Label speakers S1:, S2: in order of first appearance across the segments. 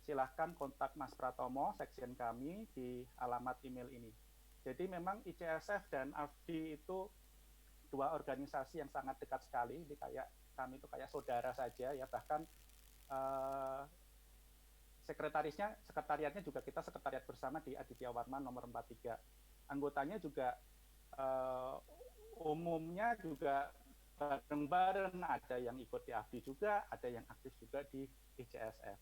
S1: silahkan kontak Mas Pratomo, sekjen kami, di alamat email ini. Jadi memang ICSF dan AFDI itu dua organisasi yang sangat dekat sekali. Jadi kayak kami itu kayak saudara saja ya, bahkan sekretariatnya juga kita sekretariat bersama di Aditya Warman nomor 43. Anggotanya juga umumnya juga bareng-bareng, ada yang ikut di AFDI juga, ada yang aktif juga di ICSF.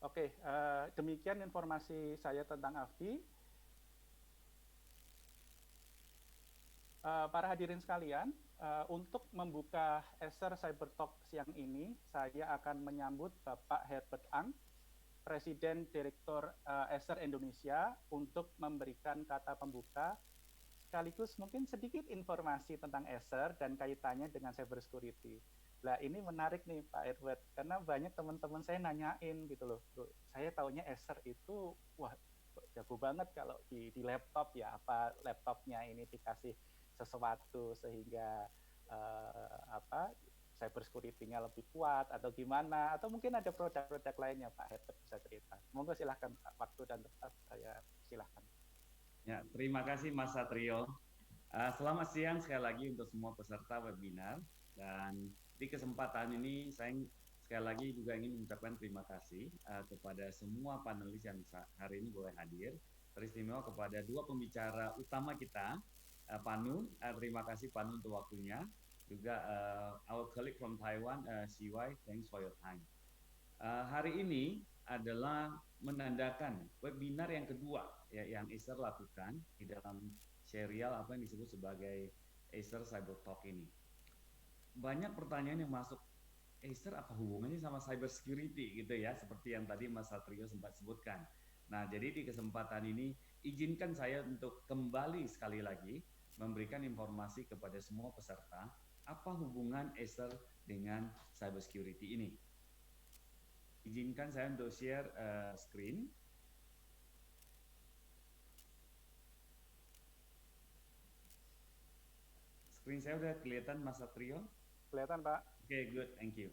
S1: Oke, demikian informasi saya tentang AFDI. Para hadirin sekalian, untuk membuka Acer Cyber Talk siang ini, saya akan menyambut Bapak Herbert Ang, Presiden Direktur Acer Indonesia, untuk memberikan kata pembuka, sekaligus mungkin sedikit informasi tentang Acer dan kaitannya dengan cyber security. Nah, ini menarik nih Pak Herbert, karena banyak teman-teman saya nanyain gitu loh, saya taunya Acer itu, wah jago banget kalau di laptop ya, apa laptopnya ini dikasih sesuatu sehingga cyber security-nya lebih kuat atau gimana, atau mungkin ada produk-produk lainnya Pak Herbert bisa cerita. Monggo silahkan Pak, waktu dan tempat saya silahkan.
S2: Ya, terima kasih Mas Satrio. Selamat siang sekali lagi untuk semua peserta webinar, dan di kesempatan ini saya sekali lagi juga ingin mengucapkan terima kasih kepada semua panelis yang hari ini boleh hadir, teristimewa kepada dua pembicara utama kita, Panu, terima kasih Panu untuk waktunya, juga our colleague from Taiwan, CY, thanks for your time. Hari ini adalah menandakan webinar yang kedua ya, yang Acer lakukan di dalam serial apa yang disebut sebagai Acer Cyber Talk ini. Banyak pertanyaan yang masuk, Acer apa hubungannya sama cyber security gitu ya, seperti yang tadi Mas Satrio sempat sebutkan. Nah, jadi di kesempatan ini izinkan saya untuk kembali sekali lagi memberikan informasi kepada semua peserta apa hubungan Acer dengan cyber security ini. Izinkan saya untuk share screen. Screen saya udah kelihatan Mas Satrio?
S1: Kelihatan Pak?
S2: Oke, good, thank you.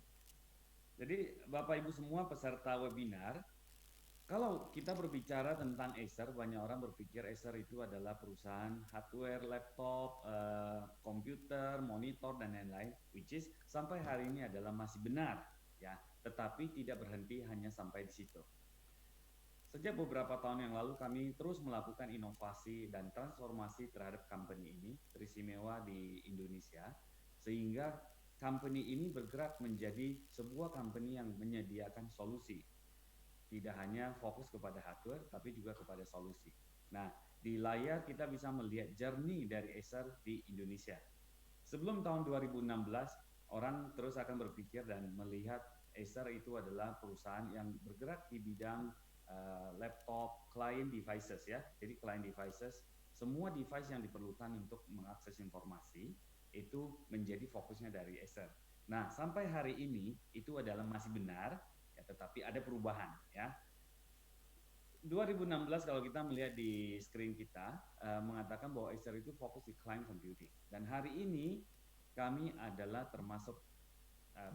S2: Jadi Bapak Ibu semua peserta webinar, kalau kita berbicara tentang Acer, banyak orang berpikir Acer itu adalah perusahaan hardware, laptop, komputer, monitor, dan lain-lain, which is sampai hari ini adalah masih benar, ya. Tetapi tidak berhenti hanya sampai di situ. Sejak beberapa tahun yang lalu kami terus melakukan inovasi dan transformasi terhadap company ini, teristimewa di Indonesia, sehingga company ini bergerak menjadi sebuah company yang menyediakan solusi. Tidak hanya fokus kepada hardware, tapi juga kepada solusi. Nah, di layar kita bisa melihat journey dari Acer di Indonesia. Sebelum tahun 2016, orang terus akan berpikir dan melihat Acer itu adalah perusahaan yang bergerak di bidang laptop, client devices ya. Jadi client devices, semua device yang diperlukan untuk mengakses informasi itu menjadi fokusnya dari Acer. Nah, sampai hari ini itu adalah masih benar, ya, tetapi ada perubahan ya. 2016 kalau kita melihat di screen kita mengatakan bahwa Acer itu fokus di client computing, dan hari ini kami adalah termasuk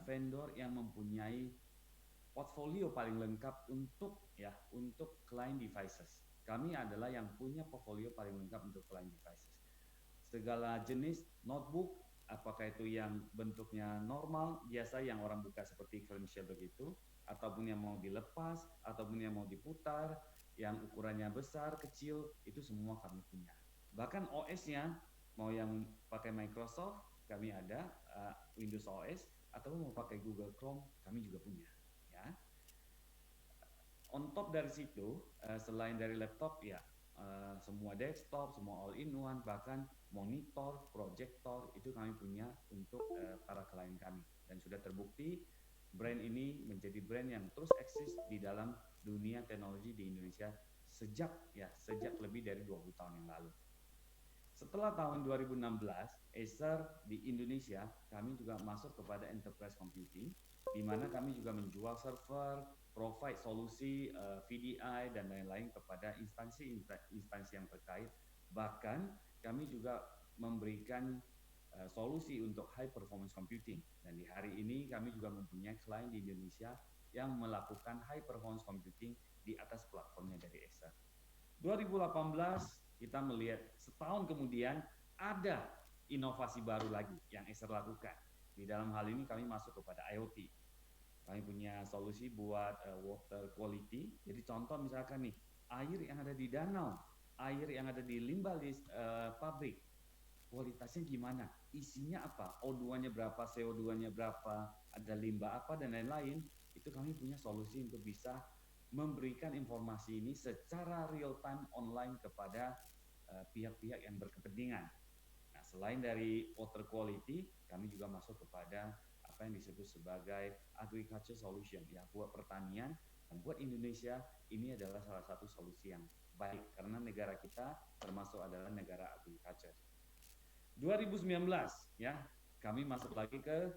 S2: vendor yang mempunyai portfolio paling lengkap untuk client devices. Kami adalah yang punya portfolio paling lengkap untuk client devices. Segala jenis notebook, apakah itu yang bentuknya normal, biasa yang orang buka seperti clamshell begitu, ataupun yang mau dilepas, ataupun yang mau diputar, yang ukurannya besar, kecil, itu semua kami punya. Bahkan OS-nya, mau yang pakai Microsoft, kami ada, Windows OS, atau mau pakai Google Chrome, kami juga punya. Ya. On top dari situ, selain dari laptop, ya semua desktop, semua all-in-one, bahkan monitor, proyektor, itu kami punya untuk para klien kami. Dan sudah terbukti brand ini menjadi brand yang terus eksis di dalam dunia teknologi di Indonesia sejak lebih dari 20 tahun yang lalu. Setelah tahun 2016, Acer di Indonesia, kami juga masuk kepada enterprise computing, di mana kami juga menjual server, provide solusi VDI dan lain-lain kepada instansi yang terkait. Bahkan kami juga memberikan solusi untuk high performance computing. Dan di hari hari ini kami juga mempunyai klien di Indonesia yang melakukan high performance computing di atas platformnya dari Acer. 2018 kita melihat setahun kemudian ada inovasi baru lagi yang Acer lakukan. Di dalam hal ini kami masuk kepada IoT. Kami punya solusi buat water quality. Jadi contoh misalkan nih, air yang ada di danau, air yang ada di limbah pabrik, kualitasnya gimana, isinya apa, O2-nya berapa, CO2-nya berapa, ada limbah apa, dan lain-lain. Itu kami punya solusi untuk bisa memberikan informasi ini secara real time online kepada pihak-pihak yang berkepentingan. Nah, selain dari water quality, kami juga masuk kepada apa yang disebut sebagai agriculture solution, ya, buat pertanian. Dan buat Indonesia, ini adalah salah satu solusi yang baik, karena negara kita termasuk adalah negara agriculture. 2019, ya, kami masuk lagi ke,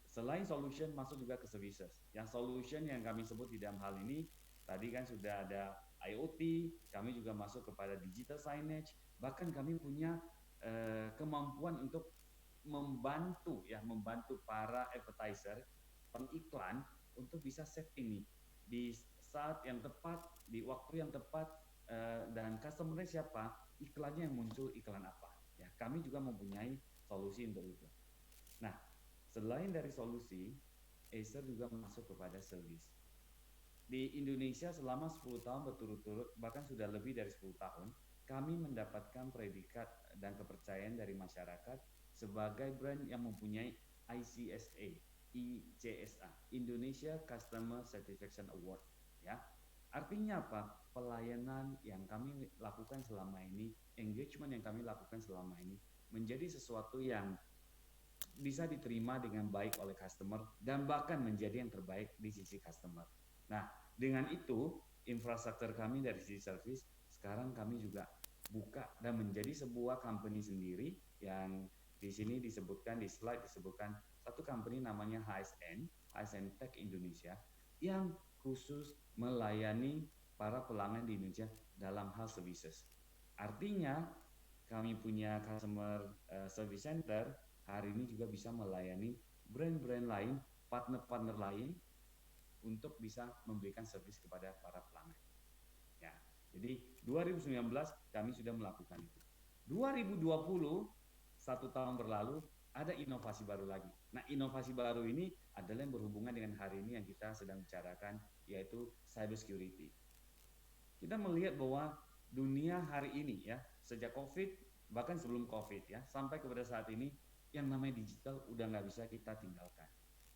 S2: selain solution, masuk juga ke services. Yang solution yang kami sebut di dalam hal ini, tadi kan sudah ada IoT, kami juga masuk kepada digital signage, bahkan kami punya kemampuan untuk membantu para advertiser, pengiklan, untuk bisa setting nih di saat yang tepat, di waktu yang tepat, dan customer-nya siapa, iklannya yang muncul iklan apa. Ya, kami juga mempunyai solusi untuk itu. Nah, selain dari solusi, Acer juga masuk kepada service. Di Indonesia selama 10 tahun berturut-turut, bahkan sudah lebih dari 10 tahun, kami mendapatkan predikat dan kepercayaan dari masyarakat sebagai brand yang mempunyai ICSA, ICSA, Indonesia Customer Satisfaction Award. Ya, artinya apa? Pelayanan yang kami lakukan selama ini, engagement yang kami lakukan selama ini, menjadi sesuatu yang bisa diterima dengan baik oleh customer dan bahkan menjadi yang terbaik di sisi customer. Nah, dengan itu, infrastruktur kami dari sisi service, sekarang kami juga buka dan menjadi sebuah company sendiri yang di sini disebutkan, di slide disebutkan satu company namanya HSN Tech Indonesia, yang khusus melayani para pelanggan di Indonesia dalam hal services. Artinya, kami punya customer service center, hari ini juga bisa melayani brand-brand lain, partner-partner lain, untuk bisa memberikan service kepada para pelanggan. Ya, jadi 2019 kami sudah melakukan itu. 2020, 1 tahun berlalu, ada inovasi baru lagi. Nah, inovasi baru ini adalah yang berhubungan dengan hari ini yang kita sedang bicarakan, yaitu cyber security. Kita melihat bahwa dunia hari ini, ya, sejak COVID, bahkan sebelum COVID, ya, sampai kepada saat ini, yang namanya digital udah nggak bisa kita tinggalkan.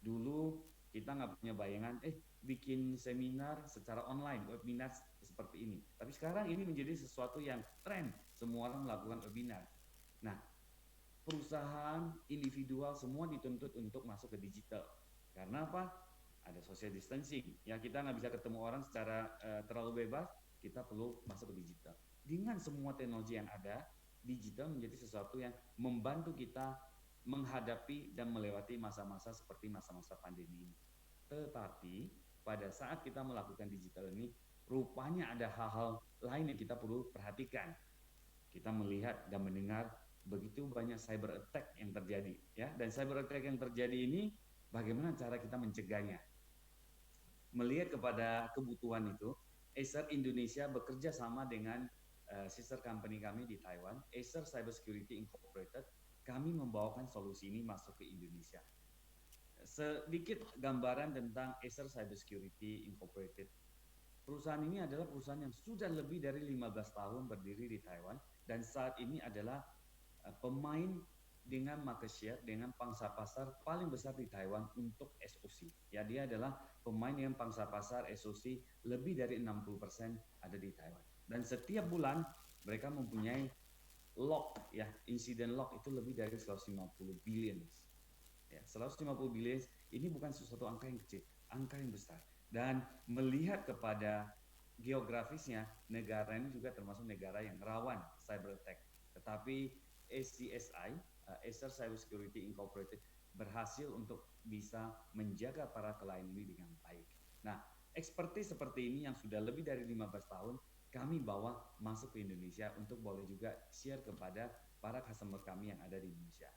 S2: Dulu kita nggak punya bayangan, bikin seminar secara online, webinar seperti ini. Tapi sekarang ini menjadi sesuatu yang tren, semua orang melakukan webinar. Nah, perusahaan, individual, semua dituntut untuk masuk ke digital. Karena apa? Ada social distancing. Ya, kita nggak bisa ketemu orang secara terlalu bebas, kita perlu masuk ke digital. Dengan semua teknologi yang ada, digital menjadi sesuatu yang membantu kita menghadapi dan melewati masa-masa seperti masa-masa pandemi ini. Tetapi pada saat kita melakukan digital ini, rupanya ada hal-hal lain yang kita perlu perhatikan. Kita melihat dan mendengar begitu banyak cyber attack yang terjadi, ya. Dan cyber attack yang terjadi ini, bagaimana cara kita mencegahnya? Melihat kepada kebutuhan itu, Acer Indonesia bekerja sama dengan sister company kami di Taiwan, Acer Cyber Security Incorporated. Kami membawakan solusi ini masuk ke Indonesia. Sedikit gambaran tentang Acer Cyber Security Incorporated. Perusahaan ini adalah perusahaan yang sudah lebih dari 15 tahun berdiri di Taiwan, dan saat ini adalah pemain dengan market share, dengan pangsa pasar paling besar di Taiwan untuk SoC. Ya, dia adalah pemain yang pangsa pasar SoC lebih dari 60% ada di Taiwan. Dan setiap bulan mereka mempunyai log, ya, insiden log itu lebih dari 150 billion. Ya, 150 billion ini bukan sesuatu angka yang kecil, angka yang besar. Dan melihat kepada geografisnya, negara ini juga termasuk negara yang rawan cyber attack. Tetapi ACSI, Acer Cyber Security Incorporated, berhasil untuk bisa menjaga para klien ini dengan baik. Nah, expertise seperti ini yang sudah lebih dari 15 tahun, kami bawa masuk ke Indonesia untuk boleh juga share kepada para customer kami yang ada di Indonesia.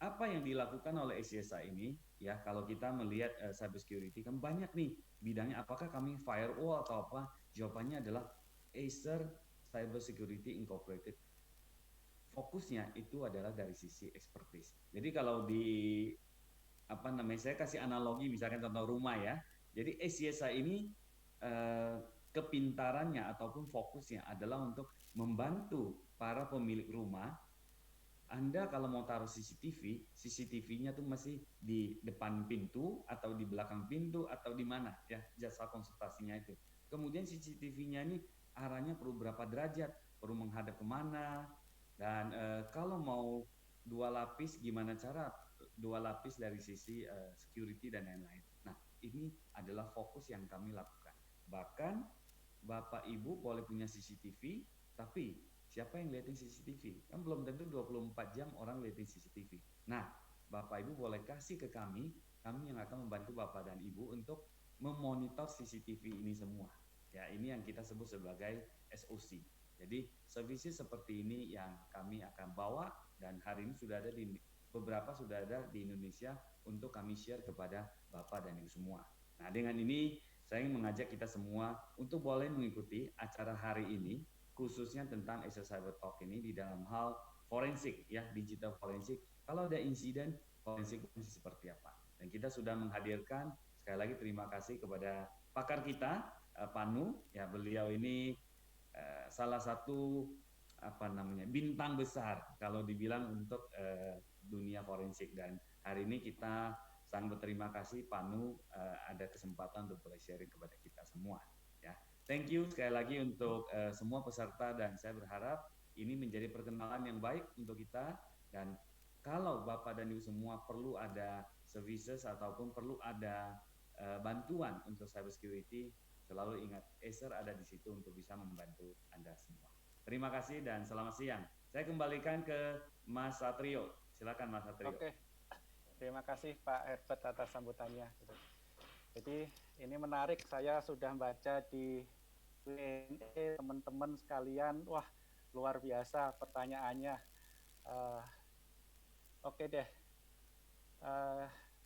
S2: apa yang dilakukan oleh Axiata ini, ya kalau kita melihat cyber security kan banyak nih bidangnya. Apakah kami firewall atau apa? Jawabannya adalah Acer Cyber Security Incorporated. Fokusnya itu adalah dari sisi expertise. Jadi kalau di apa namanya, saya kasih analogi misalkan contoh rumah ya. Jadi Axiata ini kepintarannya ataupun fokusnya adalah untuk membantu para pemilik rumah. Anda kalau mau taruh CCTV, CCTV-nya tuh masih di depan pintu atau di belakang pintu atau di mana ya jasa konsultasinya itu. Kemudian CCTV-nya ini arahnya perlu berapa derajat, perlu menghadap kemana, dan kalau mau dua lapis gimana cara dua lapis dari sisi security dan lain-lain. Nah ini adalah fokus yang kami lakukan. Bahkan Bapak Ibu boleh punya CCTV, tapi siapa yang liatin CCTV? Kan belum tentu 24 jam orang liatin CCTV. Nah, Bapak Ibu boleh kasih ke kami yang akan membantu Bapak dan Ibu untuk memonitor CCTV ini semua. Ya, ini yang kita sebut sebagai SOC. Jadi, services seperti ini yang kami akan bawa dan hari ini sudah ada di beberapa sudah ada di Indonesia untuk kami share kepada Bapak dan Ibu semua. Nah, dengan ini saya ingin mengajak kita semua untuk boleh mengikuti acara hari ini, khususnya tentang Acer Cyber Talk ini di dalam hal forensik, ya, digital forensik. Kalau ada insiden, forensik seperti apa. Dan kita sudah menghadirkan, sekali lagi terima kasih kepada pakar kita, Panu, ya beliau ini salah satu apa namanya bintang besar kalau dibilang untuk dunia forensik, dan hari ini kita sangat berterima kasih Panu ada kesempatan untuk boleh sharing kepada kita semua ya. Thank you sekali lagi untuk semua peserta, dan saya berharap ini menjadi perkenalan yang baik untuk kita. Dan kalau Bapak dan Ibu semua perlu ada services ataupun perlu ada bantuan untuk cyber security, selalu ingat Acer ada di situ untuk bisa membantu Anda semua. Terima kasih dan selamat siang. Saya kembalikan ke Mas Satrio. Silakan Mas Satrio.
S1: Oke. Terima kasih Pak Herbert atas sambutannya. Jadi ini menarik, saya sudah baca di Q&A teman-teman sekalian, wah luar biasa pertanyaannya. Oke deh,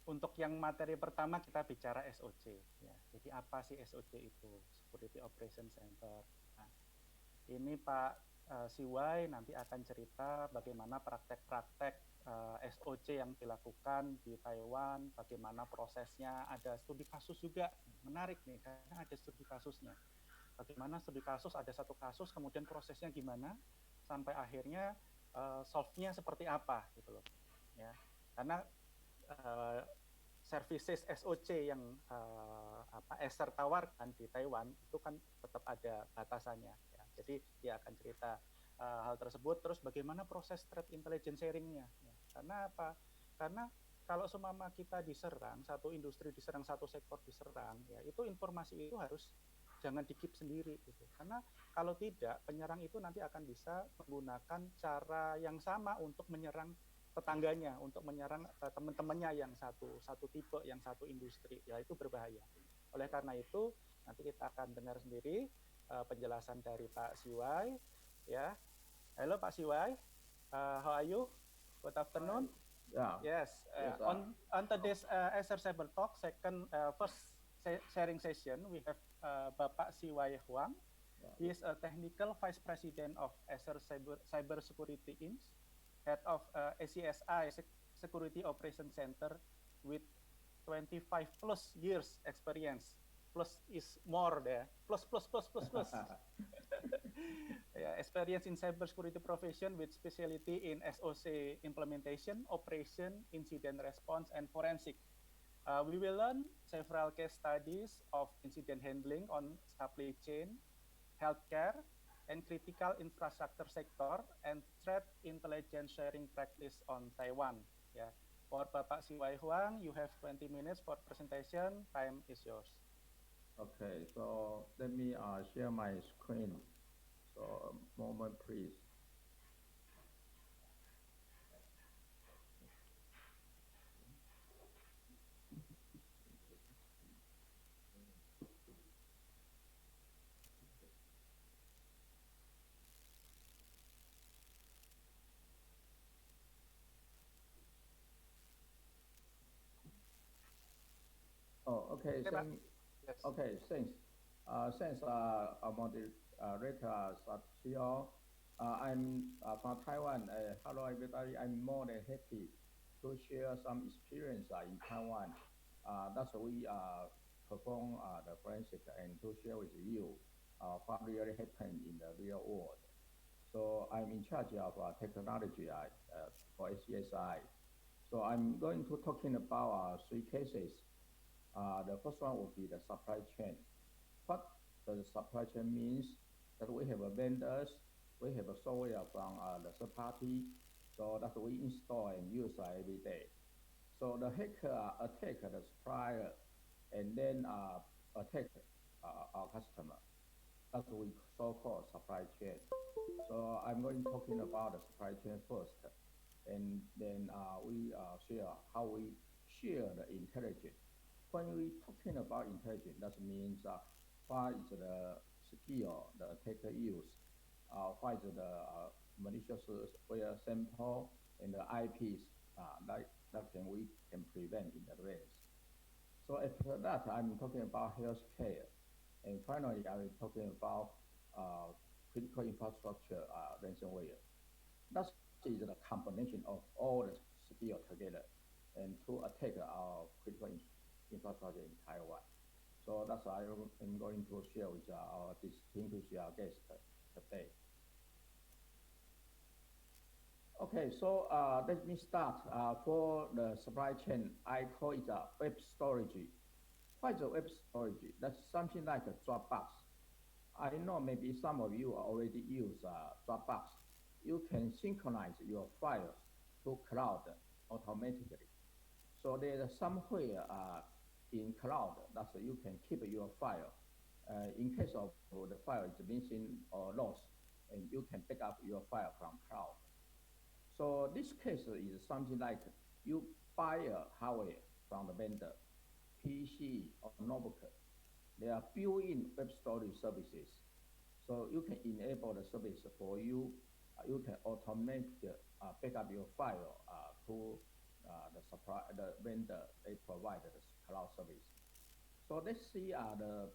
S1: untuk yang materi pertama kita bicara SOC. Ya. Jadi apa sih SOC itu? Security Operation Center. Nah, ini Pak CY nanti akan cerita bagaimana praktek-praktek SOC yang dilakukan di Taiwan, bagaimana prosesnya, ada studi kasus juga, menarik nih, karena ada studi kasusnya. Bagaimana studi kasus, ada satu kasus, kemudian prosesnya gimana, sampai akhirnya solve-nya seperti apa, gitu loh. Ya, karena services SOC yang Acer tawarkan di Taiwan itu kan tetap ada batasannya. Ya. Jadi dia akan cerita hal tersebut. Terus bagaimana proses threat intelligence sharing-nya? Ya. Karena apa? Karena kalau seumpama kita diserang, satu industri diserang, satu sektor diserang, ya itu informasi itu harus jangan di-keep sendiri gitu. Karena kalau tidak, penyerang itu nanti akan bisa menggunakan cara yang sama untuk menyerang tetangganya, untuk menyerang teman-temannya yang satu tipe, yang satu industri, ya itu berbahaya. Oleh karena itu, nanti kita akan dengar sendiri penjelasan dari Pak Siwai, ya. Halo Pak Siwai, how are you? Good afternoon.
S3: Yeah.
S1: Yes. On today's Acer Cyber Talk first sharing session, we have Bapak Siwai Huang. He is a technical vice president of Acer Cyber Security Inc., head of ACSI Security Operation Center with 25 plus years experience. Plus is more there. Plus. Yeah, experience in cybersecurity profession with specialty in SOC implementation, operation, incident response, and forensic. We will learn several case studies of incident handling on supply chain, healthcare, and critical infrastructure sector, and threat intelligence sharing practice on Taiwan. Yeah. For Bapak Siwai Huang, you have 20 minutes for presentation. Time is yours.
S3: Okay, so let me share my screen. So, moment, please. Oh, okay.
S1: Oke, Pak.
S3: Thank,
S1: Yes.
S3: okay, thanks. Thanks, moderator Satio. I'm from Taiwan. Hello, everybody. I'm more than happy to share some experience in Taiwan. That's we perform the forensic and to share with you what really happened in the real world. So I'm in charge of technology for ACSI. So I'm going to talking about three cases. The first one would be the supply chain. What the supply chain means that we have a vendors, we have a software from the third party, so that we install and use every day. So the hacker attack the supplier and then attack our customer. That's what we so-called supply chain. So I'm going talking about the supply chain first, and then we share how we share the intelligence. When we talking about intelligence, that means what is the skill the attacker use, what is the malicious where sample and the IPs that we can prevent in advance. So after that, I'm talking about healthcare, and finally, I'm talking about uh, critical infrastructure ransomware. That is the combination of all the skill together and to attack our critical infrastructure in Taiwan. So that's why I'm going to share with our distinguished guest today. Okay, so let me start. For the supply chain, I call it web storage. What is a web storage? That's something like a Dropbox. I know maybe some of you already use Dropbox. You can synchronize your files to cloud automatically. So there's somewhere in cloud that you can keep your file. In case of the file is missing or lost, and you can pick up your file from cloud. So this case is something like you buy a hardware from the vendor, PC or notebook. They are built-in web storage services. So you can enable the service for you. You can automate back up your file to the vendor. They provide the cloud service. So let's see the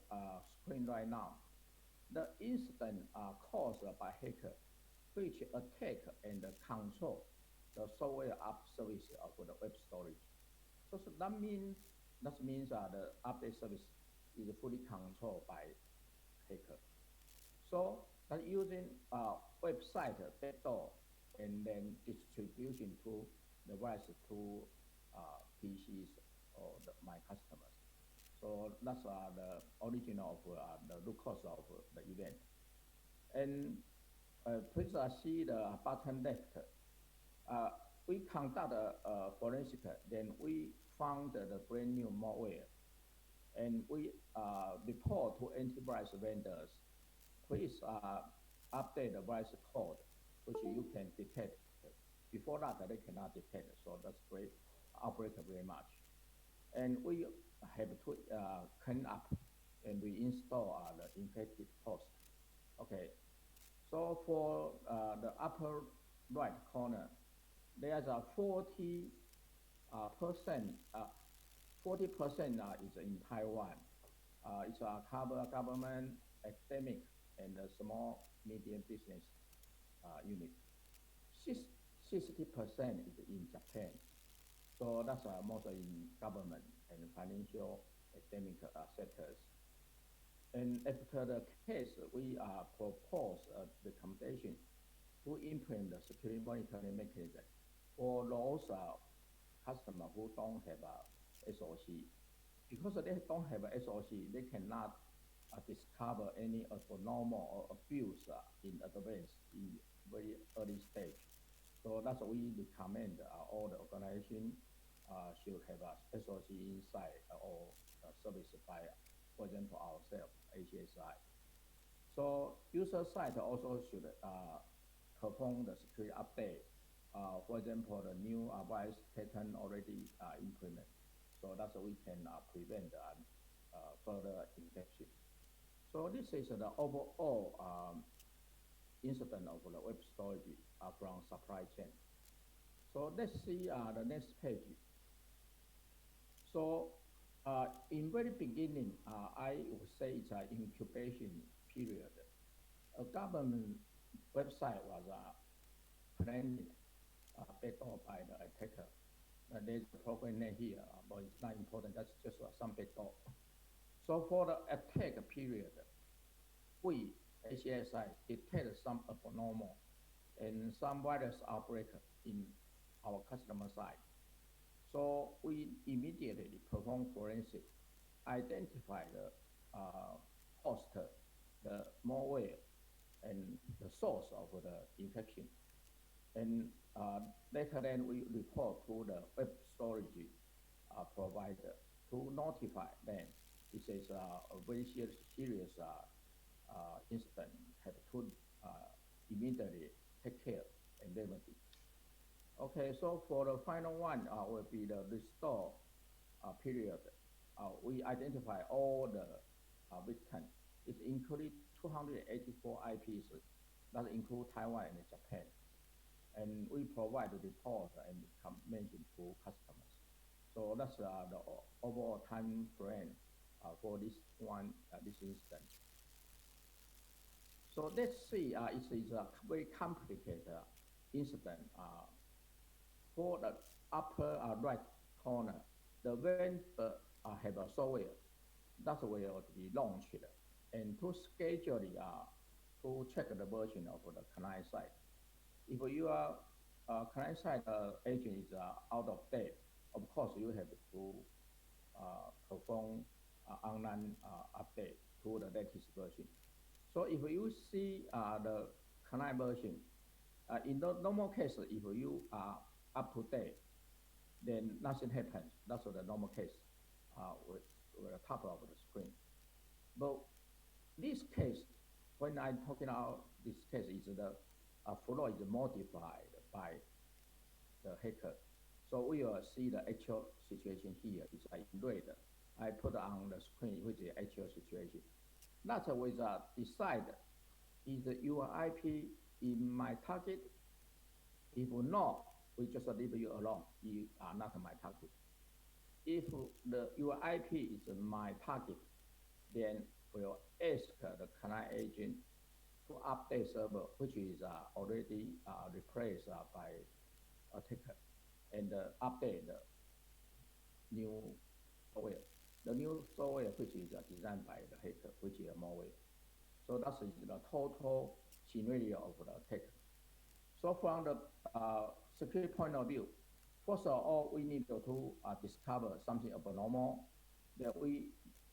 S3: screen right now. The incident caused by hacker, which attack and control the software app service of the web storage. So that means the update service is fully controlled by hacker. So that using website backdoor and then distribution to the virus to PCs or my customers. So that's the original of the root cause of the event. And please see the bottom left. Uh, we conduct a forensic, then we found the brand new malware, and we report to antivirus vendors. Please update the virus code, which you can detect. Before that, they cannot detect, so that's great. Outbreak very much. And we have to clean up and we install the infected host. Okay, so for the upper right corner, there's a 40% 40% is in Taiwan. It's a cover government, academic, and a small medium business unit. 60% is in Japan. So that's mostly in government and financial academic sectors. And after the case, we propose a recommendation to implement the security monitoring mechanism for those customers who don't have a SOC. Because they don't have a SOC, they cannot discover any abnormal or abuse in advance in very early stage. So that's what we recommend all the organization should have a SOC inside or service by, for example, ourselves, ACSI. So user side also should perform the security update. For example, the new virus pattern already implemented. So that's how we can prevent further infection. So this is the overall incident of the web storage from supply chain. So let's see the next page. So In very beginning, I would say it's an incubation period. A government website was planted, backdoor by the attacker. There's a program name here, but it's not important. That's just some backdoor. So for the attack period, we, ACSI, detected some abnormal and some virus outbreak in our customer side. So we immediately perform forensic, identify the host, the malware, and the source of the infection. And later then we report to the web storage provider to notify them this is a very serious incident, have to immediately take care and remedy. Okay, so for the final one will be the restore period. We identify all the victims. It included 284 IPs that include Taiwan and Japan. And we provide the report and mention to customers. So that's the overall time frame for this one, this instance. So let's see, it is a very complicated incident. For the upper right corner, the vendor have a software that will be launched, and to schedule to check the version of the client side. If your client side agent is out of date, of course you have to perform online update to the latest version. So if you see the client version, in the normal case, if you are up to date, then nothing happens. That's the normal case with the top of the screen. But this case, when I'm talking about this case, is the flow is modified by the hacker. So we will see the actual situation here. It's in red. I put on the screen which is the actual situation. That's with decide is your IP in my target. If not, we just leave you alone. You are not my target. If your IP is my target, then we'll ask the client agent to update server, which is already replaced by attacker, and update the new software. The new software which is designed by the hacker, which is a malware. So that is the total scenario of the attack. So from the security point of view, first of all, we need to discover something abnormal. That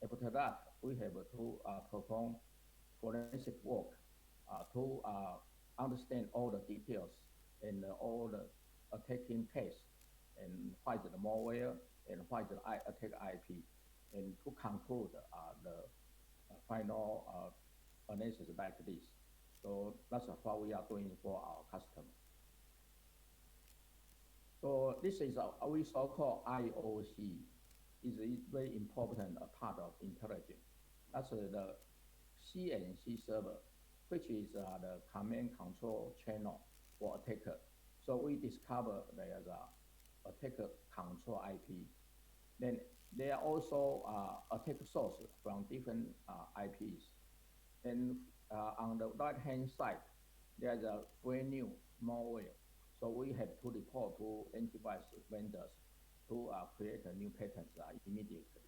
S3: after that, we have to perform forensic work to understand all the details and all the attacking case, and what is the malware and what is the attack IP, and to conclude the final analysis like this. So that's what we are doing for our customer. So this is we so-called IOC. Is a very important part of intelligence. That's the CNC server, which is the command control channel for attacker. So we discover there's a attacker control IP. Then there are also attack source from different IPs. And on the right-hand side, there's a brand new malware. So we have to report to antivirus vendors to create a new patterns immediately.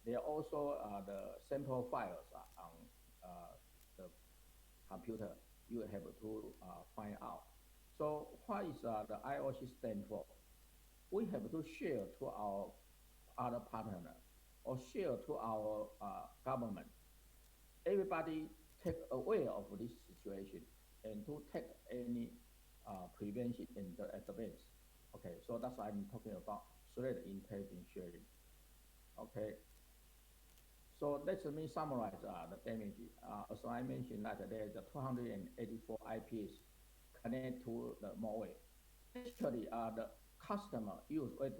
S3: There are also the sample files on the computer. You have to find out. So what is the IOC stand for? We have to share to our other partner or share to our government. Everybody take aware of this situation and to take any prevention in the advance. Okay, so that's what I'm talking about threat intelligence sharing. Okay, so let me summarize the damage. As I mentioned, that there is 284 IPs connected to the malware. Actually, the customer use web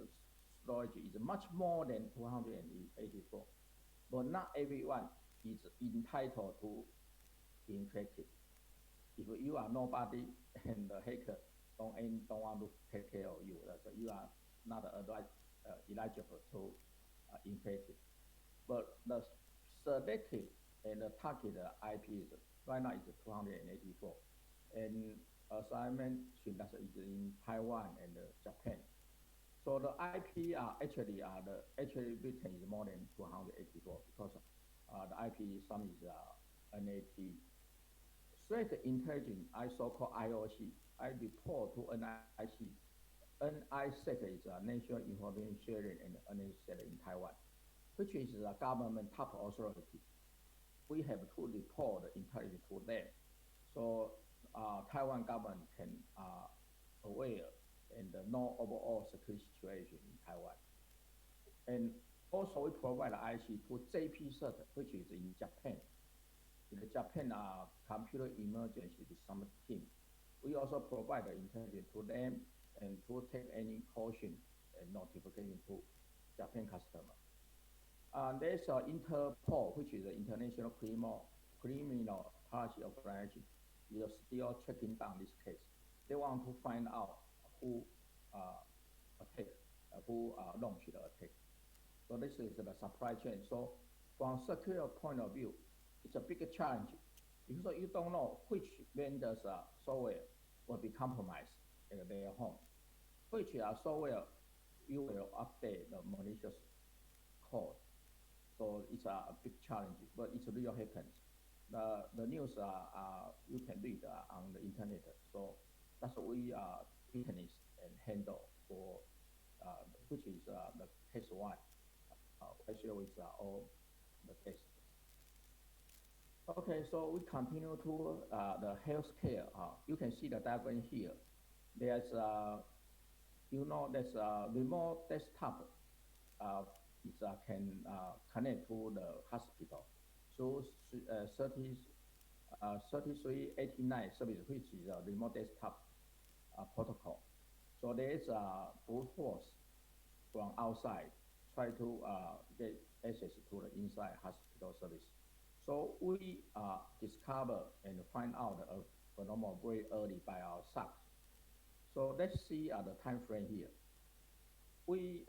S3: storage is much more than 284, but not everyone is entitled to be infected. If you are nobody and the hacker don't want to take care of you, so you are not eligible to infected. But the selected and the target IP is right now is 284. And as I mentioned, that is in Taiwan and Japan. So the IP are actually written is more than 284 because the IP some is NAT. Threat intelligence, I so-called IOC, I report to NIC. NISEC is a National Information Sharing and NISEC in Taiwan, which is the government top authority. We have to report the intelligence to them. So Taiwan government can aware and know overall security situation in Taiwan. And also we provide IC to JP-CERT, which is in Japan. In the Japan computer emergency with some team. We also provide the intelligence to them and to take any caution and notification to Japan customer. There's Interpol, which is the International Criminal Policy Organization, is still tracking down this case. They want to find out who launched the attack. So this is the supply chain. So from security point of view, it's a big challenge because you don't know which vendors software will be compromised at their home, which software you will update the malicious code. So it's a big challenge, but it's real happens. The news you can read on the internet. So that's what we witness and handle for, which is the case one. I share with all the cases. Okay, so we continue to the healthcare. You can see the diagram here. There's, there's a remote desktop can connect to the hospital. So 3389 service, which is a remote desktop protocol. So there is a brute force from outside try to get access to the inside hospital service. So we discover and find out a phenomenon very early by our SOC. So let's see the time frame here. We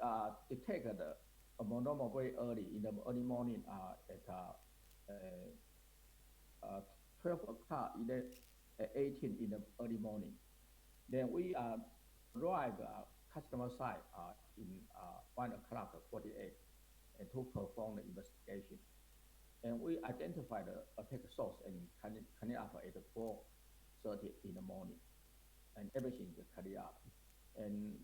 S3: detected a phenomenon very early in the early morning at 12 o'clock, 18 in the early morning. Then we arrived customer side in 1 o'clock 48 and to perform the investigation. And we identified the attack source and connect up at 4:30 in the morning. And everything is carried out. And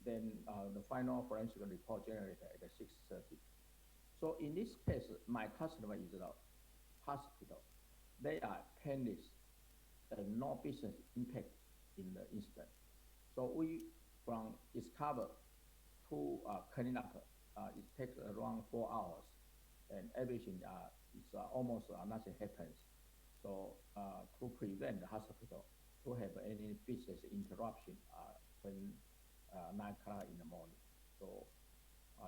S3: then the final forensic report generated at 6:30. So in this case, my customer is the hospital. They are painless and no business impact in the incident. So we from discover to clean up, it takes around 4 hours, and everything is almost nothing happens. So to prevent the hospital to have any business interruption when 9 o'clock in the morning. So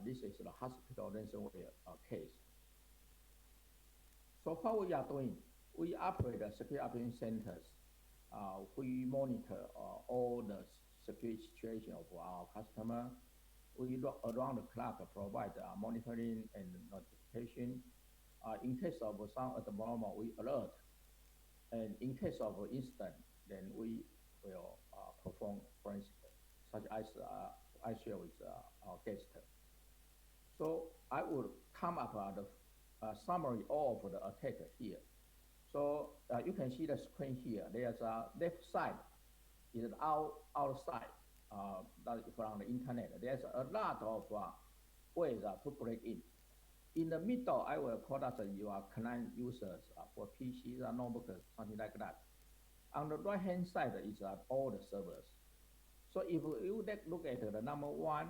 S3: this is the hospital ransomware case. So what we are doing, we operate the security operations centers. We monitor all the security situation of our customer. We around the clock provide monitoring and notification. In case of some abnormal, we alert. And in case of incident, then we will perform forensic, such as I share with our guest. So I will come up the summary of the attack here. So you can see the screen here. There's a left side is outside from the internet. There's a lot of ways to break in. In the middle, I will call that your client users for PCs, notebooks, something like that. On the right-hand side is all the servers. So if you look at the number one,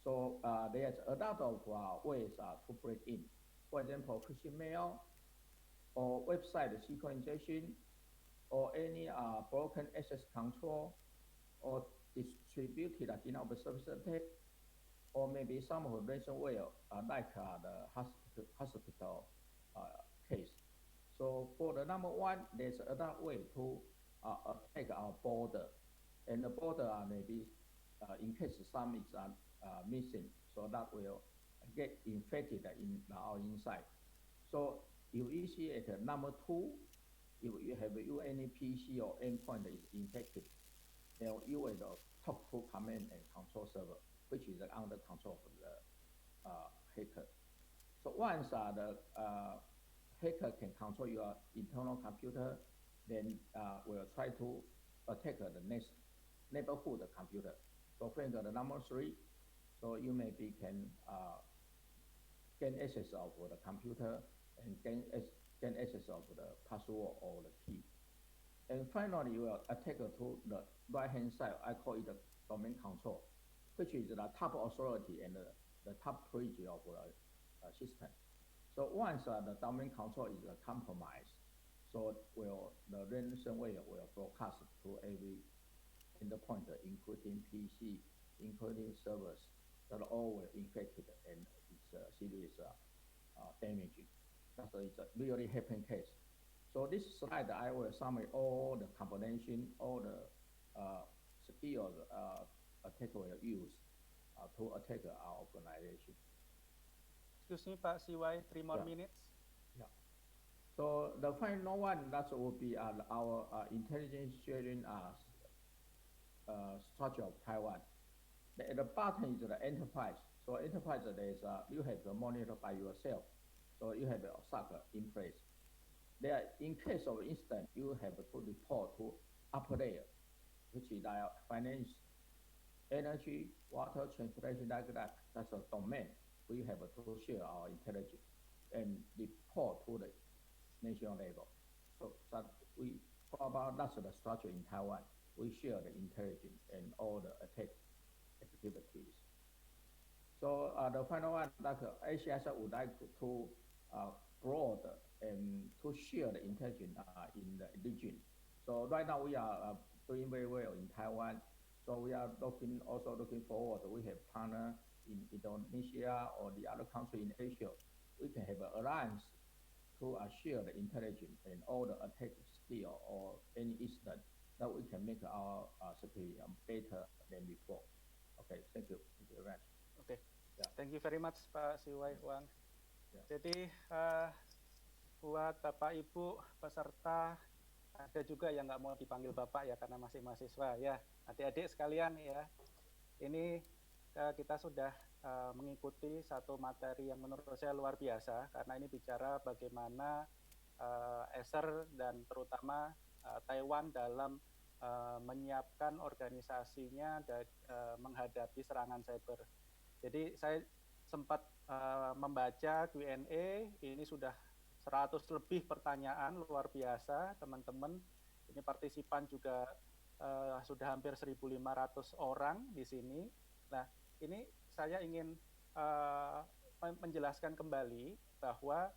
S3: so there's a lot of ways to break in. For example, phishing mail, or website SQL injection, or any broken access control, or distributed denial of service attack, or maybe some of the ransomware like the hospital case. So for the number one, there's another way to attack our border, and the border maybe in case some is missing, so that will get infected in our inside. So if you see at number 2, if you have a UNPC or endpoint that is infected, then you will talk to command and control server, which is under control of the hacker. So once the hacker can control your internal computer, then we'll try to attack the next neighborhood computer. So for example, the number 3, so you maybe can gain access of the computer and gain access of the password or the key. And finally, you will attack to the right-hand side. I call it the domain control, which is the top authority and the top bridge of the system. So once the domain control is compromised, so the ransomware will broadcast to every endpoint, including PC, including servers, that all were infected and it's serious damaging. That's a really happened case. So this slide, I will summarize all the combination, all the skills attacker will use to attack our organization.
S1: Excuse me, Pak CY, 3 more minutes.
S3: Yeah. So the final one, that will be our intelligence sharing structure of Taiwan. At the bottom is the enterprise. So enterprise, you have to monitor by yourself. So you have a SOC in place. There, in case of incident, you have to report to upper layer, which is finance, energy, water, transportation, like that. That's a domain. We have to share our intelligence and report to the national level. So that that's the structure in Taiwan. We share the intelligence and all the attack activities. So the final one, that ACS would like to broad and to share the intelligence in the region. So right now we are doing very well in Taiwan. So we are also looking forward. We have partner in Indonesia or the other country in Asia. We can have an alliance to share the intelligence and all the attack skill or any incident that we can make our security better than before. Okay, thank you. Thank you very much.
S1: Oke, thank you very much Pak CY Wang. Jadi buat Bapak Ibu peserta, ada juga yang nggak mau dipanggil Bapak ya karena masih mahasiswa ya. Adik-adik sekalian ya, ini kita sudah mengikuti satu materi yang menurut saya luar biasa karena ini bicara bagaimana Acer dan terutama Taiwan dalam menyiapkan organisasinya dan menghadapi serangan cyber. Jadi saya sempat membaca Q&A, ini sudah 100 lebih pertanyaan, luar biasa teman-teman. Ini partisipan juga sudah hampir 1.500 orang di sini. Nah, ini saya ingin menjelaskan kembali bahwa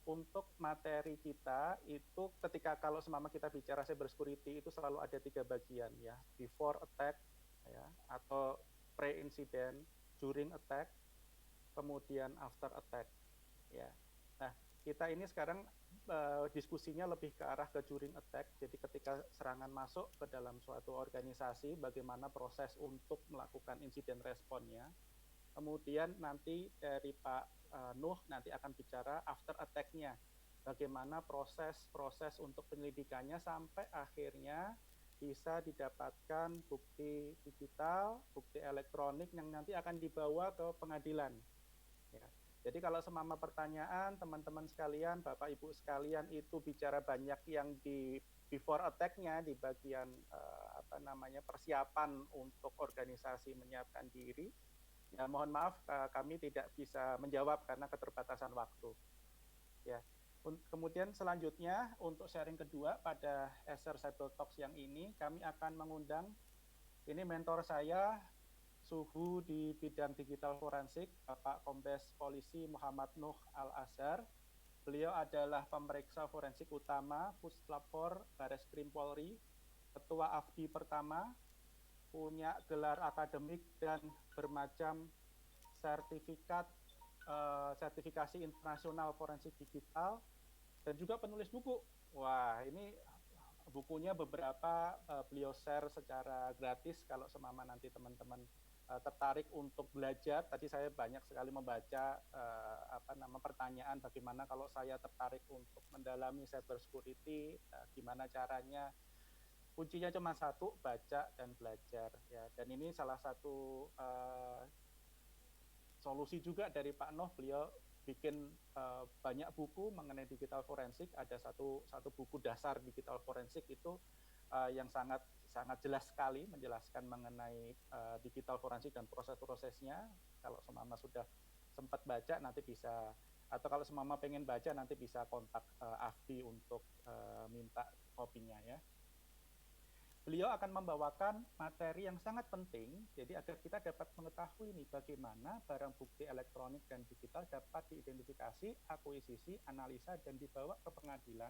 S1: untuk materi kita itu ketika kalau semama kita bicara cyber security itu selalu ada 3 bagian ya, before attack ya, atau pre-incident, during attack, kemudian after attack ya. Nah, kita ini sekarang diskusinya lebih ke arah ke during attack. Jadi ketika serangan masuk ke dalam suatu organisasi, bagaimana proses untuk melakukan insiden responnya. Kemudian nanti dari Pak Nuh nanti akan bicara after attack-nya. Bagaimana proses untuk penyelidikannya sampai akhirnya bisa didapatkan bukti digital, bukti elektronik yang nanti akan dibawa ke pengadilan. Ya. Jadi kalau semama pertanyaan teman-teman sekalian, Bapak Ibu sekalian itu bicara banyak yang di before attack-nya di bagian persiapan untuk organisasi menyiapkan diri. Ya, mohon maaf kami tidak bisa menjawab karena keterbatasan waktu. Ya. Kemudian selanjutnya untuk sharing kedua pada Acer Cyber Talks yang ini kami akan mengundang ini mentor saya Suhu di bidang digital forensik, Bapak Kombes Polisi Muhammad Nuh Al-Azhar. Beliau adalah pemeriksa forensik utama Puslapor Bareskrim Polri, Ketua AFDI pertama, punya gelar akademik dan bermacam sertifikasi internasional forensik digital, dan juga penulis buku. Wah, ini bukunya beberapa beliau share secara gratis kalau semama nanti teman-teman tertarik untuk belajar. Tadi saya banyak sekali membaca pertanyaan bagaimana kalau saya tertarik untuk mendalami cyber security, gimana caranya. Kuncinya cuma satu, baca dan belajar ya. Dan ini salah satu solusi juga dari Pak Noh. Beliau bikin banyak buku mengenai digital forensik. Ada satu buku dasar digital forensik itu yang sangat jelas sekali menjelaskan mengenai digital forensik dan proses-prosesnya. Kalau semama sudah sempat baca nanti bisa, atau kalau semama pengen baca nanti bisa kontak Afdi untuk minta kopinya ya. Beliau akan membawakan materi yang sangat penting, jadi agar kita dapat mengetahui nih bagaimana barang bukti elektronik dan digital dapat diidentifikasi, akuisisi, analisa, dan dibawa ke pengadilan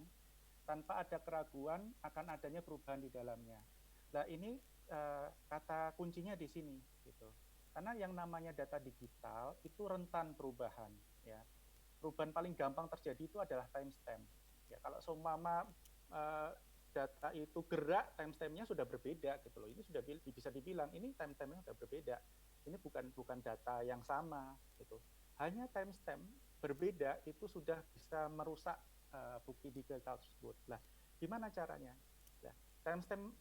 S1: tanpa ada keraguan akan adanya perubahan di dalamnya. Nah ini kata kuncinya di sini, gitu. Karena yang namanya data digital itu rentan perubahan, ya. Perubahan paling gampang terjadi itu adalah timestamp. Ya, kalau seumpama data itu gerak, timestamp-nya sudah berbeda gitu loh. Ini sudah bisa dibilang ini timestamp-nya sudah berbeda. Ini bukan data yang sama gitu. Hanya timestamp berbeda itu sudah bisa merusak bukti digital tersebut. Nah, gimana caranya? Nah, timestamp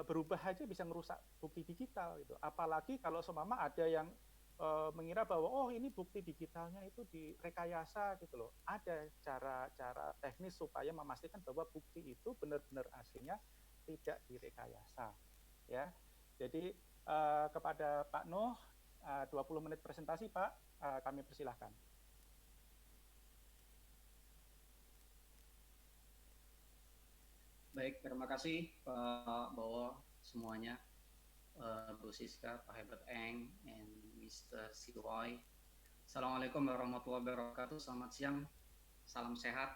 S1: berubah aja bisa merusak bukti digital gitu. Apalagi kalau seumpama ada yang mengira bahwa oh ini bukti digitalnya itu direkayasa gitu loh. Ada cara teknis supaya memastikan bahwa bukti itu benar-benar aslinya tidak direkayasa. Ya. Jadi kepada Pak Noh 20 menit presentasi Pak, kami persilahkan.
S4: Baik, terima kasih Pak Bowo semuanya. Bu Siska, Pak Herbert Eng, and Mr. Siwai. Assalamualaikum warahmatullahi wabarakatuh. Selamat siang, salam sehat.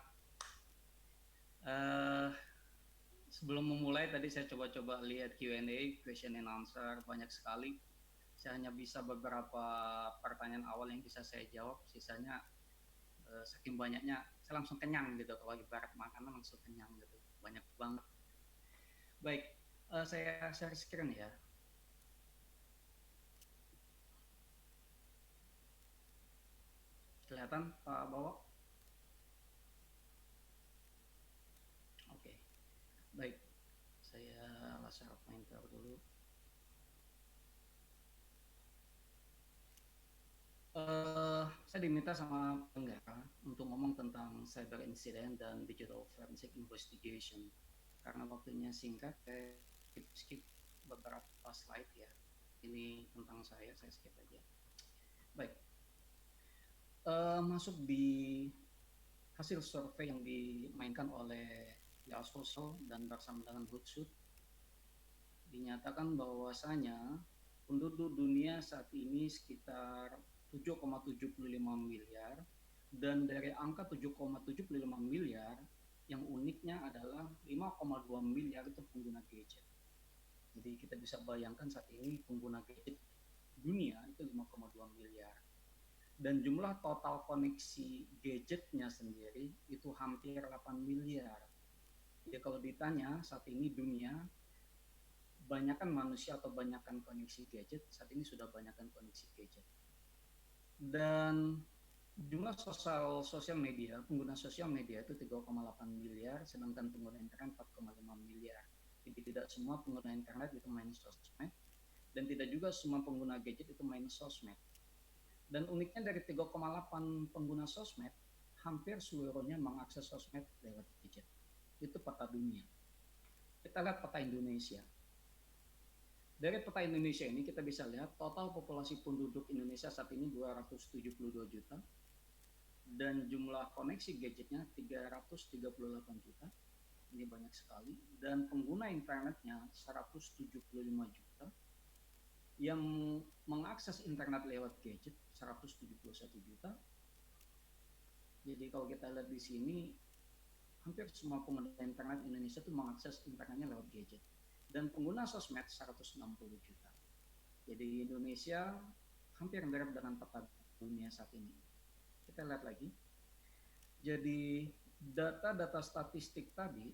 S4: Sebelum memulai, tadi saya coba-coba lihat Q&A, question and answer, banyak sekali. Saya hanya bisa beberapa pertanyaan awal yang bisa saya jawab, sisanya saking banyaknya, saya langsung kenyang gitu. Kalau ibarat makanan langsung kenyang gitu, banyak banget. Baik, saya share screen ya. Kelihatan Pak Bowo? Oke, baik. Saya laser pointer dulu. Saya diminta sama penggara untuk ngomong tentang cyber incident dan digital forensic investigation. Karena waktunya singkat, saya skip beberapa slide ya. Ini tentang saya skip aja. Baik. Masuk di hasil survei yang dimainkan oleh Leos Russell dan bersama dengan Hootsuite, dinyatakan bahwasanya penduduk dunia saat ini sekitar 7,75 miliar, dan dari angka 7,75 miliar, yang uniknya adalah 5,2 miliar itu pengguna gadget. Jadi kita bisa bayangkan saat ini pengguna gadget dunia itu 5,2 miliar. Dan jumlah total koneksi gadgetnya sendiri itu hampir 8 miliar. Jadi kalau ditanya saat ini dunia, banyakkan manusia atau banyakkan koneksi gadget, saat ini sudah banyakkan koneksi gadget. Dan jumlah sosial media, pengguna sosial media itu 3,8 miliar, sedangkan pengguna internet 4,5 miliar. Jadi tidak semua pengguna internet itu main sosmed, dan tidak juga semua pengguna gadget itu main sosmed. Dan uniknya dari 3,8 pengguna sosmed, hampir seluruhnya mengakses sosmed lewat gadget. Itu peta dunia. Kita lihat peta Indonesia. Dari peta Indonesia ini kita bisa lihat total populasi penduduk Indonesia saat ini 272 juta. Dan jumlah koneksi gadgetnya 338 juta. Ini banyak sekali. Dan pengguna internetnya 175 juta. Yang mengakses internet lewat gadget 171 juta. Jadi kalau kita lihat di sini, hampir semua pengguna internet Indonesia itu mengakses internetnya lewat gadget. Dan pengguna sosmed 160 juta. Jadi Indonesia hampir mirip dengan peta dunia saat ini. Kita lihat lagi. Jadi data-data statistik tadi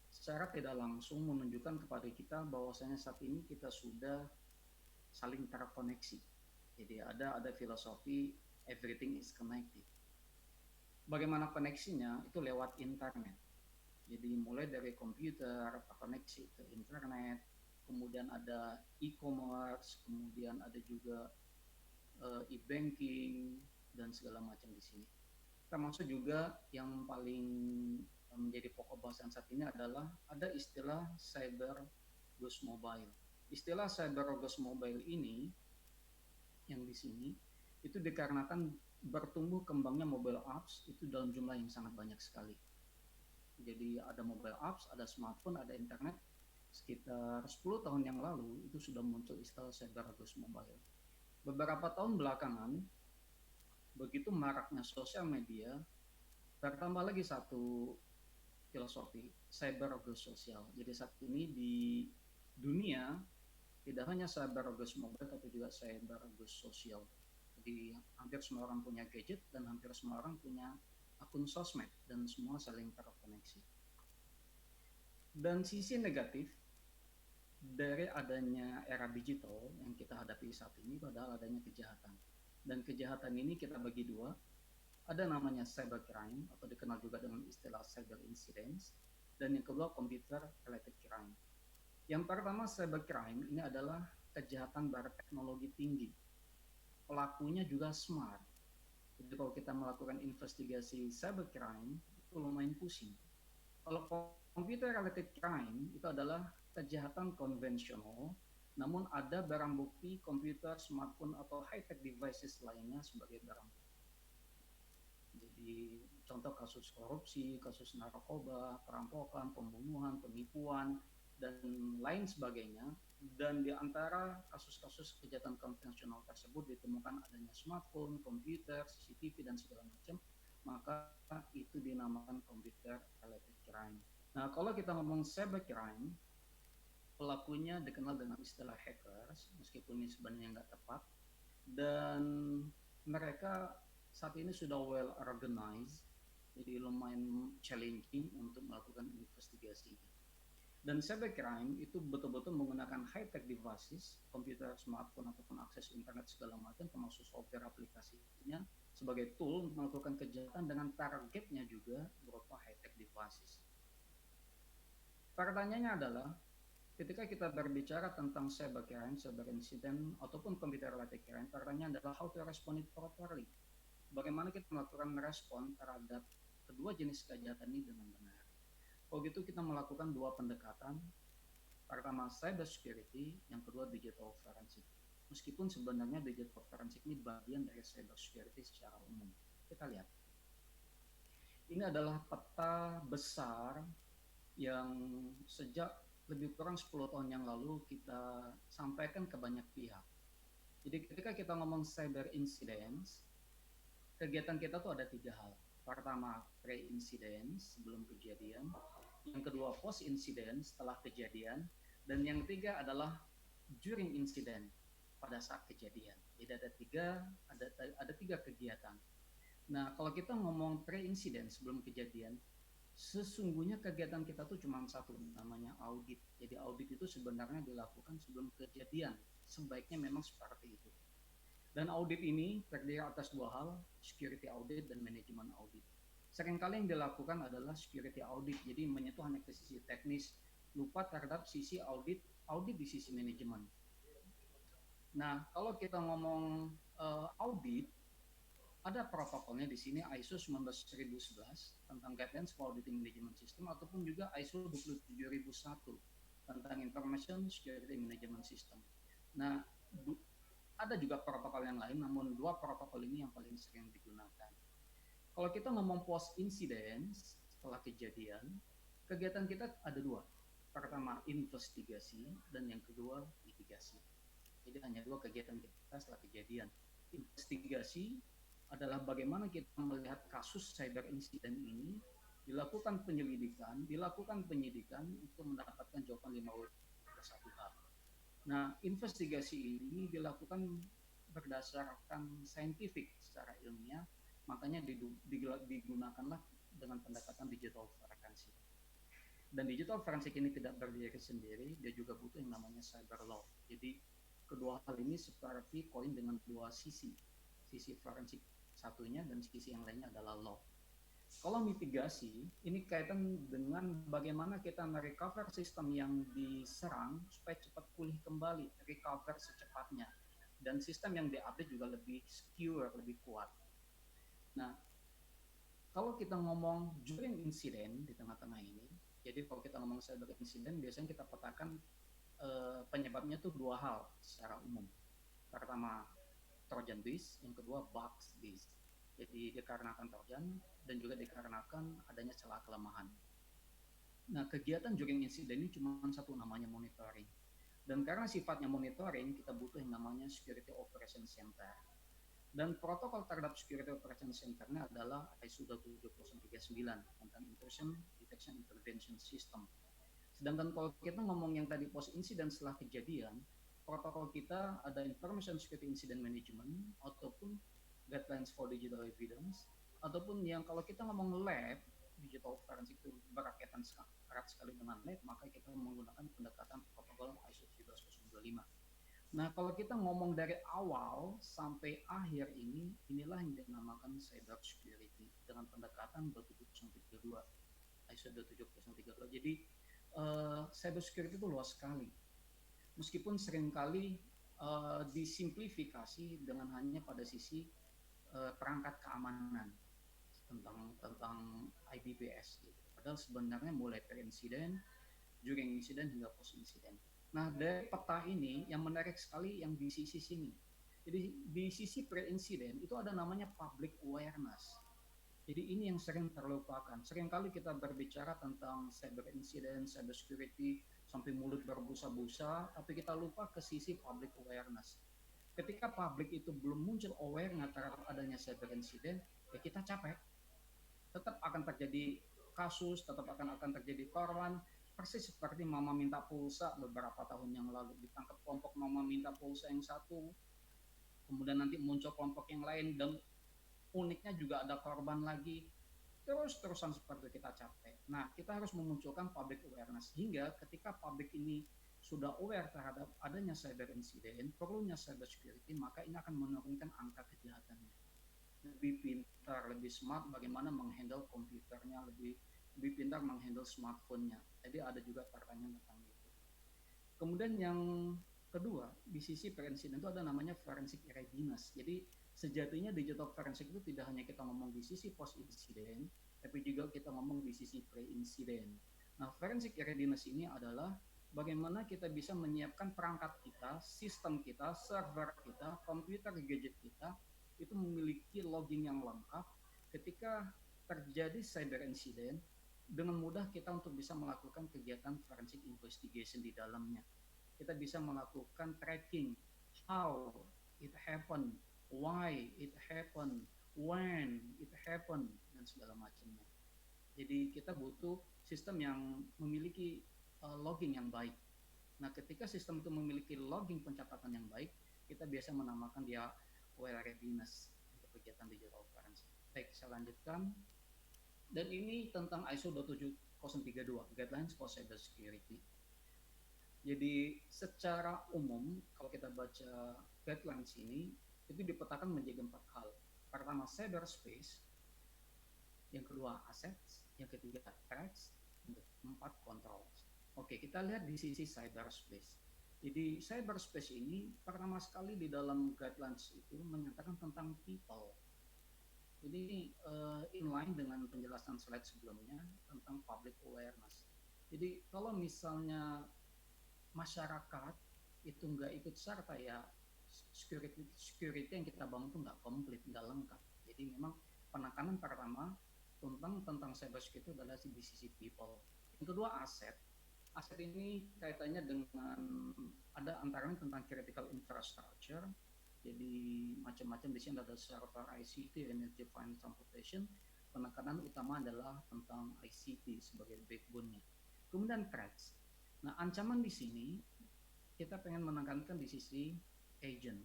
S4: secara tidak langsung menunjukkan kepada kita bahwasanya saat ini kita sudah saling terkoneksi. Jadi ada filosofi everything is connected. Bagaimana koneksinya? Itu lewat internet. Jadi mulai dari komputer terkoneksi ke internet, kemudian ada e-commerce, kemudian ada juga e-banking dan segala macam di sini. Termasuk juga yang paling menjadi pokok bahasan saat ini adalah ada istilah cyber ghost mobile. Istilah cyber ghost mobile ini yang di sini itu dikarenakan bertumbuh kembangnya mobile apps itu dalam jumlah yang sangat banyak sekali. Jadi ada mobile apps, ada smartphone, ada internet. Sekitar 10 tahun yang lalu itu sudah muncul istilah cyber ghost mobile. Beberapa tahun belakangan, begitu maraknya sosial media, bertambah lagi satu filosofi, cyber ghost sosial. Jadi saat ini di dunia tidak hanya cyber ghost mobile tapi juga cyber ghost sosial. Jadi hampir semua orang punya gadget dan hampir semua orang punya akun sosmed dan semua saling terkoneksi. Dan sisi negatif dari adanya era digital yang kita hadapi saat ini adalah adanya kejahatan. Dan kejahatan ini kita bagi dua. Ada namanya cybercrime atau dikenal juga dengan istilah cyber incidents, dan yang kedua computer related crime. Yang pertama cybercrime ini adalah kejahatan berteknologi tinggi. Pelakunya juga smart. Jadi kalau kita melakukan investigasi cybercrime itu lumayan pusing. Kalau computer related crime itu adalah kejahatan konvensional, namun ada barang bukti komputer, smartphone atau high-tech devices lainnya sebagai barang bukti. Jadi contoh kasus korupsi, kasus narkoba, perampokan, pembunuhan, penipuan, dan lain sebagainya. Dan di antara kasus-kasus kejahatan konvensional tersebut ditemukan adanya smartphone, komputer, CCTV, dan segala macam, maka itu dinamakan computer related crime. Nah, kalau kita ngomong cybercrime, pelakunya dikenal dengan istilah hackers, meskipun ini sebenarnya nggak tepat, dan mereka saat ini sudah well organized, jadi lumayan challenging untuk melakukan investigasi. Dan cybercrime itu betul-betul menggunakan high-tech devices, komputer, smartphone, ataupun akses internet segala macam, termasuk software aplikasinya sebagai tool untuk melakukan kejahatan dengan targetnya juga berupa high-tech devices. Pertanyaannya adalah, ketika kita berbicara tentang cybercrime, cyber incident, ataupun computer related crime, pertanyaan adalah how to respond it properly. Bagaimana kita melakukan respon terhadap kedua jenis kejahatan ini dengan benar. Kalau gitu kita melakukan dua pendekatan. Pertama cyber security, yang kedua digital forensic. Meskipun sebenarnya digital forensic ini bagian dari cyber security secara umum. Kita lihat. Ini adalah peta besar yang sejak lebih kurang 10 tahun yang lalu kita sampaikan ke banyak pihak. Jadi ketika kita ngomong cyber incidents, kegiatan kita tuh ada 3 hal. Pertama, pre-incident sebelum kejadian. Yang kedua, post-incident setelah kejadian. Dan yang ketiga adalah during incident pada saat kejadian. Jadi ada tiga kegiatan. Nah, kalau kita ngomong pre-incident sebelum kejadian, sesungguhnya kegiatan kita tuh cuma satu, namanya audit. Jadi audit itu sebenarnya dilakukan sebelum kejadian. Sebaiknya memang seperti itu. Dan audit ini terdiri atas 2 hal, security audit dan manajemen audit. Seringkali yang dilakukan adalah security audit, jadi menyentuh hanya ke sisi teknis, lupa terhadap sisi audit di sisi manajemen. Nah, kalau kita ngomong audit, ada protokolnya di sini ISO 19011 tentang Guidelines for Auditing Management System ataupun juga ISO 27001 tentang Information Security Management System. Nah, ada juga protokol yang lain, namun 2 protokol ini yang paling sering digunakan. Kalau kita ngomong post incident setelah kejadian, kegiatan kita ada 2. Pertama investigasi dan yang kedua mitigasi. Jadi hanya 2 kegiatan kita setelah kejadian. Investigasi adalah bagaimana kita melihat kasus cyber incident ini, dilakukan penyelidikan, dilakukan penyidikan untuk mendapatkan jawaban 5 satu hal. Nah, investigasi ini dilakukan berdasarkan saintifik secara ilmiah, makanya digunakanlah dengan pendekatan digital forensik. Dan digital forensik ini tidak berdiri sendiri, dia juga butuh yang namanya cyber law. Jadi kedua hal ini seperti koin dengan dua sisi, sisi forensik satunya dan sisi yang lainnya adalah law. Kalau mitigasi, ini kaitan dengan bagaimana kita merecover sistem yang diserang supaya cepat pulih kembali, recover secepatnya. Dan sistem yang diupdate juga lebih secure, lebih kuat. Nah, kalau kita ngomong during incident di tengah-tengah ini, jadi kalau kita ngomong cyber incident, biasanya kita petakan penyebabnya itu dua hal secara umum. Pertama, Trojan based, yang kedua bugs based. Jadi dikarenakan Trojan dan juga dikarenakan adanya celah kelemahan. Nah, kegiatan during incident ini cuma satu, namanya monitoring. Dan karena sifatnya monitoring, kita butuh yang namanya Security Operation Center. Dan protokol terhadap Security Operation Center-nya adalah ISO 27039 tentang Intrusion Detection Intervention System. Sedangkan kalau kita ngomong yang tadi post incident setelah kejadian, protokol kita ada Information Security Incident Management ataupun Guidelines for Digital Evidence, ataupun yang kalau kita ngomong lab, digital forensik itu berkaitan erat sekali dengan lab, maka kita menggunakan pendekatan protokol ISO 14025. Nah, kalau kita ngomong dari awal sampai akhir ini, inilah yang dinamakan cyber security dengan pendekatan 27032, ISO 27032. Jadi, cyber security itu luas sekali. Meskipun seringkali disimplifikasi dengan hanya pada sisi perangkat keamanan tentang IBPS gitu. Padahal sebenarnya mulai pre-insiden, during incident hingga post-insiden. Nah, dari peta ini yang menarik sekali yang di sisi sini. Jadi di sisi pre-insiden itu ada namanya public awareness. Jadi ini yang sering terlupakan. Seringkali kita berbicara tentang cyber incident, cyber security, sampai mulut berbusa-busa, tapi kita lupa ke sisi public awareness. Ketika publik itu belum muncul awareness terhadap adanya cyber incident, ya kita capek. Tetap akan terjadi kasus, tetap akan terjadi korban. Persis seperti mama minta pulsa beberapa tahun yang lalu, ditangkap kelompok mama minta pulsa yang satu, kemudian nanti muncul kelompok yang lain, dan uniknya juga ada korban lagi. Terus-terusan seperti kita capek. Nah, kita harus memunculkan public awareness, hingga ketika publik ini sudah aware terhadap adanya cyber incident, perlunya cyber security, maka ini akan menurunkan angka kejahatannya. Lebih pintar, lebih smart bagaimana menghandle komputernya, lebih pintar menghandle smartphone-nya. Jadi ada juga pertanyaan tentang itu. Kemudian yang kedua, di sisi pre-incident itu ada namanya forensic readiness. Jadi sejatinya digital forensik itu tidak hanya kita ngomong di sisi post-incident, tapi juga kita ngomong di sisi pre-incident. Nah, forensic readiness ini adalah bagaimana kita bisa menyiapkan perangkat kita, sistem kita, server kita, komputer, gadget kita, itu memiliki logging yang lengkap. Ketika terjadi cyber incident, dengan mudah kita untuk bisa melakukan kegiatan forensic investigation di dalamnya. Kita bisa melakukan tracking, how it happened, why it happened, when it happened, dan segala macamnya. Jadi kita butuh sistem yang memiliki logging yang baik. Nah, ketika sistem itu memiliki logging pencatatan yang baik, kita biasa menamakan dia well readiness untuk kegiatan digital forensik. Baik, saya lanjutkan. Dan ini tentang ISO 27032, Guidelines for Cyber Security. Jadi secara umum, kalau kita baca guidelines ini, itu dipetakan menjadi 4 hal. Pertama, cyberspace. Yang kedua, assets. Yang ketiga, threats. Yang keempat, controls. Oke, kita lihat di sisi cyberspace. Jadi cyberspace ini pertama sekali di dalam guidelines itu menyatakan tentang people. Jadi inline dengan penjelasan slide sebelumnya tentang public awareness. Jadi kalau misalnya masyarakat itu nggak ikut serta, ya security yang kita bangun itu nggak komplit, nggak lengkap. Jadi memang penekanan pertama tentang cyber security adalah di sisi people. Yang kedua, aset. Aset ini kaitannya dengan ada antaranya tentang critical infrastructure. Jadi macam-macam di sini ada server ICT, energy, finance, transportation. Penekanan utama adalah tentang ICT sebagai backbone-nya. Kemudian threats. Nah, ancaman di sini kita pengen menekankan di sisi agent,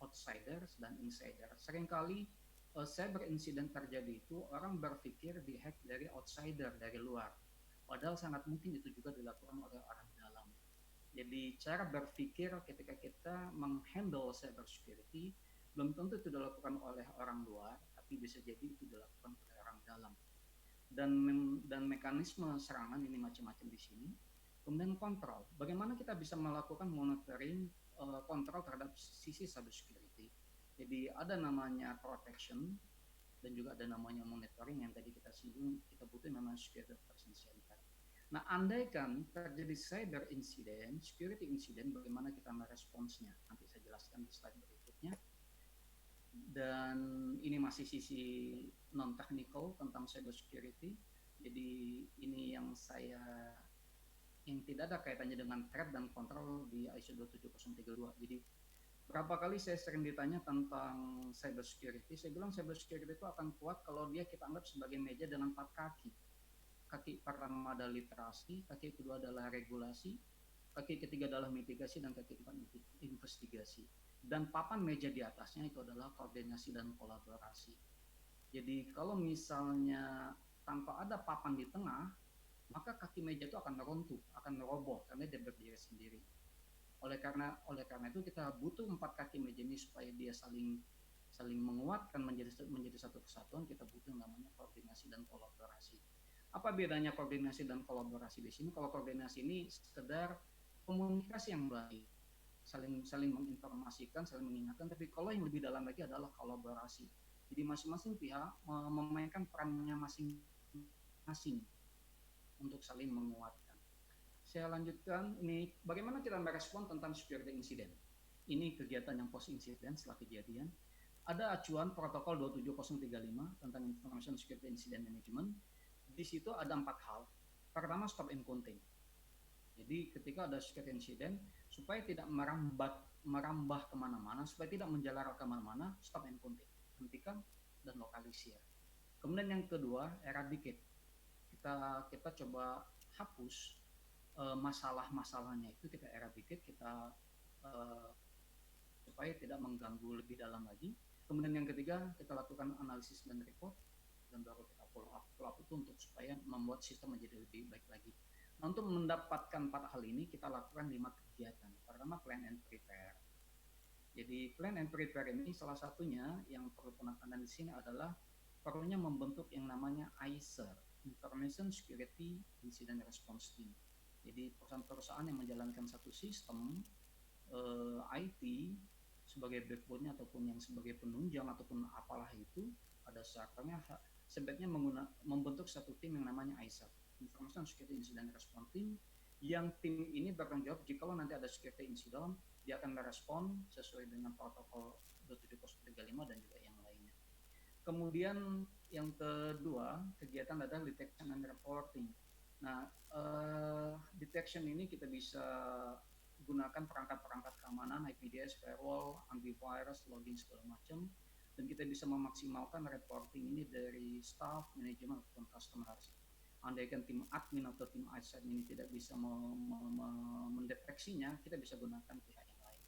S4: outsiders dan insider. Seringkali cyber incident terjadi itu orang berpikir dihack dari outsider, dari luar. Padahal sangat mungkin itu juga dilakukan oleh orang dalam. Jadi cara berpikir ketika kita menghandle cyber security belum tentu itu dilakukan oleh orang luar, tapi bisa jadi itu dilakukan oleh orang dalam. Dan mekanisme serangan ini macam-macam di sini. Kemudian kontrol. Bagaimana kita bisa melakukan monitoring kontrol terhadap sisi cyber security. Jadi ada namanya protection dan juga ada namanya monitoring yang tadi kita singgung, kita butuh namanya security operations center. Nah, andaikan terjadi cyber incident, security incident, bagaimana kita meresponsnya? Nanti saya jelaskan di slide berikutnya. Dan ini masih sisi non-technical tentang cyber security. Jadi ini yang tidak ada kaitannya dengan threat dan kontrol di ISO 27032. Jadi berapa kali saya sering ditanya tentang cyber security, saya bilang cyber security itu akan kuat kalau kita anggap sebagai meja dengan 4 kaki. Kaki pertama adalah literasi, kaki kedua adalah regulasi, kaki ketiga adalah mitigasi, dan kaki keempat investigasi. Dan papan meja di atasnya itu adalah koordinasi dan kolaborasi. Jadi kalau misalnya tanpa ada papan di tengah, maka kaki meja itu akan runtuh, akan roboh karena dia berdiri sendiri. Oleh karena itu kita butuh 4 kaki meja ini supaya dia saling menguatkan menjadi satu kesatuan. Kita butuh namanya koordinasi dan kolaborasi. Apa bedanya koordinasi dan kolaborasi di sini? Kalau koordinasi ini sekedar komunikasi yang baik, saling menginformasikan, saling mengingatkan. Tapi kalau yang lebih dalam lagi adalah kolaborasi. Jadi masing-masing pihak memainkan perannya masing-masing untuk saling menguatkan. Saya lanjutkan, ini bagaimana kita merespon tentang security incident. Ini kegiatan yang post incident setelah kejadian. Ada acuan protokol 27035 tentang Information Security Incident Management. Di situ ada 4 hal. Pertama, stop and contain. Jadi ketika ada security incident, supaya tidak merambah kemana-mana, supaya tidak menjalar kemana-mana, stop and contain. Hentikan dan lokalisir. Kemudian yang kedua, eradicate. Kita coba hapus masalah-masalahnya itu, kita eradicate, kita supaya tidak mengganggu lebih dalam lagi. Kemudian yang ketiga, kita lakukan analisis dan report, dan baru kita follow up itu untuk supaya membuat sistem menjadi lebih baik lagi. Nah, untuk mendapatkan 4 hal ini kita lakukan 5 kegiatan. Pertama, plan and prepare. Jadi plan and prepare ini salah satunya yang perlu penekanan di sini adalah perlunya membentuk yang namanya ISER, Information Security Incident Response Team. Jadi perusahaan-perusahaan yang menjalankan satu sistem IT sebagai backbone-nya ataupun yang sebagai penunjang ataupun apalah itu, ada servernya, sebaiknya membentuk satu tim yang namanya ISER, Information Security Incident Response Team, yang tim ini bertanggung jawab jika nanti ada security incident, dia akan merespon sesuai dengan protokol 27035 dan juga yang lainnya. Kemudian yang kedua, kegiatan adalah detection and reporting. Nah, detection ini kita bisa gunakan perangkat-perangkat keamanan, IPDS, firewall, antivirus, login segala macam, dan kita bisa memaksimalkan reporting ini dari staff, manajemen ataupun customers. Andaikan tim admin atau tim ISAT ini tidak bisa mendeteksinya, kita bisa gunakan pihak yang lain.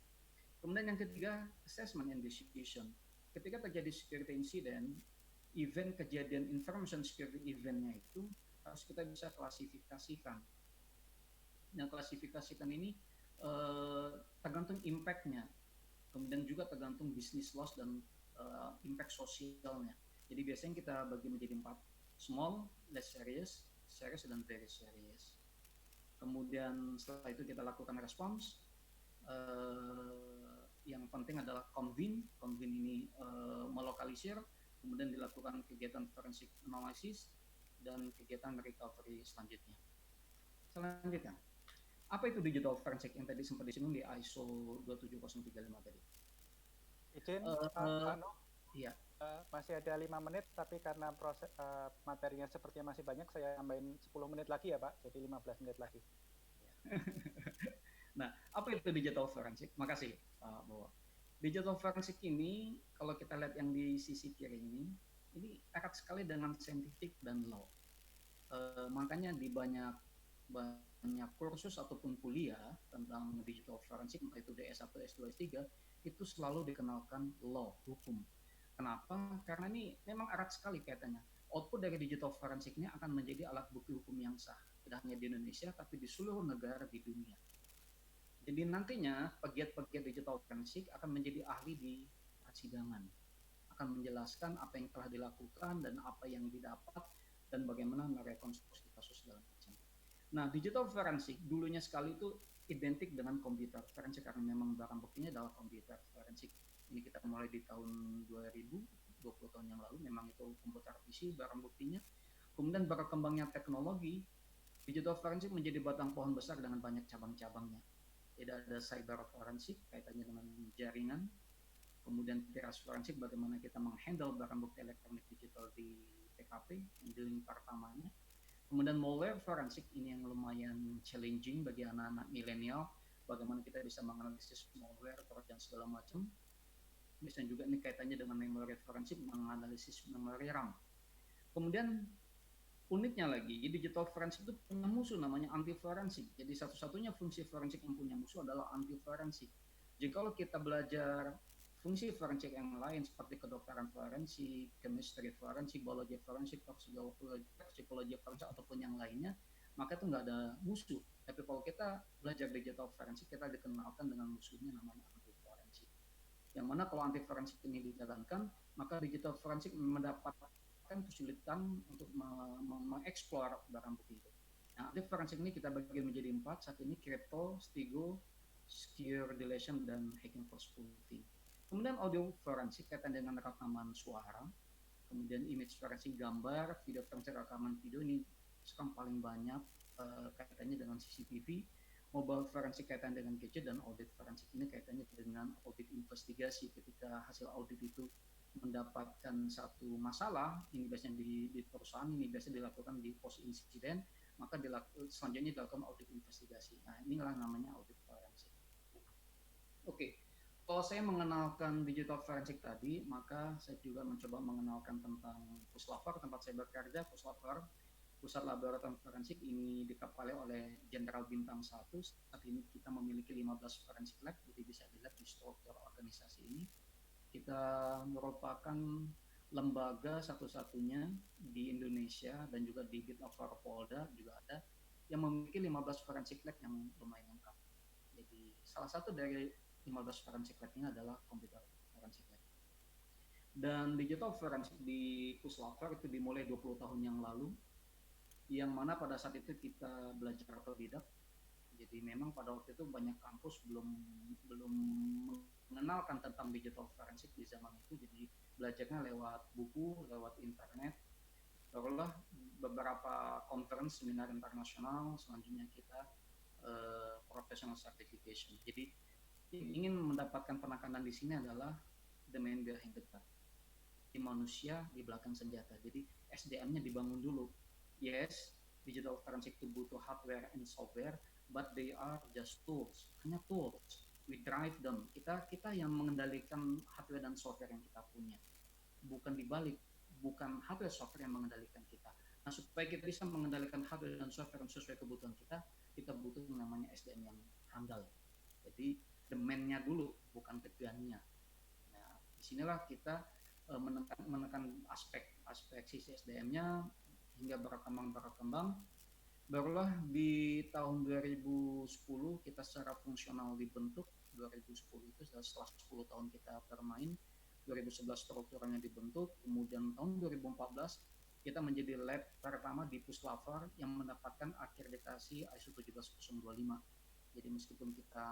S4: Kemudian yang ketiga, assessment and decision. Ketika terjadi security incident, event kejadian information security eventnya itu harus kita bisa klasifikasikan. Nah, klasifikasikan ini tergantung impact-nya, kemudian juga tergantung business loss dan impact sosialnya. Jadi biasanya kita bagi menjadi 4, small, less serious, serious, dan very serious. Kemudian setelah itu kita lakukan respons. Yang penting adalah convene ini melokalisir, kemudian dilakukan kegiatan forensic analysis dan kegiatan recovery selanjutnya. Selanjutnya, apa itu digital forensic yang tadi sempat disinggung di ISO 27035 tadi?
S1: Izin,
S4: iya.
S1: Masih ada 5 menit, tapi karena proses materinya sepertinya masih banyak, saya tambahin 10 menit lagi ya Pak, jadi 15 menit lagi.
S4: Nah, apa itu digital forensik? Makasih Pak Bowo. Digital forensik ini, kalau kita lihat yang di sisi kiri ini erat sekali dengan scientific dan law. Makanya di banyak kursus ataupun kuliah tentang digital forensik, entah itu DS1, S2, S3, itu selalu dikenalkan law, hukum. Kenapa? Karena ini memang erat sekali kaitannya. Output dari digital forensik ini akan menjadi alat bukti hukum yang sah, tidak hanya di Indonesia, tapi di seluruh negara di dunia. Jadi nantinya pegiat-pegiat digital forensik akan menjadi ahli di persidangan, akan menjelaskan apa yang telah dilakukan dan apa yang didapat dan bagaimana merekonstruksi kasus segala macam. Nah, digital forensik dulunya sekali itu identik dengan komputer forensik karena memang barang buktinya adalah komputer forensik. Ini kita mulai di tahun 2000, 20 tahun yang lalu memang itu komputer PC barang buktinya. Kemudian berkembangnya teknologi, digital forensik menjadi batang pohon besar dengan banyak cabang-cabangnya. Tidak ada cyber forensik kaitannya dengan jaringan, kemudian teras forensik bagaimana kita menghandle barang bukti elektronik digital di TKP yang di link pertamanya. Kemudian malware forensik ini yang lumayan challenging bagi anak-anak milenial, bagaimana kita bisa menganalisis malware, trojan segala macam. Misalnya juga ini kaitannya dengan memori forensik, menganalisis memori RAM. Kemudian uniknya lagi, digital forensik itu punya musuh namanya anti forensik. Jadi satu-satunya fungsi forensik yang punya musuh adalah anti forensik. Jadi kalau kita belajar fungsi forensik yang lain seperti kedokteran forensik, chemistry forensik, biologi forensik, toksikologi forensik ataupun yang lainnya, maka itu nggak ada musuh. Tapi kalau kita belajar digital forensik, kita dikenalkan dengan musuhnya namanya anti forensik. Yang mana kalau anti forensik ini dijalankan, maka digital forensik mendapatkan kesulitan untuk mengeksplor barang bukti itu. Nah, anti forensik ini kita bagi menjadi 4 saat ini: crypto, stigo, secure deletion, dan hacking for spoofing. Kemudian audio forensik kaitan dengan rekaman suara, kemudian image forensik gambar, video forensik rekaman video ini sekarang paling banyak kaitannya dengan CCTV, mobile forensik kaitan dengan gadget, dan audit forensik ini kaitannya dengan audit investigasi ketika hasil audit itu mendapatkan satu masalah, ini biasanya di perusahaan ini biasanya dilakukan di post insiden, maka selanjutnya dilakukan audit investigasi. Nah, inilah namanya audit forensik. Oke, kalau saya mengenalkan digital forensik tadi, maka saya juga mencoba mengenalkan tentang Puslapor, tempat saya bekerja. Puslapor, Pusat Laboratorium Forensik, ini dikepalai oleh Jenderal Bintang 1. Saat ini kita memiliki 15 forensik lab, jadi bisa dilihat di struktur organisasi ini. Kita merupakan lembaga satu-satunya di Indonesia dan juga di Bitover Polda juga ada yang memiliki 15 forensik lab yang lumayan lengkap. Jadi salah satu dari 15 forensik lab ini adalah komputer forensik lab. Dan digital forensik di Puslapor itu dimulai 20 tahun yang lalu, yang mana pada saat itu kita belajar otodidak. Jadi memang pada waktu itu banyak kampus belum mengenalkan tentang digital forensik di zaman itu, jadi belajarnya lewat buku, lewat internet. Barulah beberapa conference, seminar internasional, selanjutnya kita professional certification. Jadi yang ingin mendapatkan penekanan di sini adalah the man behind the gun, di manusia di belakang senjata. Jadi SDM-nya dibangun dulu. Yes, digital forensik itu butuh hardware and software, but they are just tools, hanya tools. We drive them. Kita yang mengendalikan hardware dan software yang kita punya, bukan dibalik, bukan hardware software yang mengendalikan kita. Nah, supaya kita bisa mengendalikan hardware dan software yang sesuai kebutuhan kita butuh namanya SDM yang handal. Jadi demand-nya dulu, bukan tegannya. Nah, disinilah kita menekan aspek sisi SDM-nya hingga berkembang. Barulah di tahun 2010 kita secara fungsional dibentuk. 2010 itu setelah 10 tahun kita bermain. 2011 strukturnya dibentuk, kemudian tahun 2014 kita menjadi lab pertama di Puslapor yang mendapatkan akreditasi ISO 17025. Jadi meskipun kita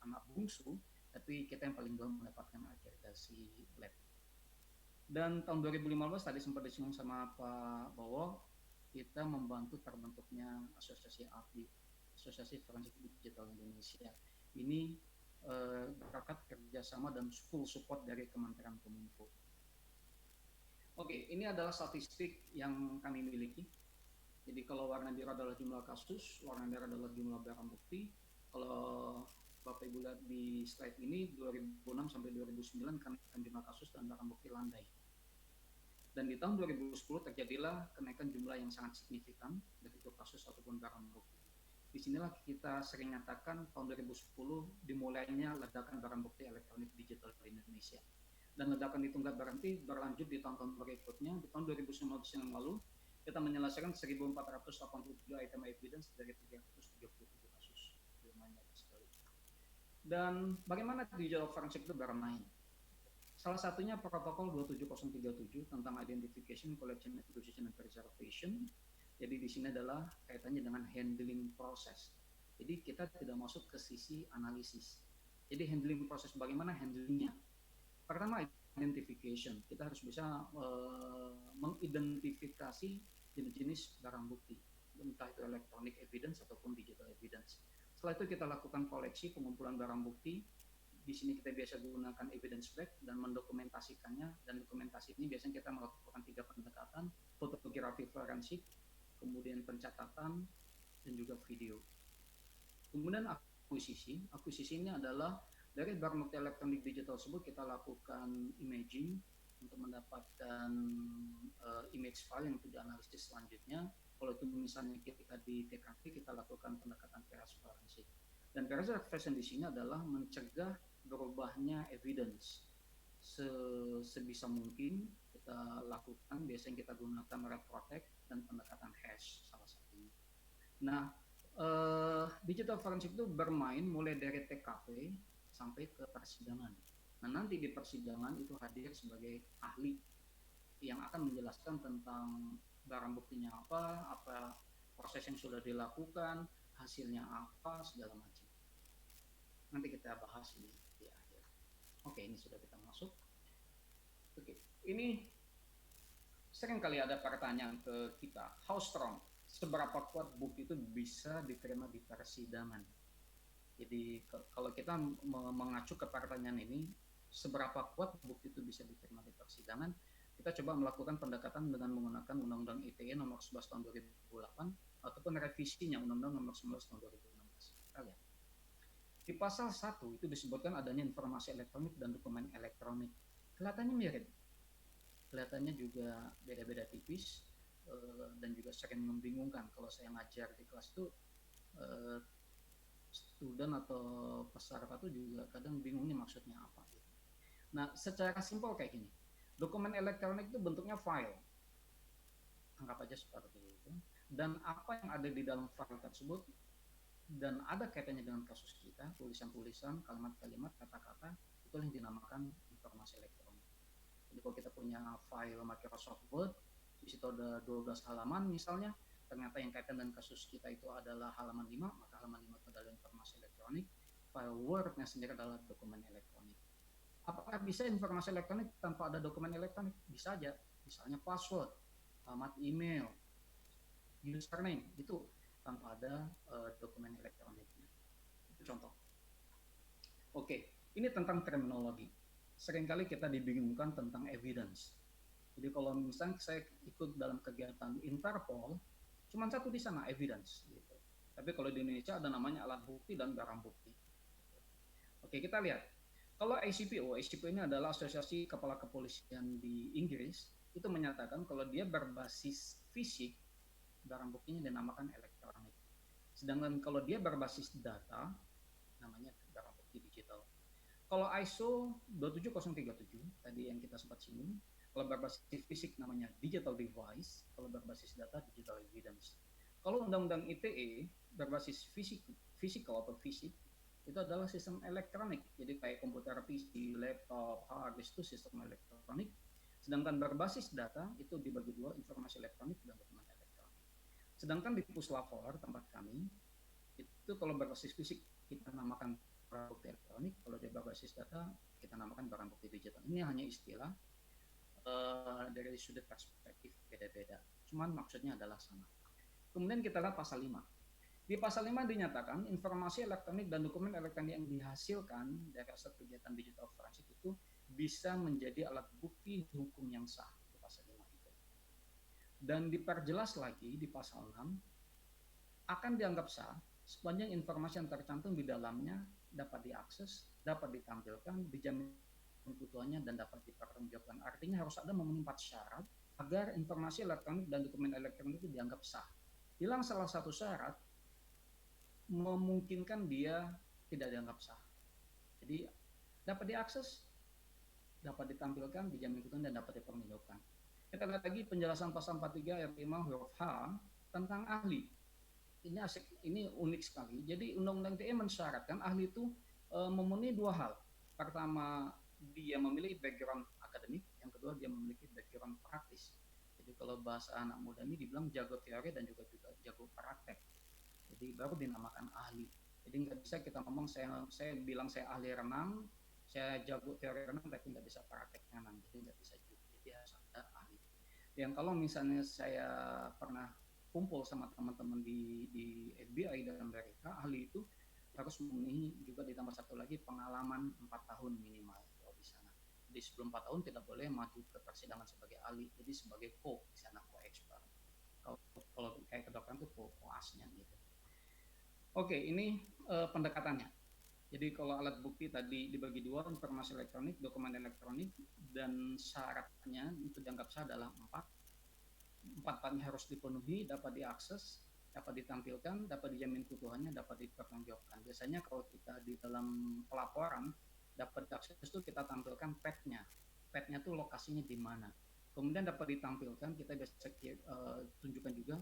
S4: anak bungsu, tapi kita yang paling dulu mendapatkan akreditasi lab. Dan tahun 2015 tadi sempat disinggung sama Pak Bowo, kita membantu terbentuknya Asosiasi AFDI, Asosiasi Forensik Digital Indonesia. Ini berkat kerjasama dan full support dari Kementerian Kominfo. Oke, ini adalah statistik yang kami miliki. Jadi kalau warna biru adalah jumlah kasus, warna merah adalah jumlah barang bukti. Kalau Bapak Ibu lihat di slide ini, 2006 sampai 2009 kenaikan jumlah kasus dan barang bukti landai. Dan di tahun 2010 terjadilah kenaikan jumlah yang sangat signifikan, baik itu kasus ataupun barang bukti. Disinilah kita sering nyatakan tahun 2010 dimulainya ledakan barang bukti elektronik digital di Indonesia. Dan ledakan itu nggak berhenti, berlanjut di tahun-tahun berikutnya. Di tahun 2019 yang lalu, kita menyelesaikan 1.487 item evidence dari 377 kasus. Lumayan banyak sekali. Dan bagaimana digital forensik itu bermain? Salah satunya protokol 27037 tentang Identification, Collection, Acquisition, and Preservation. Jadi di sini adalah kaitannya dengan handling proses. Jadi kita tidak masuk ke sisi analisis. Jadi handling proses, bagaimana handlingnya? Pertama, identification. Kita harus bisa mengidentifikasi jenis-jenis barang bukti, entah itu electronic evidence ataupun digital evidence. Setelah itu kita lakukan koleksi pengumpulan barang bukti. Di sini kita biasa gunakan evidence bag dan mendokumentasikannya, dan dokumentasi ini biasanya kita melakukan 3 pendekatan: fotografi forensik, kemudian pencatatan, dan juga video. Kemudian akuisisi. Akuisisi ini adalah dari barang bukti elektronik digital tersebut kita lakukan imaging untuk mendapatkan image file yang untuk dianalisis selanjutnya. Kalau itu misalnya kita di TKP, kita lakukan pendekatan PRS forensik. Dan PRS version di sini adalah mencegah berubahnya evidence. Sebisa mungkin kita lakukan, biasanya kita gunakan red protect dan pendekatan hash salah satunya. Nah, digital forensik itu bermain mulai dari TKP sampai ke persidangan. Nah, nanti di persidangan itu hadir sebagai ahli yang akan menjelaskan tentang barang buktinya apa proses yang sudah dilakukan, hasilnya apa, segala macam. Nanti kita bahas di akhir. Oke, ini sudah kita masuk. Oke, ini sering kali ada pertanyaan ke kita, how strong, seberapa kuat bukti itu bisa diterima di persidangan. Jadi kalau kita mengacu ke pertanyaan ini, seberapa kuat bukti itu bisa diterima di persidangan, kita coba melakukan pendekatan dengan menggunakan Undang-Undang ITE nomor 11 tahun 2008 ataupun revisinya Undang-Undang nomor 11 tahun 2016. Kita lihat. Di pasal 1 itu disebutkan adanya informasi elektronik dan dokumen elektronik. Kelihatannya mirip. Kelihatannya juga beda-beda tipis dan juga sering membingungkan. Kalau saya ngajar di kelas itu student atau peserta itu juga kadang bingung nih maksudnya apa gitu. Nah, secara simpel kayak gini. Dokumen elektronik itu bentuknya file. Anggap aja seperti itu. Dan apa yang ada di dalam file tersebut dan ada kaitannya dengan kasus kita, tulisan-tulisan, kalimat-kalimat, kata-kata, itu yang dinamakan informasi elektronik. Jadi kalau kita punya file Microsoft Word, di situ ada 12 halaman misalnya, ternyata yang kaitan dengan kasus kita itu adalah halaman 5, maka halaman 5 itu adalah informasi elektronik. File Word-nya sendiri adalah dokumen elektronik. Apakah bisa informasi elektronik tanpa ada dokumen elektronik? Bisa aja. Misalnya password, alamat email, username, itu tanpa ada dokumen elektroniknya. Itu contoh. Oke, ini tentang terminologi. Seringkali kita dibingungkan tentang evidence. Jadi kalau misalnya saya ikut dalam kegiatan Interpol, cuma satu di sana, evidence. Gitu. Tapi kalau di Indonesia ada namanya alat bukti dan barang bukti. Oke, kita lihat. Kalau ACPO ini adalah Asosiasi Kepala Kepolisian di Inggris, itu menyatakan kalau dia berbasis fisik, barang buktinya dinamakan elektronik. Sedangkan kalau dia berbasis data, namanya barang bukti digital. Kalau ISO 27037, tadi yang kita sempat singgung, kalau berbasis fisik namanya digital device, kalau berbasis data digital evidence. Kalau Undang-Undang ITE berbasis physical atau fisik, itu adalah sistem elektronik. Jadi kayak komputer PC, laptop, hard disk itu sistem elektronik. Sedangkan berbasis data itu dibagi dua, informasi elektronik dan dokumen elektronik. Sedangkan di Puslapor tempat kami, itu kalau berbasis fisik kita namakan barang bukti elektronik, kalau dia berbasis data kita namakan barang bukti digital. Ini hanya istilah dari sudut perspektif beda-beda. Cuman maksudnya adalah sama. Kemudian kita lihat pasal 5. Di pasal 5 dinyatakan informasi elektronik dan dokumen elektronik yang dihasilkan dari hasil kegiatan digital forensik itu bisa menjadi alat bukti hukum yang sah. Di pasal 5 itu. Dan diperjelas lagi di pasal 6, akan dianggap sah sepanjang informasi yang tercantum di dalamnya dapat diakses, dapat ditampilkan, dijamin keutuhannya dan dapat dipertanggungjawabkan. Artinya harus ada memenuhi 4 syarat agar informasi elektronik dan dokumen elektronik itu dianggap sah. Hilang salah satu syarat, memungkinkan dia tidak dianggap sah. Jadi dapat diakses, dapat ditampilkan, dijamin keuntungan dan dapat dipertanggungjawabkan. Kita lihat lagi penjelasan pasal 43 ayat 5 huruf H tentang ahli. Ini asik, ini unik sekali. Jadi Undang-Undang ITE mensyaratkan ahli itu memenuhi dua hal. Pertama, dia memiliki background akademik, yang kedua dia memiliki background praktis. Jadi kalau bahasa anak muda ini dibilang jago teori dan juga jago praktek. Jadi baru dinamakan ahli. Jadi nggak bisa kita ngomong saya bilang saya ahli renang, saya jago teori renang tapi nggak bisa praktek renang. Jadi nggak bisa juga. Jadi harus ada ahli. Yang kalau misalnya saya pernah kumpul sama teman-teman di FBI dan Amerika, ahli itu harus memenuhi juga ditambah satu lagi pengalaman 4 tahun minimal kalau di sana. Jadi sebelum 4 tahun tidak boleh maju ke persidangan sebagai ahli, jadi sebagai di sana co-expert. Kalau kayak kedokteran itu co-asnya gitu. Oke, ini pendekatannya. Jadi kalau alat bukti tadi dibagi dua, informasi elektronik, dokumen elektronik, dan syaratnya itu dianggap sah adalah empat-empatnya harus dipenuhi, dapat diakses, dapat ditampilkan, dapat dijamin keutuhannya, dapat dipertanggungjawabkan. Biasanya kalau kita di dalam pelaporan dapat diakses itu kita tampilkan pad-nya. Pad-nya itu lokasinya di mana. Kemudian dapat ditampilkan, kita bisa tunjukkan juga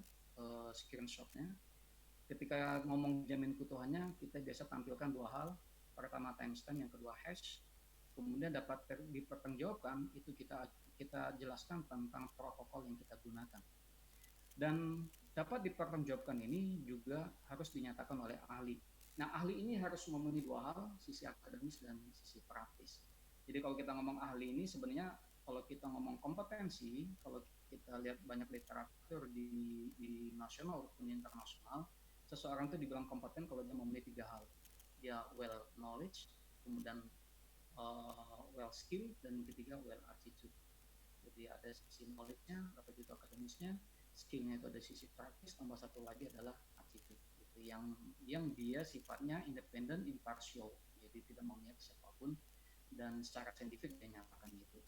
S4: screenshot-nya. Ketika ngomong jamin keutuhannya, kita biasa tampilkan dua hal. Pertama timestamp, yang kedua hash. Kemudian dapat dipertanggungjawabkan, itu kita jelaskan tentang protokol yang kita gunakan. Dan dapat dipertanggungjawabkan ini juga harus dinyatakan oleh ahli. Nah, ahli ini harus memenuhi dua hal, sisi akademis dan sisi praktis. Jadi kalau kita ngomong ahli ini sebenarnya kalau kita ngomong kompetensi, kalau kita lihat banyak literatur di nasional maupun internasional, seseorang itu dibilang kompeten kalau dia memenuhi tiga hal. Dia well knowledge, kemudian well skill, dan yang ketiga well attitude. Jadi ada sisi knowledge-nya, dapat juga akademisnya, skill-nya itu ada sisi praktis, tambah satu lagi adalah attitude. Gitu. Yang dia sifatnya independen, impartial, jadi tidak memihak siapapun, dan secara saintifik dia nyatakan gitu.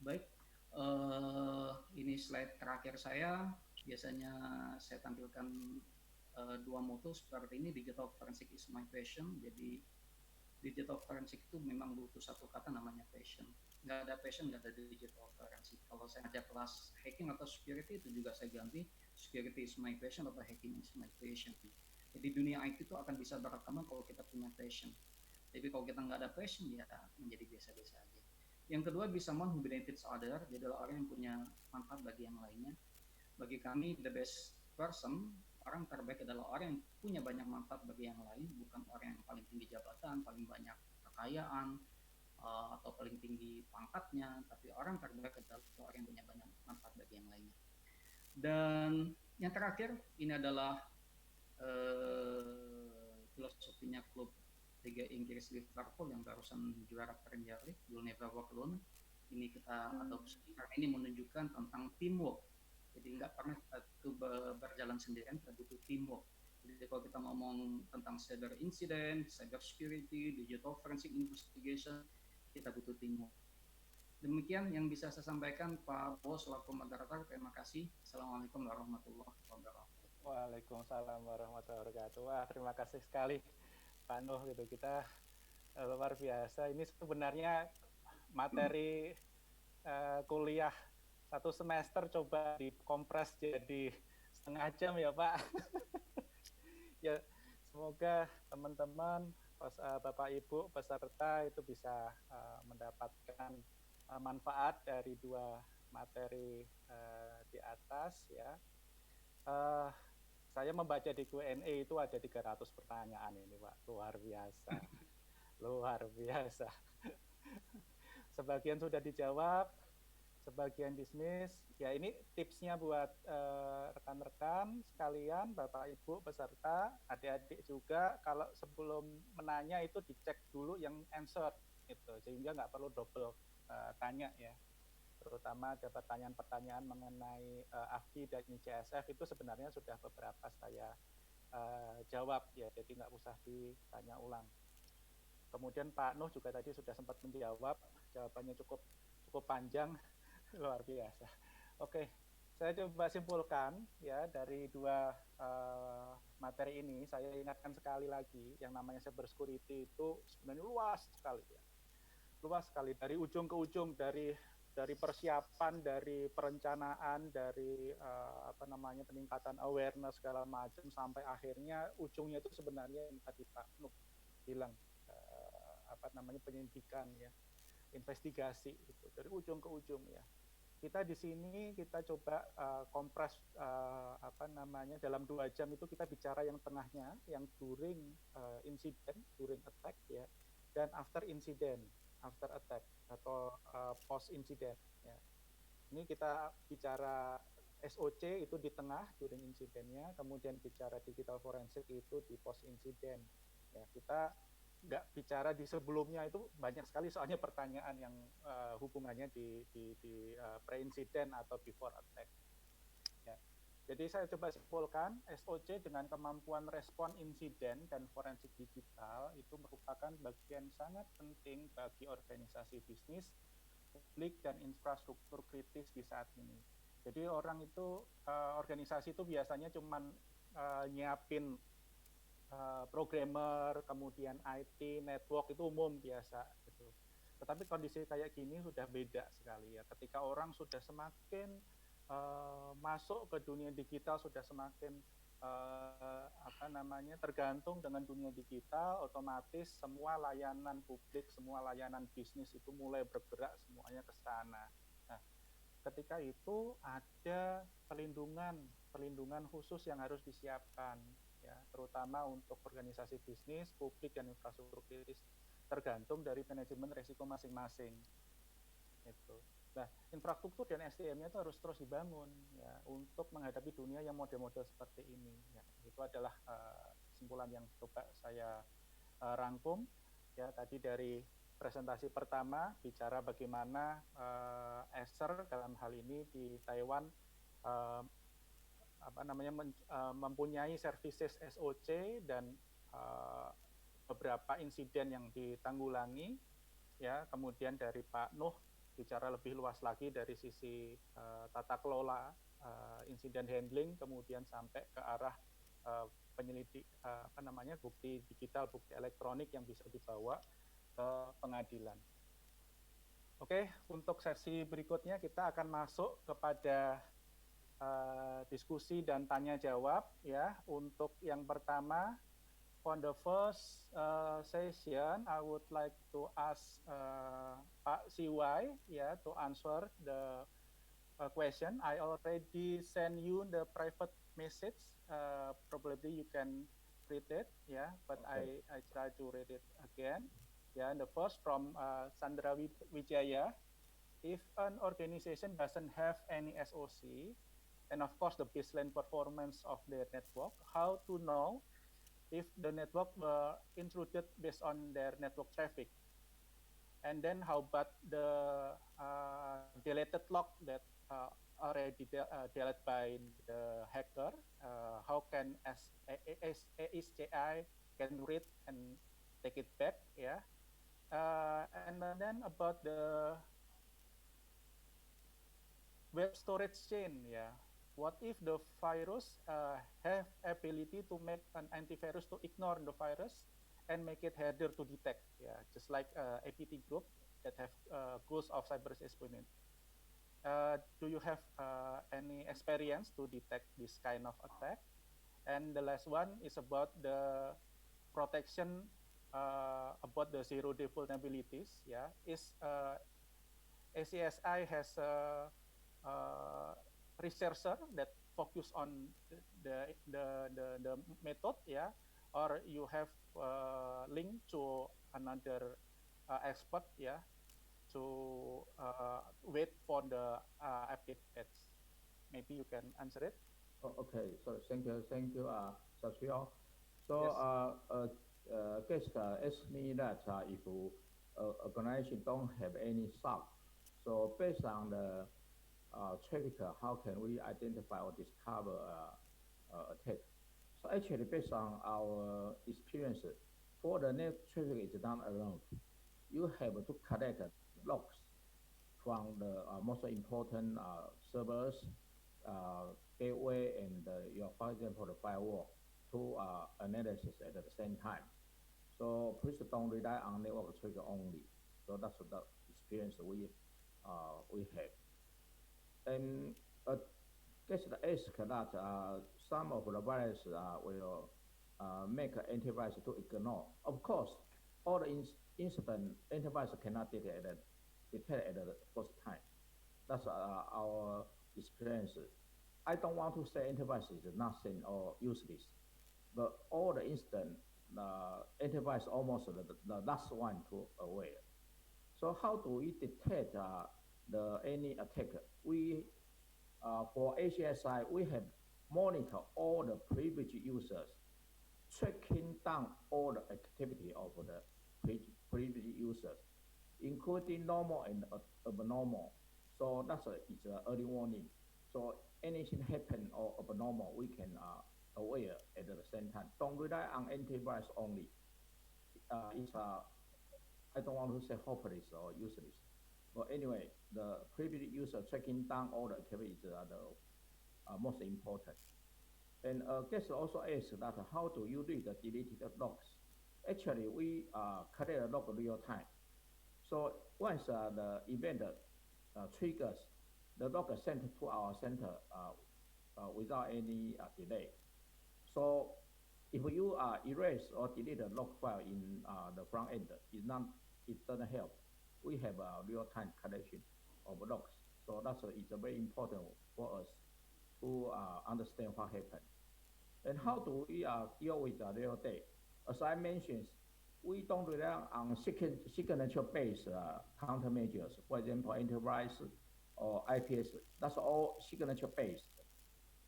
S4: Baik, ini slide terakhir saya. Biasanya saya tampilkan dua moto seperti ini, digital forensic is my passion. Jadi digital forensic itu memang butuh satu kata namanya passion. Nggak ada passion, nggak ada digital forensic. Kalau saya ajak kelas hacking atau security, itu juga saya ganti security is my passion atau hacking is my passion. Jadi dunia IT itu akan bisa berkembang kalau kita punya passion. Jadi kalau kita nggak ada passion, ya menjadi biasa-biasa aja. Yang kedua, be someone who benefits other. Jadi adalah orang yang punya manfaat bagi yang lainnya. Bagi kami, the best person, orang terbaik adalah orang yang punya banyak manfaat bagi yang lain, bukan orang yang paling tinggi jabatan, paling banyak kekayaan, atau paling tinggi pangkatnya, tapi orang terbaik adalah orang yang punya banyak manfaat bagi yang lainnya. Dan yang terakhir, ini adalah filosofinya klub Liga Inggris Liverpool yang barusan juara Premier League, You'll Never Walk Alone. Ini kita adopsi karena ini menunjukkan tentang teamwork. Jadi nggak pernah kita itu berjalan sendirian, kita butuh teamwork. Jadi kalau kita ngomong tentang cyber incident, cyber security, digital forensic investigation, kita butuh teamwork. Demikian yang bisa saya sampaikan, Pak Bos selaku moderator. Terima kasih. Assalamualaikum warahmatullahi wabarakatuh.
S1: Waalaikumsalam warahmatullahi wabarakatuh. Wah, terima kasih sekali Pak Nuh gitu. Kita luar biasa. Ini sebenarnya materi kuliah satu semester coba dikompres jadi setengah jam ya Pak. Ya, semoga teman-teman, Bapak Ibu peserta itu bisa mendapatkan manfaat dari dua materi di atas ya. Saya membaca di Q&A itu ada 300 pertanyaan ini Pak, luar biasa. Luar biasa. Sebagian sudah dijawab, sebagian dismiss. Ya ini tipsnya buat rekan-rekan sekalian, Bapak Ibu peserta, adik-adik juga, kalau sebelum menanya itu dicek dulu yang answer gitu, sehingga nggak perlu double tanya ya. Terutama ada pertanyaan-pertanyaan mengenai AFI dan ICSF itu sebenarnya sudah beberapa saya jawab ya, jadi nggak usah ditanya ulang. Kemudian Pak Nuh juga tadi sudah sempat menjawab, jawabannya cukup panjang, luar biasa. Oke, saya coba simpulkan ya dari dua materi ini. Saya ingatkan sekali lagi, yang namanya cyber security itu sebenarnya luas sekali ya, luas sekali dari ujung ke ujung, dari persiapan, dari perencanaan, dari peningkatan awareness segala macam, sampai akhirnya ujungnya itu sebenarnya yang tadi Pak Nuh bilang, penyelidikan ya, investigasi itu dari ujung ke ujung ya. Kita di sini kita coba kompres dalam 2 jam itu kita bicara yang tengahnya, yang during incident, during attack ya, dan after incident, after attack atau post incident ya. Ini kita bicara SOC itu di tengah during incidentnya, kemudian bicara digital forensik itu di post incident ya. Kita nggak bicara di sebelumnya, itu banyak sekali soalnya pertanyaan yang hubungannya di pre-incident atau before attack. Ya. Jadi saya coba simpulkan, SOC dengan kemampuan respon insiden dan forensik digital itu merupakan bagian sangat penting bagi organisasi bisnis, publik, dan infrastruktur kritis di saat ini. Jadi orang itu, organisasi itu biasanya cuman nyiapin programmer, kemudian IT, network itu umum biasa gitu. Tetapi kondisi kayak gini sudah beda sekali ya. Ketika orang sudah semakin masuk ke dunia digital, sudah semakin tergantung dengan dunia digital, otomatis semua layanan publik, semua layanan bisnis itu mulai bergerak semuanya ke sana. Nah, ketika itu ada pelindungan khusus yang harus disiapkan. Ya, terutama untuk organisasi bisnis, publik, dan infrastruktur kritis, tergantung dari manajemen risiko masing-masing. Itu. Nah, infrastruktur dan SDM-nya itu harus terus dibangun ya untuk menghadapi dunia yang model-model seperti ini. Ya, itu adalah kesimpulan yang coba saya rangkum ya tadi dari presentasi pertama bicara bagaimana Acer dalam hal ini di Taiwan mempunyai services SOC dan beberapa insiden yang ditanggulangi ya. Kemudian dari Pak Nuh bicara lebih luas lagi dari sisi tata kelola insiden handling, kemudian sampai ke arah penyelidik bukti digital, bukti elektronik yang bisa dibawa ke pengadilan. Oke, untuk sesi berikutnya kita akan masuk kepada diskusi dan tanya jawab ya. Untuk yang pertama, on the first session, I would like to ask Pak CY to answer the question. I already sent you the private message. Probably you can read it, but okay. I try to read it again. And the first from Sandra Wijaya. If an organization doesn't have any SOC, and of course the baseline performance of their network, how to know if the network were intruded based on their network traffic? And then how about the deleted log that already deleted by the hacker? How can ASCI can read and take it back? And then about the web storage chain, what if the virus have ability to make an antivirus to ignore the virus and make it harder to detect, just like APT group that have goals of cyber espionage. Do you have any experience to detect this kind of attack? And the last one is about the protection about the zero-day vulnerabilities. Is ACSI has a researcher that focus on the method, or you have link to another expert, to wait for the updates. Maybe you can answer it.
S3: Okay, so thank you, Saswio. So yes. Guest asked me that if organization don't have any SOC, so based on the traffic, how can we identify or discover attack? So actually, based on our experience, for the net traffic is done alone. You have to collect logs from the most important servers, gateway, and for example, the firewall to analysis at the same time. So please don't rely on network traffic only. So that's the experience we have. And guess ask that some of the virus will make antivirus to ignore. Of course, all the incident enterprise cannot detect at the first time. That's our experience. I don't want to say enterprise is nothing or useless, but all the incident, enterprise almost the last one to aware. So how do we detect any attack? We for ACSI we have monitor all the privileged users, tracking down all the activity of the privileged users, including normal and abnormal. So that's it's early warning. So anything happen or abnormal, we can aware at the same time. Don't rely on antivirus only. It's I don't want to say hopeless or useless. But anyway, the privileged user tracking down all the activities are the most important. And guest also asked that how do you read the deleted logs? Actually, we collect the log real time. So once the event triggers, the log is sent to our center without any delay. So if you erase or delete the log file in the front end, it doesn't help. We have a real-time collection of logs. So it's very important for us to understand what happened. And how do we deal with the real day? As I mentioned, we don't rely on signature-based countermeasures. For example, enterprise or IPS, that's all signature-based.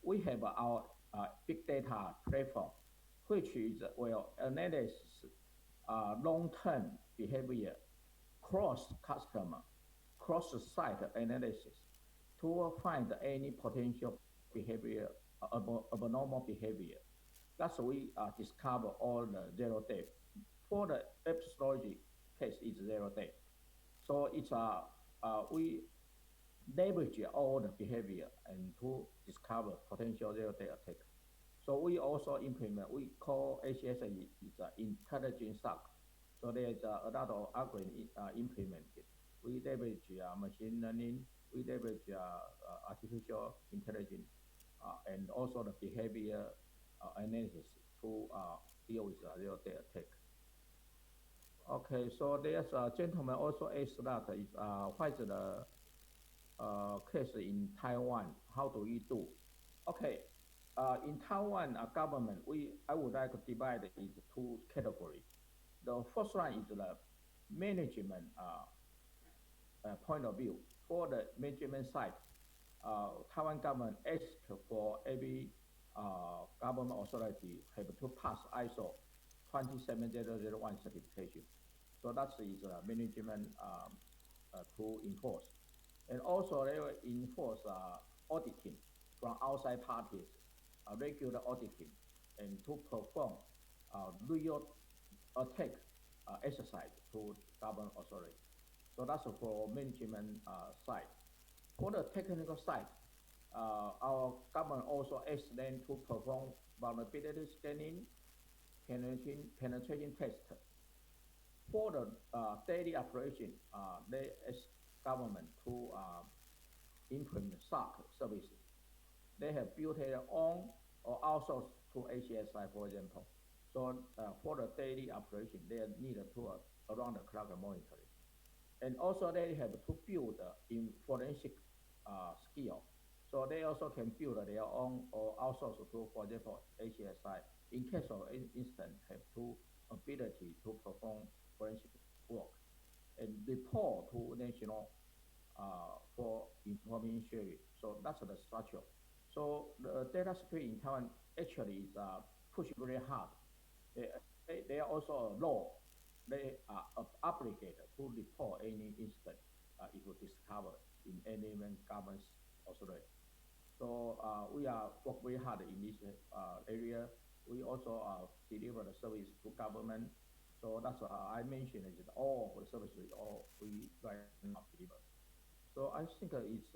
S3: We have our big data platform, which is will analyze long-term behavior, cross-customer, cross-site analysis to find any potential behavior, abnormal behavior. That's we discover all the 0 day. For the app storage case, it's 0 day. So it's we leverage all the behavior and to discover potential 0 day attack. So we also implement, we call ACS is intelligent SOC. So there's a lot of algorithm implemented. We leverage machine learning, we leverage artificial intelligence, and also the behavior analysis to deal with the 0 day attack. Okay, so there's a gentleman also asked that is what is the case in Taiwan? How do we do? Okay, in Taiwan government, I would like to divide it into two categories. The first one is the management point of view. For the management side, Taiwan government asks for every government authority have to pass ISO 27001 certification. So that is management to enforce. And also they will enforce auditing from outside parties, regular auditing, and to perform real attack exercise to government authority. So that's for management side. For the technical side, our government also asks them to perform vulnerability scanning, penetration test. For the daily operation, they ask government to implement SOC services. They have built their own or outsourced to ACSI, for example. So for the daily operation, they need to around the clock monitoring. And also they have to build in forensic skill. So they also can build their own or outsource to, for example, ACSI. In case of incident, have to ability to perform forensic work and report to national for information sharing. So that's the structure. So the data security in Taiwan actually is pushed very hard. They are also a law. They are obligated to report any incident if you discover in any government authority. So we are work very hard in this area. We also deliver the service to government. So that's I mentioned is all the services all we right now deliver. So I think is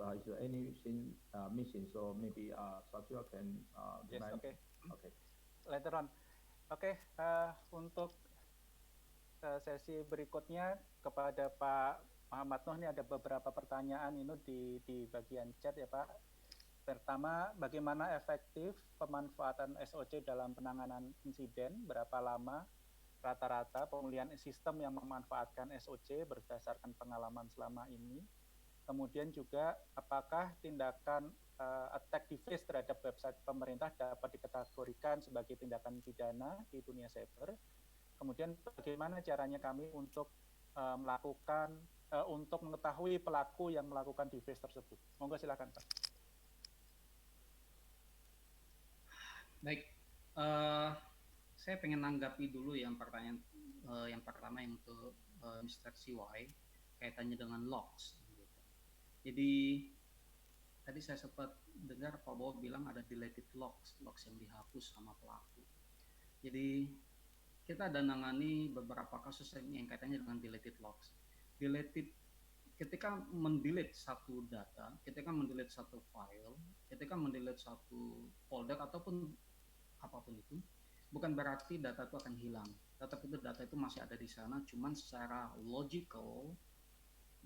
S3: anything missing? So maybe Satya can.
S1: Yes, okay.
S3: Okay.
S1: Later on. Oke, untuk sesi berikutnya kepada Pak Muhammad Nuh, ini ada beberapa pertanyaan ini di bagian chat ya Pak. Pertama, bagaimana efektif pemanfaatan SOC dalam penanganan insiden, berapa lama, rata-rata pemulihan sistem yang memanfaatkan SOC berdasarkan pengalaman selama ini. Kemudian juga apakah tindakan attack device terhadap website pemerintah dapat dikategorikan sebagai tindakan pidana di dunia cyber. Kemudian bagaimana caranya kami untuk melakukan untuk mengetahui pelaku yang melakukan device tersebut. Monggo silakan Pak.
S4: Baik, saya pengen nanggapi dulu yang pertanyaan yang pertama yang untuk Mr. CY kaitannya dengan logs. Gitu. Jadi tadi saya sempat dengar Pak Bowo bilang ada deleted logs yang dihapus sama pelaku. Jadi kita ada nangani beberapa kasus yang kaitannya dengan deleted logs. Ketika mendelete satu data, ketika mendelete satu file, ketika mendelete satu folder ataupun apapun itu, bukan berarti data itu akan hilang. Tetap itu data itu masih ada di sana, cuman secara logical,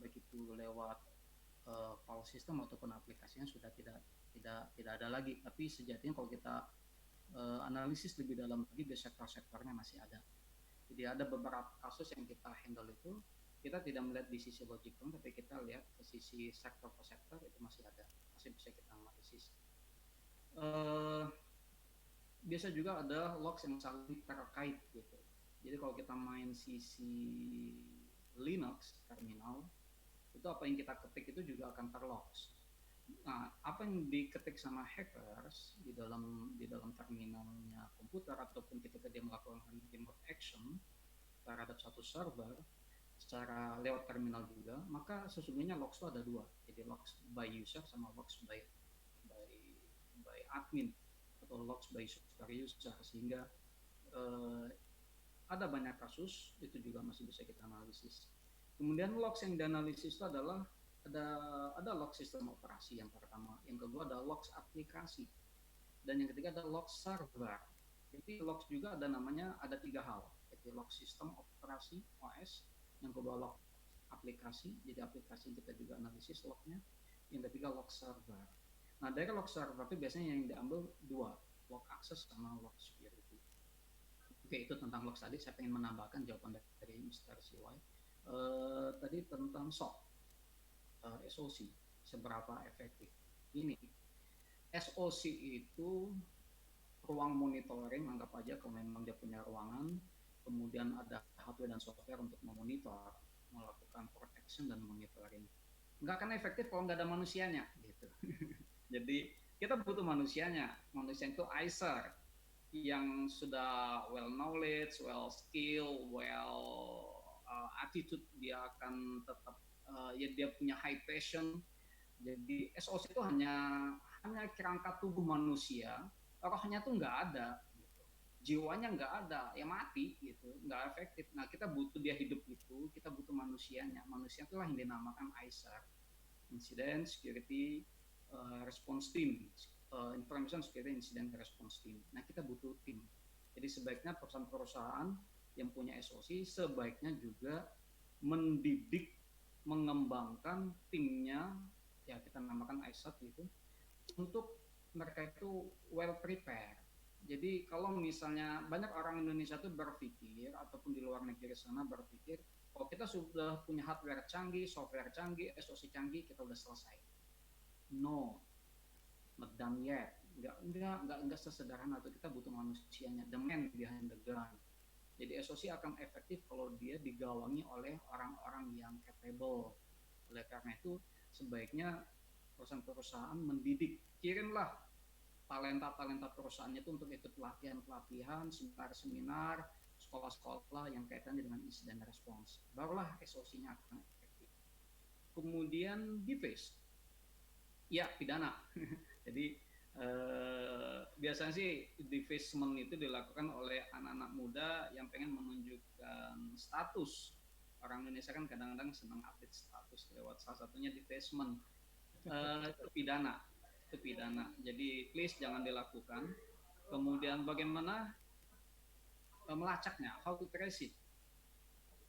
S4: baik itu lewat file system ataupun aplikasinya sudah tidak ada lagi. Tapi sejatinya kalau kita analisis lebih dalam lagi, di sektor-sektornya masih ada. Jadi ada beberapa kasus yang kita handle itu, kita tidak melihat di sisi logical, tapi kita lihat ke sisi sektor per sektor itu masih ada, masih bisa kita analisis. Biasa juga ada logs yang saling terkait gitu. Jadi kalau kita main sisi Linux terminal, itu apa yang kita ketik itu juga akan terlogs. Nah, apa yang diketik sama hackers di dalam terminalnya komputer ataupun ketika dia melakukan remote action terhadap satu server secara lewat terminal juga, maka sesungguhnya logs itu ada dua. Jadi logs by user sama logs by admin atau logs by super user, sehingga ada banyak kasus itu juga masih bisa kita analisis. Kemudian logs yang dianalisis itu adalah ada log sistem operasi yang pertama, yang kedua ada logs aplikasi, dan yang ketiga ada log server. Jadi logs juga ada namanya, ada 3 hal, yaitu log sistem operasi OS, yang kedua log aplikasi, jadi aplikasi yang kita juga analisis lognya, yang ketiga log server. Nah dari log server itu biasanya yang diambil 2, log access sama log security. Oke, itu tentang logs tadi. Saya ingin menambahkan jawaban dari Mr. CY. Tadi tentang SOC, seberapa efektif. Ini SOC itu ruang monitoring, anggap aja kalau memang dia punya ruangan, kemudian ada hardware dan software untuk memonitor, melakukan protection dan monitoring. Nggak akan efektif kalau nggak ada manusianya, gitu. Jadi kita butuh manusianya. Manusia itu ICER yang sudah well knowledge, well skill, well attitude, dia akan tetap ya dia punya high passion. Jadi SOC itu hanya kerangka tubuh manusia, rohnya tuh nggak ada, gitu. Jiwanya nggak ada, ya mati gitu, nggak efektif. Nah kita butuh dia hidup itu, kita butuh manusianya. Manusia itulah yang dinamakan ICER, Incident Security Response Team, Information Security Incident Response Team. Nah kita butuh tim. Jadi sebaiknya perusahaan-perusahaan yang punya SOC sebaiknya juga mendidik, mengembangkan timnya, ya kita namakan ICER gitu, untuk mereka itu well prepared. Jadi kalau misalnya banyak orang Indonesia itu berpikir, ataupun di luar negeri sana berpikir, kalau kita sudah punya hardware canggih, software canggih, SOC canggih, kita udah selesai. No, not done yet. Enggak sesederhana itu. Kita butuh manusianya, the man behind the gun. Jadi SOC akan efektif kalau dia digawangi oleh orang-orang yang capable. Oleh karena itu, sebaiknya perusahaan-perusahaan mendidik, kirimlah talenta-talenta perusahaannya itu untuk ikut pelatihan-pelatihan, seminar-seminar, sekolah-sekolah yang kaitannya dengan incident response. Barulah SOC-nya akan efektif. Kemudian device, ya pidana. Jadi biasanya sih defacement itu dilakukan oleh anak-anak muda yang pengen menunjukkan status. Orang Indonesia kan kadang-kadang senang update status lewat salah satunya defacement. Itu pidana. Jadi please jangan dilakukan. Kemudian bagaimana melacaknya? How to trace it?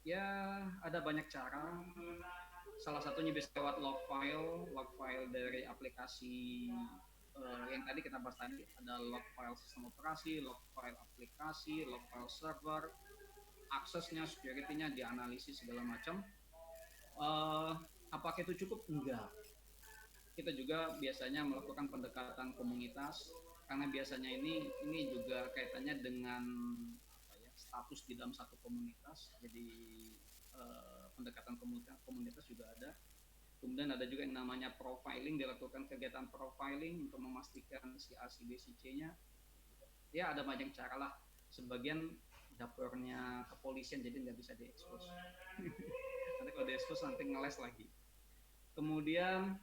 S4: Ya ada banyak cara. Salah satunya bisa lewat log file dari aplikasi yang tadi kita bahas tadi. Ada log file sistem operasi, log file aplikasi, log file server. aksesnya, security-nya dianalisis segala macam. Apakah itu cukup? Enggak. Kita juga biasanya melakukan pendekatan komunitas karena biasanya ini juga kaitannya dengan status di dalam satu komunitas. Jadi pendekatan komunitas juga ada. Kemudian ada juga yang namanya profiling, dilakukan kegiatan profiling untuk memastikan si A, si B, si C-nya. Ya ada banyak cara lah. Sebagian dapurnya kepolisian jadi nggak bisa diekspos. Nanti kalau diekspos nanti ngeles lagi. Kemudian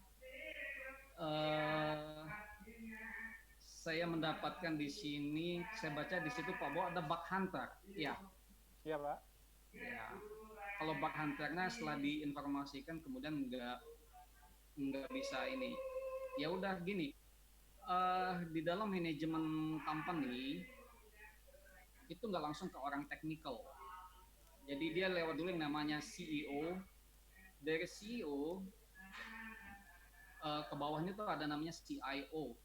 S4: saya mendapatkan di sini, saya baca di situ Pak Bo ada bug hunter. Iya.
S1: Iya Pak.
S4: Ya. Kalau bug hunternya setelah diinformasikan kemudian nggak bisa ini. Ya udah gini. Di dalam manajemen company itu nggak langsung ke orang teknikal. Jadi dia lewat dulu yang namanya CEO. Dari CEO ke bawahnya tuh ada namanya CIO.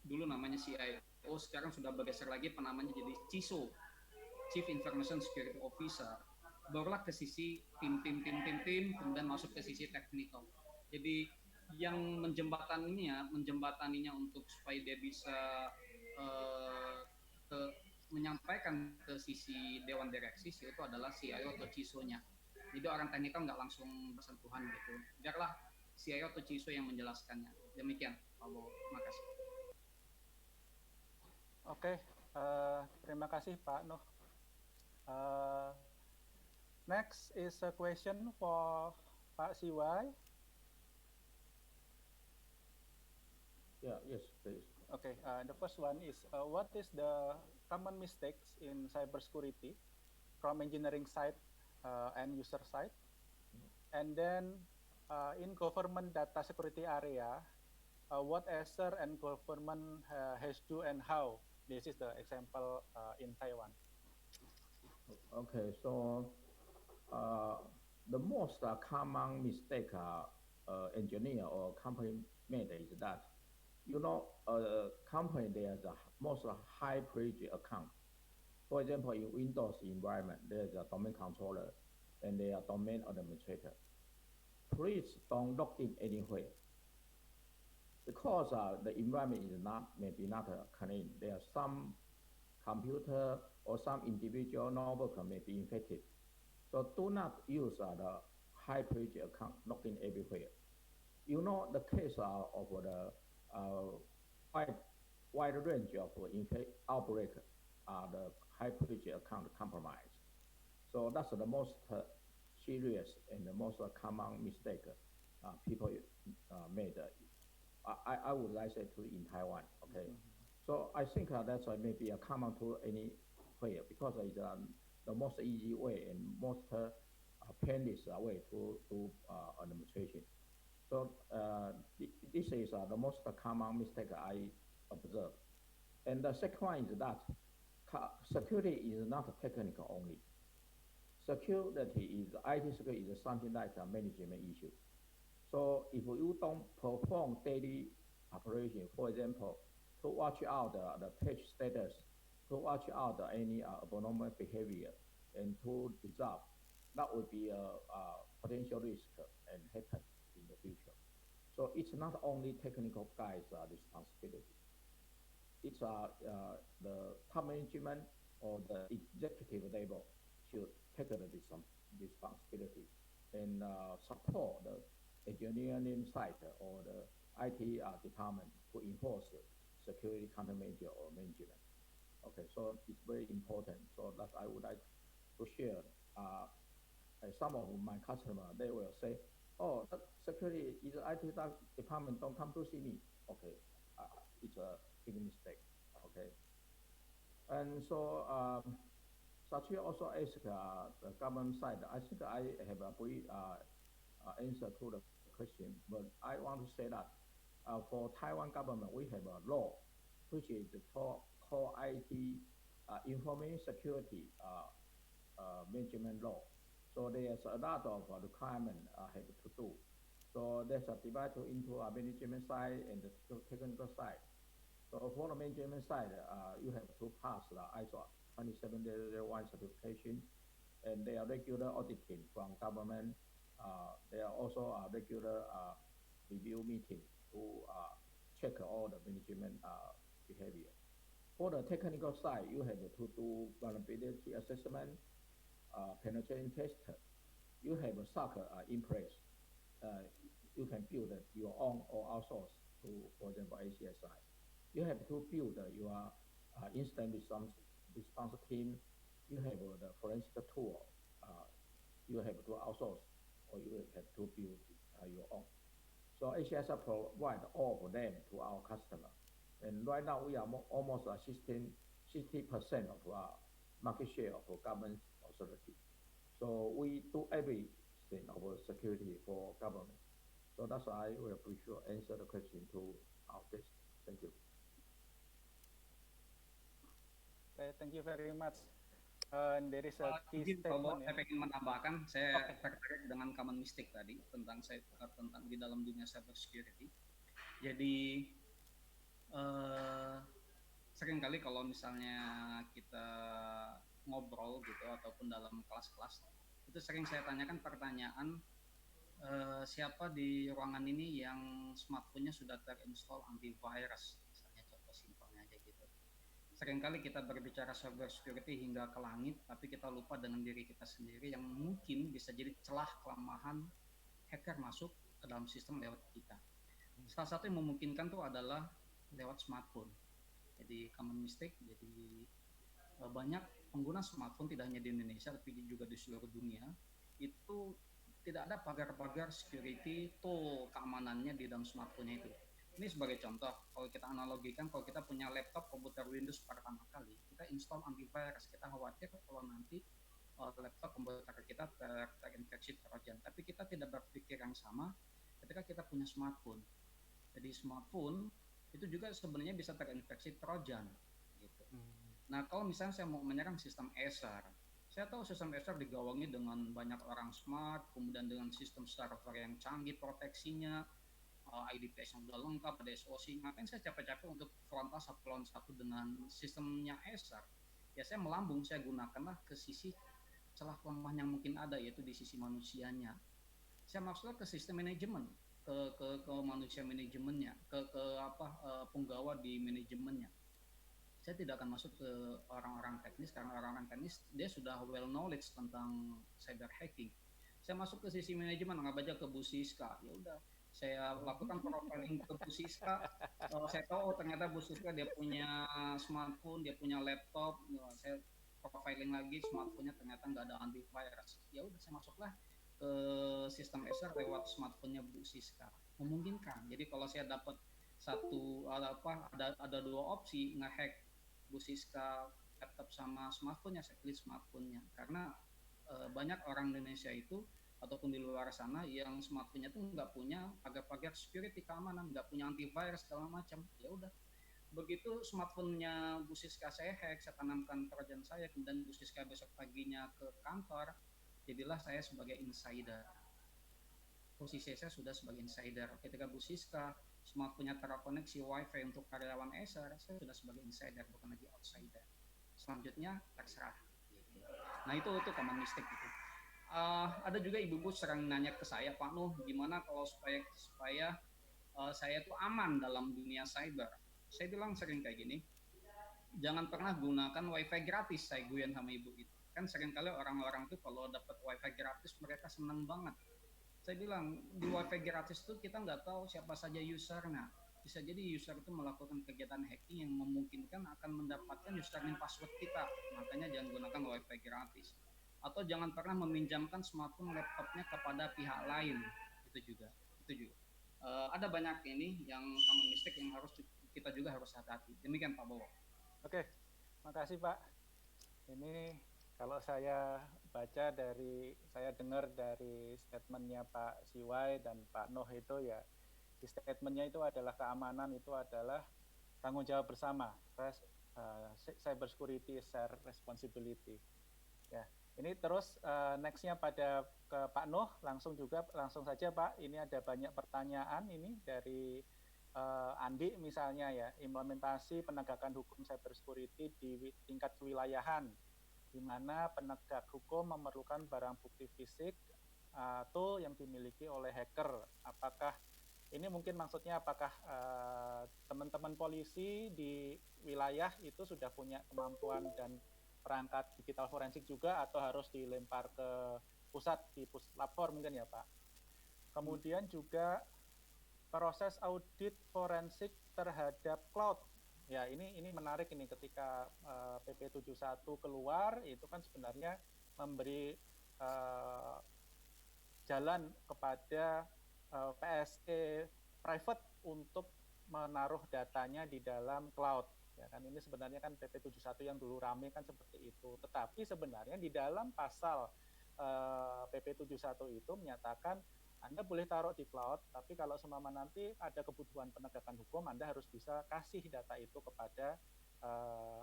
S4: Dulu namanya CIO, sekarang sudah bergeser lagi penamanya jadi CISO, Chief Information Security Officer. Barulah ke sisi tim, kemudian masuk ke sisi technical. Jadi yang menjembataninya untuk supaya dia bisa menyampaikan ke sisi dewan direksi itu adalah CIO atau CISO-nya. Jadi orang teknikal nggak langsung bersentuhan gitu. Biarlah CIO atau CISO yang menjelaskannya. Demikian, Pak Bo. Terima kasih.
S1: Oke, terima kasih Pak Nuh. Next is a question for Pak Siwai.
S3: Yeah, yes, please.
S1: Okay, the first one is what is the common mistakes in cybersecurity from engineering side and user side? And then in government data security area, what Acer and government has do and how? This is the example in Taiwan.
S3: Okay, so the most common mistake engineer or company made is that, you know, a company there's a most high privilege account. For example, in Windows environment, there's a domain controller and there are domain administrator. Please don't log in anywhere because the environment is maybe not clean. There are some computer or some individual notebook may be infected. So do not use the high privilege account login everywhere. You know the case of the wide range of outbreak the high privilege account compromise. So that's the most serious and the most common mistake people made. I would like to say to in Taiwan. Okay, so I think that's maybe a common to any player because it's the most easy way and most painless way to do administration. So this is the most common mistake I observe. And the second one is that security is not technical only. Security is IT security is something like a management issue. So if you don't perform daily operation, for example, to watch out the page status, to watch out any abnormal behavior, and to resolve, that would be a potential risk and happen in the future. So it's not only technical guys' responsibility. It's the top management or the executive level should take the responsibility and support the engineering side or the IT department to enforce security countermeasure or management. Okay, so it's very important. So that I would like to share. Some of my customers, they will say, "Oh, that security is IT department. Don't come to see me." Okay, it's a big mistake. Okay, and so Sachi also asked the government side. I think I have a brief answer to the question, but I want to say that for Taiwan government, we have a law which is called IT information security management law. So there's a lot of requirement have to do. So there's a divided into a management side and the technical side. So for the management side, you have to pass the ISO 27001 certification, and they are regular auditing from government. There are also regular review meeting to check all the management behavior. For the technical side, you have to do vulnerability assessment, penetration test. You have a SOC in place. Uh, you can build your own or outsource to, for example, ACSI. You have to build your instant response team. You have the forensic tool. Uh, you have to outsource or you have to build your own. So ACSI provide all of them to our customer. And right now we are almost 60% of market share of government authority. So we do everything of security for government. So that's why I will be sure answer the question to our guest. Thank you.
S1: Okay, thank you very much. And there is a key
S4: Izin Pak Bo,
S1: statement.
S4: saya pengen menambahkan, saya
S1: Oke.
S4: tertarik dengan common mistake tadi tentang di dalam dunia cyber security. Jadi seringkali kalau misalnya kita ngobrol gitu ataupun dalam kelas-kelas, itu sering saya tanyakan pertanyaan, siapa di ruangan ini yang smartphone-nya sudah terinstall antivirus, misalnya contoh simpelnya aja gitu. Seringkali kita berbicara cyber security hingga ke langit, tapi kita lupa dengan diri kita sendiri yang mungkin bisa jadi celah kelemahan hacker masuk ke dalam sistem lewat kita. Salah satu yang memungkinkan tuh adalah lewat smartphone. Jadi common mistake, jadi banyak pengguna smartphone tidak hanya di Indonesia tapi juga di seluruh dunia itu tidak ada pagar-pagar security tool keamanannya di dalam smartphone-nya itu. Ini sebagai contoh, kalau kita analogikan, kalau kita punya laptop komputer Windows pertama kali, kita install antivirus, kita khawatir kalau nanti laptop komputer kita terinfeksi trojan. Tapi kita tidak berpikir yang sama ketika kita punya smartphone. Jadi smartphone itu juga sebenarnya bisa terinfeksi trojan. Gitu. Nah, kalau misalnya saya mau menyerang sistem Acer, saya tahu sistem Acer digawangi dengan banyak orang smart, kemudian dengan sistem server yang canggih proteksinya, IDPS yang sudah lengkap, ada SOC. Ngapain saya capek-capek untuk frontal satu lawan satu dengan sistemnya Acer? Ya saya melambung, saya gunakanlah ke sisi celah lemah yang mungkin ada, yaitu di sisi manusianya. Saya maksudnya ke sistem manajemen, ke manusia manajemennya, ke penggawa di manajemennya. Saya tidak akan masuk ke orang-orang teknis karena orang-orang teknis dia sudah well knowledge tentang cyber hacking. Saya masuk ke sisi manajemen, nggak baca ke Bu Siska, ya udah saya lakukan profiling ke Bu Siska. Saya tahu ternyata Bu Siska dia punya smartphone, dia punya laptop. Saya profiling lagi smartphone-nya ternyata nggak ada antivirus. Ya udah saya masuklah ke sistem Acer lewat smartphone-nya Bu Siska. Memungkinkan. Jadi kalau saya dapat ada dua opsi ngehack Bu Siska laptop sama smartphone-nya, saya pilih smartphone-nya karena banyak orang Indonesia itu ataupun di luar sana yang smartphone-nya tuh nggak punya pagar-pagar security keamanan, nggak punya antivirus segala macam. Ya udah, begitu smartphone-nya Bu Siska saya hack, saya tanamkan trojan saya, kemudian Bu Siska besok paginya ke kantor, jadilah saya sebagai insider. Posisi saya sudah sebagai insider. Ketika Bu Siska smartphone-nya terkoneksi WiFi untuk karyawan Acer, saya sudah sebagai insider, bukan lagi outsider. Selanjutnya terserah. Gitu. Nah itu common mistake gitu. Ada juga ibu-ibu sering nanya ke saya, Pak Nuh, gimana kalau supaya saya tuh aman dalam dunia cyber? Saya bilang sering kayak gini, jangan pernah gunakan wifi gratis, saya guyon sama ibu itu. Kan seringkali orang-orang tuh kalau dapat wifi gratis mereka senang banget. Saya bilang di wifi gratis tuh kita nggak tahu siapa saja usernya. Bisa jadi user itu melakukan kegiatan hacking yang memungkinkan akan mendapatkan username password kita. Makanya jangan gunakan wifi gratis. Atau jangan pernah meminjamkan smartphone laptopnya kepada pihak lain. Itu juga. Ada banyak ini yang common mistake yang kita juga harus hati-hati. Demikian Pak Bowo.
S1: Oke, makasih Pak. Ini kalau saya dengar dari statementnya Pak Siwai dan Pak Noh itu ya, di statementnya itu adalah keamanan itu adalah tanggung jawab bersama, cyber security share responsibility. Ya, ini terus nextnya ke Pak Noh, langsung saja Pak. Ini ada banyak pertanyaan ini dari Andi misalnya ya, implementasi penegakan hukum cyber security di tingkat kewilayahan. di mana penegak hukum memerlukan barang bukti fisik atau yang dimiliki oleh hacker. Apakah ini mungkin maksudnya apakah teman-teman polisi di wilayah itu sudah punya kemampuan dan perangkat digital forensik juga, atau harus dilempar ke pusat di puslapor mungkin ya Pak. Kemudian juga proses audit forensik terhadap cloud. Ya, ini menarik ini ketika PP 71 keluar, itu kan sebenarnya memberi jalan kepada PSE private untuk menaruh datanya di dalam cloud. Ya kan, ini sebenarnya kan PP 71 yang dulu rame kan seperti itu. Tetapi sebenarnya di dalam pasal PP 71 itu menyatakan Anda boleh taruh di cloud, tapi kalau semama nanti ada kebutuhan penegakan hukum, Anda harus bisa kasih data itu kepada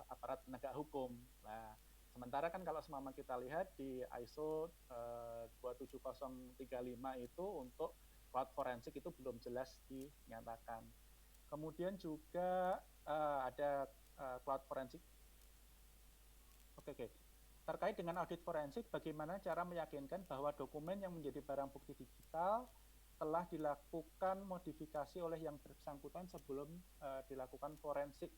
S1: aparat penegak hukum. Nah, sementara kan kalau semama kita lihat di ISO 27035 itu untuk cloud forensik itu belum jelas dinyatakan. Kemudian juga ada cloud forensik. Oke. Terkait dengan audit forensik, bagaimana cara meyakinkan bahwa dokumen yang menjadi barang bukti digital telah dilakukan modifikasi oleh yang bersangkutan sebelum dilakukan forensik.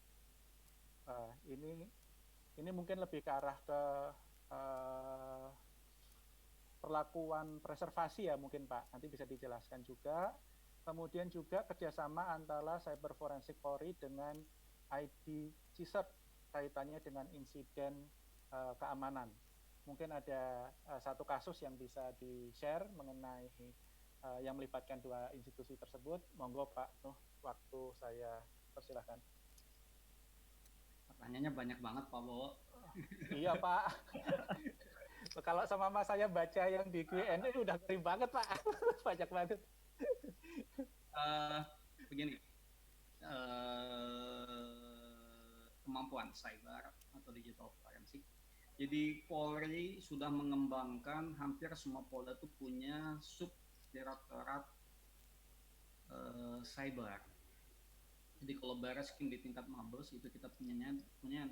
S1: Ini mungkin lebih ke arah ke perlakuan preservasi ya mungkin Pak, nanti bisa dijelaskan juga. Kemudian juga kerjasama antara Cyber Forensik Polri dengan ID CSIRT kaitannya dengan insiden keamanan. Mungkin ada satu kasus yang bisa di-share mengenai yang melibatkan dua institusi tersebut. Monggo Pak Nuh, waktu saya persilahkan.
S4: Pertanyaannya banyak banget Pak Bowo.
S1: Iya Pak. Kalau sama mas saya baca yang di Q&A udah ngeri banget Pak. Banyak banget.
S4: Begini, kemampuan cyber atau digital forensik. Jadi Polri sudah mengembangkan, hampir semua Polda itu punya subdirektorat cyber. Jadi kalau Barreskrim di tingkat Mabes itu kita punya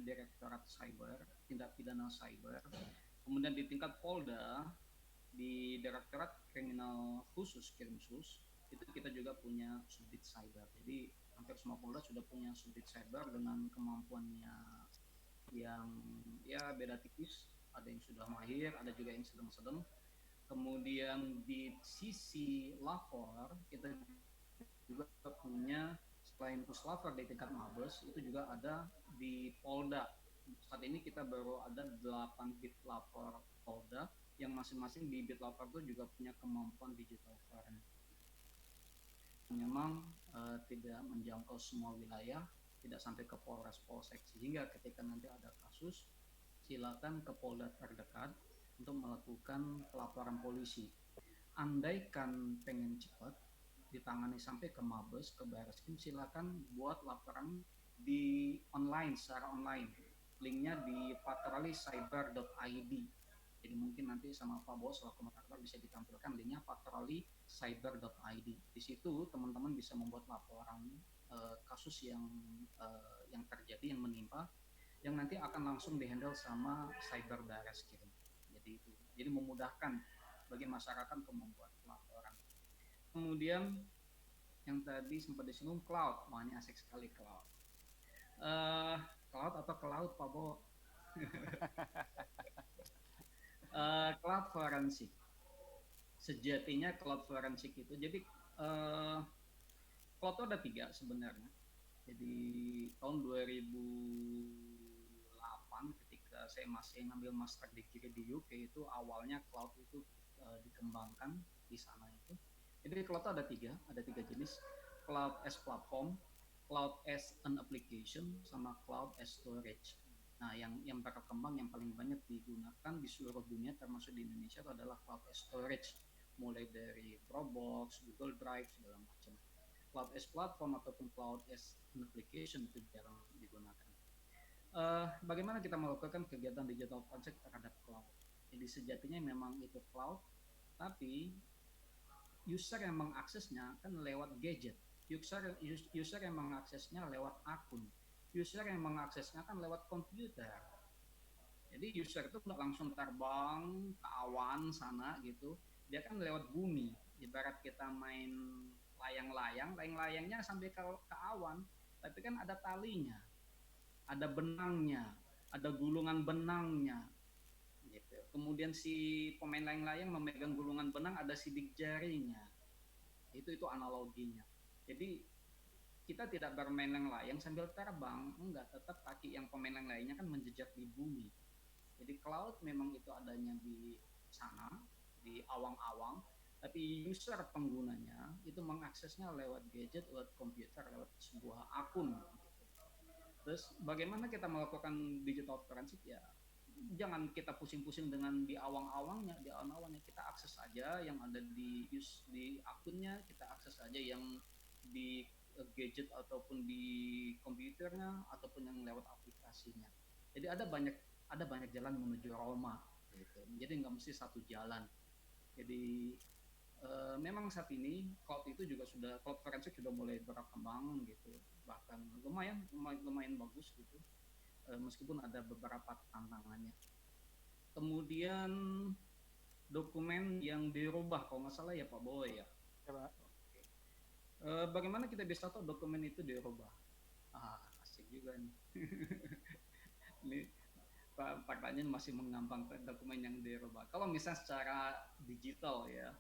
S4: direktorat cyber, tindak pidana cyber. Kemudian di tingkat Polda, di Direktorat Kriminal Khusus Krimsus, itu kita juga punya subdit cyber. Jadi hampir semua Polda sudah punya subdit cyber dengan kemampuannya yang ya beda tipis. Ada yang sudah mahir, ada juga yang sedang-sedang. Kemudian di sisi lapor, kita juga punya selain puslapor di tingkat Mabes, itu juga ada di Polda. Saat ini kita baru ada 8 bit lapor Polda yang masing-masing di bit lapor itu juga punya kemampuan digital forensik. Memang tidak menjangkau semua wilayah, tidak sampai ke Polres Polsek, sehingga ketika nanti ada kasus silakan ke Polda terdekat untuk melakukan pelaporan polisi. Andaikan pengen cepat ditangani sampai ke Mabes, ke Barreskrim, silakan buat laporan di online, secara online. Linknya di patrolicyber.id. Jadi mungkin nanti sama Pak Bos selaku moderator bisa ditampilkan linknya patrolicyber.id. Di situ teman-teman bisa membuat laporan kasus yang terjadi, yang menimpa, yang nanti akan langsung dihandle sama Cyber Barreskrim. Jadi itu. Jadi memudahkan bagi masyarakat untuk membuat laporan. Kemudian yang tadi sempat disinggung cloud, wah ini asik sekali cloud. Cloud atau cloud Pak Bo? Cloud forensik. Sejatinya cloud forensik itu, jadi cloud itu ada 3 sebenarnya. Jadi tahun 2008 ketika saya masih ngambil master degree di UK itu awalnya cloud itu dikembangkan di sana itu. Jadi cloud itu ada tiga jenis, cloud as platform, cloud as an application, sama cloud as storage. Nah, yang berkembang yang paling banyak digunakan di seluruh dunia termasuk di Indonesia itu adalah cloud as storage, mulai dari Dropbox, Google Drive, segala macam. Cloud as platform ataupun cloud as an application itu jarang digunakan. Bagaimana kita melakukan kegiatan digital forensik terhadap cloud? Jadi sejatinya memang itu cloud, tapi user yang mengaksesnya kan lewat gadget. User yang mengaksesnya lewat akun. User yang mengaksesnya kan lewat komputer. Jadi user itu nggak langsung terbang ke awan sana gitu, dia kan lewat bumi. Ibarat kita main layang-layang, layang-layangnya sampai ke awan, tapi kan ada talinya, ada benangnya, ada gulungan benangnya, gitu. Kemudian si pemain layang-layang memegang gulungan benang, ada sidik jarinya. Itu analoginya. Jadi kita tidak bermain layang sambil terbang, enggak, tetap kaki yang pemain layang-layangnya kan menjejak di bumi. Jadi cloud memang itu adanya di sana, di awang-awang, tapi user penggunanya itu mengaksesnya lewat gadget, lewat komputer, lewat sebuah akun. Terus bagaimana kita melakukan digital forensik ya? Jangan kita pusing-pusing dengan di awang-awangnya, kita akses saja yang ada di akunnya, kita akses saja yang di gadget ataupun di komputernya ataupun yang lewat aplikasinya. Jadi ada banyak jalan menuju Roma gitu. Jadi nggak mesti satu jalan. Jadi memang saat ini cloud forensik sudah mulai berkembang gitu, bahkan lumayan bagus gitu, meskipun ada beberapa tantangannya. Kemudian dokumen yang dirubah kalau nggak salah ya Pak Boy ya.
S1: Ya, Pak.
S4: Bagaimana kita bisa tahu dokumen itu dirubah? Asik juga nih. Ini pertanyaan masih mengambang, dokumen yang dirubah. Kalau misalnya secara digital ya,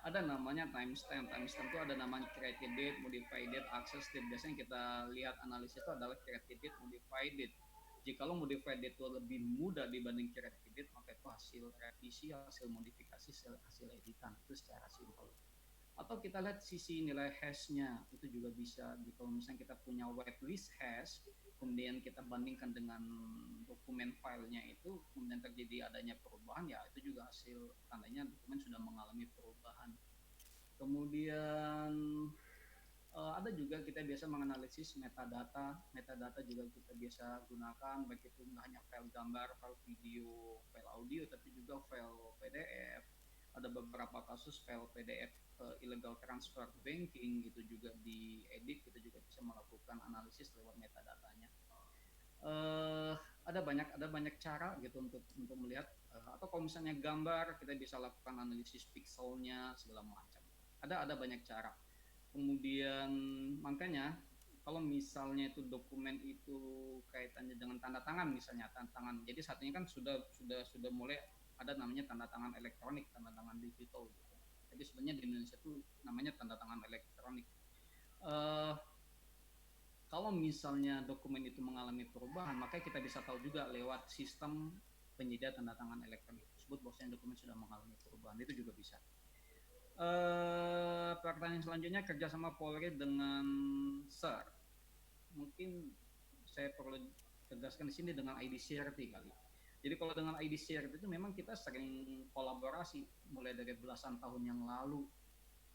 S4: ada namanya timestamp. Timestamp itu ada namanya created date, modified date, access date. Biasanya kita lihat analisis itu adalah created date, modified date. Jikalau modified date itu lebih mudah dibanding created date, maka itu hasil revisi, hasil modifikasi, hasil editan. Itu secara simpel. Atau kita lihat sisi nilai hash-nya, itu juga bisa. Kalau misalnya kita punya whitelist hash, kemudian kita bandingkan dengan dokumen filenya itu, kemudian terjadi adanya perubahan, ya itu juga hasil tandanya dokumen sudah mengalami perubahan. Kemudian ada juga kita biasa menganalisis metadata. Metadata juga kita biasa gunakan, baik itu nggak hanya file gambar, file video, file audio, tapi juga file PDF. Ada beberapa kasus file PDF illegal transfer banking gitu juga diedit, kita juga bisa melakukan analisis lewat metadatanya. Ada banyak cara gitu untuk melihat, atau kalau misalnya gambar kita bisa lakukan analisis pixelnya segala macam. Ada banyak cara. Kemudian makanya kalau misalnya itu dokumen itu kaitannya dengan tanda tangan, misalnya tanda tangan. Jadi saat ini kan sudah mulai ada namanya tanda tangan elektronik, tanda tangan digital gitu. Jadi sebenarnya di Indonesia itu namanya tanda tangan elektronik. Kalau misalnya dokumen itu mengalami perubahan, maka kita bisa tahu juga lewat sistem penyedia tanda tangan elektronik tersebut bahwasanya dokumen sudah mengalami perubahan. Itu juga bisa. Pertanyaan selanjutnya, kerjasama Polri dengan SER. Mungkin saya perlu tegaskan di sini dengan IDCRT kali. Jadi kalau dengan IDCRT itu memang kita sering kolaborasi mulai dari belasan tahun yang lalu.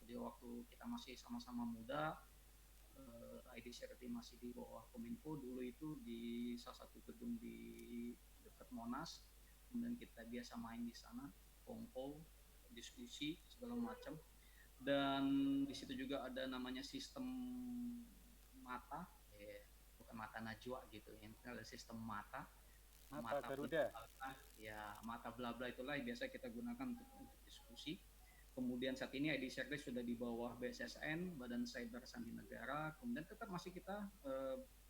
S4: Jadi waktu kita masih sama-sama muda, IDCRT masih di bawah Kominfo dulu, itu di salah satu gedung di dekat Monas. Kemudian kita biasa main di sana, kongko, diskusi segala macam. Dan di situ juga ada namanya sistem mata, bukan mata najwa gitu, yang ada sistem mata
S1: Garuda.
S4: Ya, mata bla bla itulah yang biasa kita gunakan untuk diskusi. Kemudian saat ini IDCRT sudah di bawah BSSN, Badan Cyber Sandi Negara. Kemudian tetap masih kita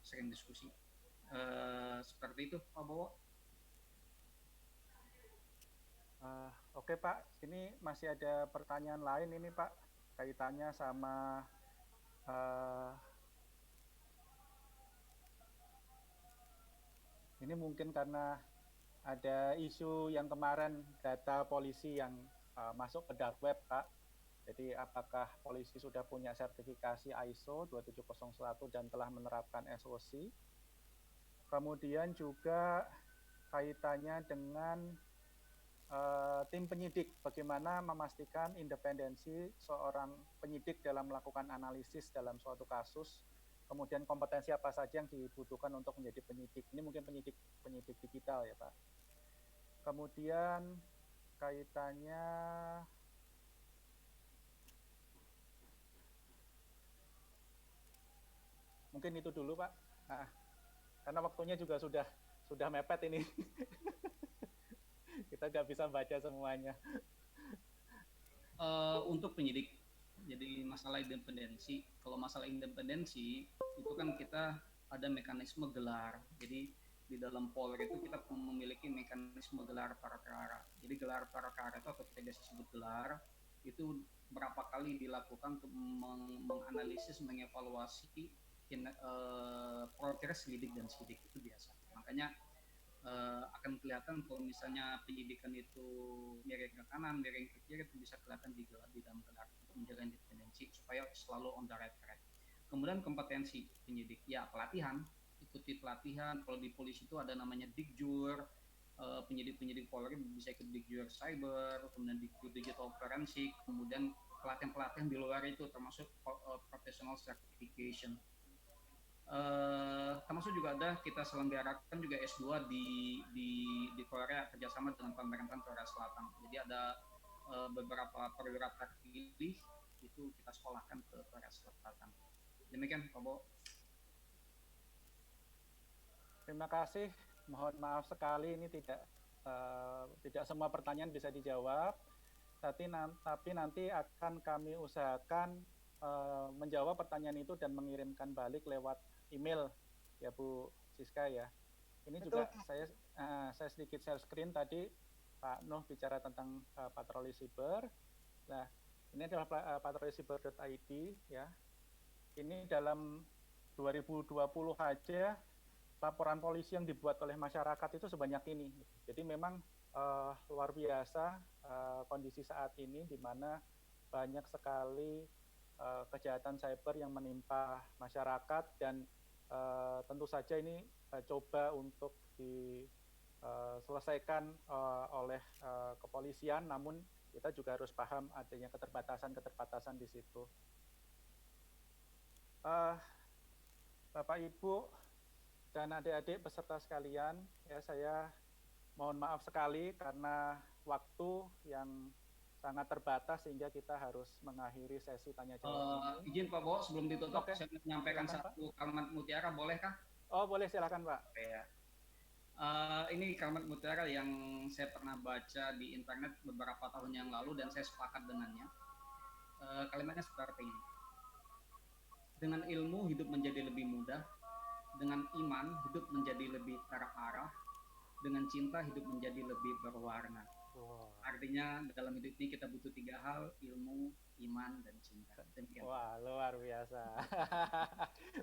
S4: sering diskusi. Seperti itu, Pak Bowo.
S1: Oke Pak, ini masih ada pertanyaan lain ini Pak, kaitannya sama ini mungkin karena ada isu yang kemarin data polisi yang masuk ke dark web Pak. Jadi apakah polisi sudah punya sertifikasi ISO 27001 dan telah menerapkan SOC? Kemudian juga kaitannya dengan tim penyidik, bagaimana memastikan independensi seorang penyidik dalam melakukan analisis dalam suatu kasus, kemudian kompetensi apa saja yang dibutuhkan untuk menjadi penyidik. Ini mungkin penyidik digital ya Pak. Kemudian kaitannya mungkin itu dulu Pak, karena waktunya juga sudah sudah mepet ini. Kita nggak bisa baca semuanya.
S4: Untuk penyidik, jadi masalah independensi. Kalau masalah independensi itu kan kita ada mekanisme gelar. Jadi di dalam Polri itu kita memiliki mekanisme gelar perkara. Jadi gelar perkara itu atau kita biasa sebut gelar itu berapa kali dilakukan untuk menganalisis, mengevaluasi progres lidik dan sidik itu biasa. Makanya akan kelihatan kalau misalnya penyidikan itu miring ke kanan, miring ke kiri itu bisa kelihatan di dalam gelar untuk menjaga independensi supaya selalu on the right track. Kemudian kompetensi penyidik, ya pelatihan, ikuti pelatihan. Kalau di polisi itu ada namanya Digjur, penyidik-penyidik Polri bisa ikut Digjur Cyber, kemudian Digjur Digital Forensik, kemudian pelatihan-pelatihan di luar itu termasuk professional certification. Termasuk juga ada kita selenggarakan juga S2 di Korea kerjasama dengan pemerintahan Korea Selatan. Jadi ada beberapa perwira terpilih itu kita sekolahkan ke Korea Selatan. Demikian Pak Bo.
S1: Terima kasih. Mohon maaf sekali ini tidak semua pertanyaan bisa dijawab. Tapi nanti akan kami usahakan menjawab pertanyaan itu dan mengirimkan balik lewat email ya Bu Siska ya. Ini betul, juga saya sedikit share screen tadi Pak Nuh bicara tentang patroli siber. Nah, ini adalah patrolisiber.id ya. Ini dalam 2020 aja laporan polisi yang dibuat oleh masyarakat itu sebanyak ini. Jadi memang luar biasa kondisi saat ini di mana banyak sekali kejahatan cyber yang menimpa masyarakat dan tentu saja ini coba untuk diselesaikan oleh kepolisian, namun kita juga harus paham adanya keterbatasan di situ. Bapak Ibu dan adik-adik peserta sekalian, ya saya mohon maaf sekali karena waktu yang sangat terbatas sehingga kita harus mengakhiri sesi tanya jawab.
S4: Izin Pak Bo, sebelum ditutup saya menyampaikan satu kalimat mutiara, bolehkah?
S1: Oh boleh, silakan Pak.
S4: Ya. Ini kalimat mutiara yang saya pernah baca di internet beberapa tahun yang lalu dan saya sepakat dengannya. Kalimatnya seperti ini. Dengan ilmu hidup menjadi lebih mudah, dengan iman hidup menjadi lebih terarah, dengan cinta hidup menjadi lebih berwarna. Artinya dalam hidup ini kita butuh 3 hal, ilmu, iman, dan cinta. Demikian.
S1: Wah, luar biasa.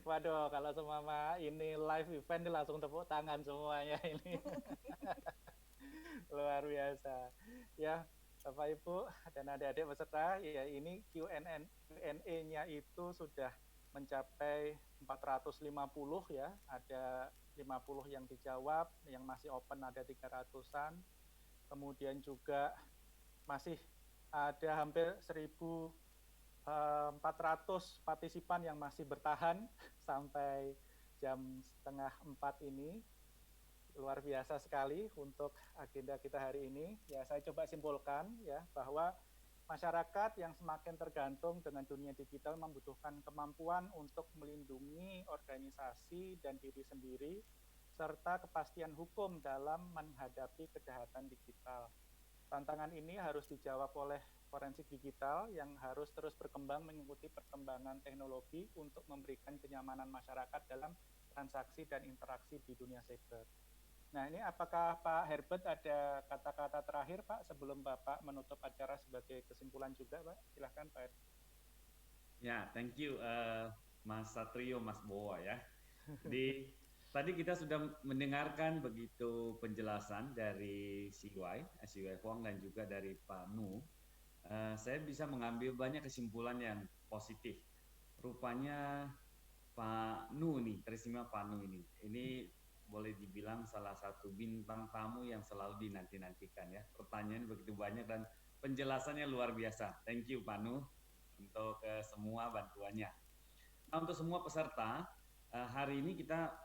S1: Waduh, kalau semua ini live event langsung tepuk tangan semuanya ini. Luar biasa. Ya, Bapak Ibu dan adik-adik peserta, ya ini Q&A-nya itu sudah mencapai 450 ya. Ada 50 yang dijawab, yang masih open ada 300-an. Kemudian juga masih ada hampir 1.400 partisipan yang masih bertahan sampai jam 3:30 ini. Luar biasa sekali untuk agenda kita hari ini. Ya, saya coba simpulkan ya bahwa masyarakat yang semakin tergantung dengan dunia digital membutuhkan kemampuan untuk melindungi organisasi dan diri sendiri serta kepastian hukum dalam menghadapi kejahatan digital. Tantangan ini harus dijawab oleh forensik digital yang harus terus berkembang mengikuti perkembangan teknologi untuk memberikan kenyamanan masyarakat dalam transaksi dan interaksi di dunia cyber. Nah, ini apakah Pak Herbert ada kata-kata terakhir Pak sebelum Bapak menutup acara sebagai kesimpulan juga Pak? Silahkan Pak Herbert.
S2: Ya, thank you Mas Satrio, Mas Bowo ya. Tadi kita sudah mendengarkan begitu penjelasan dari CY Huang dan juga dari Pak Nu. Saya bisa mengambil banyak kesimpulan yang positif. Rupanya Pak Nu nih, teristimewa Pak Nu ini boleh dibilang salah satu bintang tamu yang selalu dinanti-nantikan ya. Pertanyaan begitu banyak dan penjelasannya luar biasa. Thank you Pak Nu untuk semua bantuannya. Nah, untuk semua peserta, hari ini kita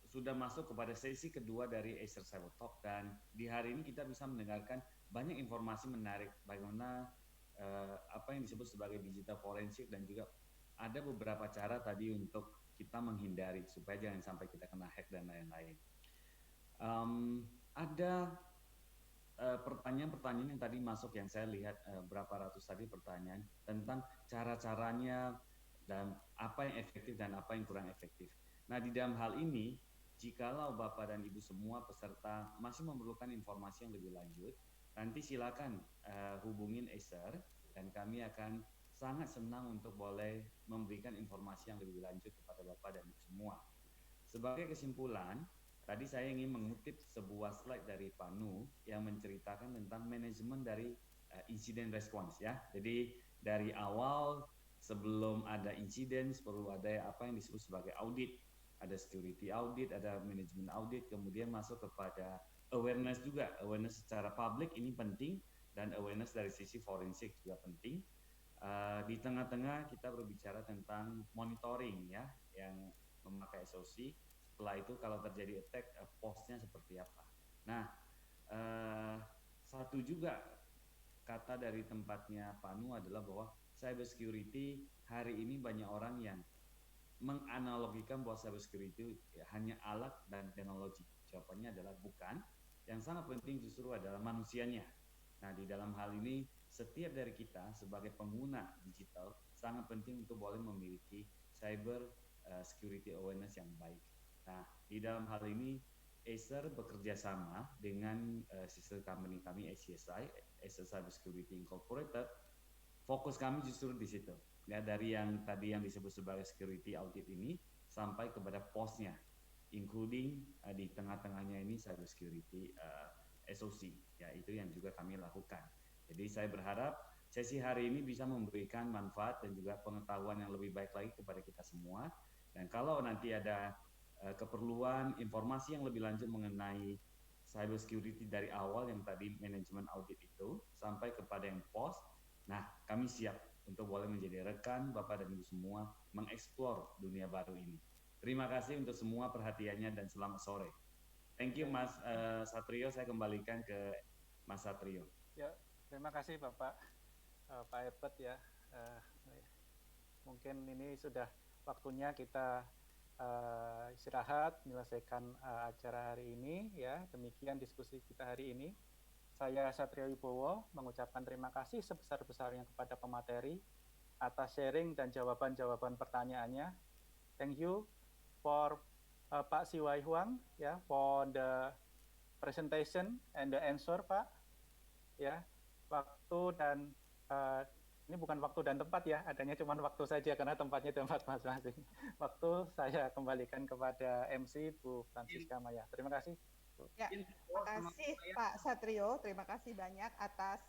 S2: sudah masuk kepada sesi kedua dari Acer Cyber Talk dan di hari ini kita bisa mendengarkan banyak informasi menarik bagaimana apa yang disebut sebagai digital forensik dan juga ada beberapa cara tadi untuk kita menghindari supaya jangan sampai kita kena hack dan lain-lain. Ada pertanyaan-pertanyaan yang tadi masuk yang saya lihat berapa ratus tadi pertanyaan tentang cara-caranya dan apa yang efektif dan apa yang kurang efektif. Nah, di dalam hal ini, jikalau Bapak dan Ibu semua peserta masih memerlukan informasi yang lebih lanjut, nanti silakan hubungin Acer dan kami akan sangat senang untuk boleh memberikan informasi yang lebih lanjut kepada Bapak dan Ibu semua. Sebagai kesimpulan, tadi saya ingin mengutip sebuah slide dari Pak Nu yang menceritakan tentang manajemen dari insiden response ya. Jadi dari awal sebelum ada insiden perlu ada apa yang disebut sebagai audit. Ada security audit, ada manajemen audit, kemudian masuk kepada awareness juga. Awareness secara publik ini penting dan awareness dari sisi forensik juga penting. Di tengah-tengah kita berbicara tentang monitoring ya, yang memakai SOC. Setelah itu kalau terjadi attack, postnya seperti apa. Nah, satu juga kata dari tempatnya Pak Nu adalah bahwa cyber security hari ini banyak orang yang menganalogikan bahwa cyber security ya, hanya alat dan teknologi. Jawabannya adalah bukan. Yang sangat penting justru adalah manusianya. Nah, di dalam hal ini setiap dari kita sebagai pengguna digital sangat penting untuk boleh memiliki cyber security awareness yang baik. Nah, di dalam hal ini Acer bekerja sama dengan sister company kami ACSI, Acer Cyber Security Incorporated. Fokus kami justru di situ. Ya, dari yang tadi yang disebut sebagai security audit ini sampai kepada postnya, including di tengah-tengahnya ini cyber security SOC. Ya, itu yang juga kami lakukan. Jadi saya berharap sesi hari ini bisa memberikan manfaat dan juga pengetahuan yang lebih baik lagi kepada kita semua. Dan kalau nanti ada keperluan informasi yang lebih lanjut mengenai cyber security dari awal yang tadi manajemen audit itu sampai kepada yang post, nah kami siap untuk boleh menjadi rekan Bapak dan Ibu semua mengeksplor dunia baru ini. Terima kasih untuk semua perhatiannya dan selamat sore. Thank you Mas Satrio, saya kembalikan ke Mas Satrio.
S1: Ya, terima kasih Bapak Pak Herbert ya. Mungkin ini sudah waktunya kita istirahat, menyelesaikan acara hari ini ya. Demikian diskusi kita hari ini. Saya Satrio Wibowo mengucapkan terima kasih sebesar-besarnya kepada pemateri atas sharing dan jawaban-jawaban pertanyaannya. Thank you for Pak Siwai Huang ya, for the presentation and the answer Pak. Ya, waktu dan ini bukan waktu dan tempat ya, adanya cuma waktu saja karena tempatnya tempat masing-masing. Waktu saya kembalikan kepada MC Bu Francisca Maya. Terima kasih.
S5: Ya, terima kasih Pak Satrio, terima kasih banyak atas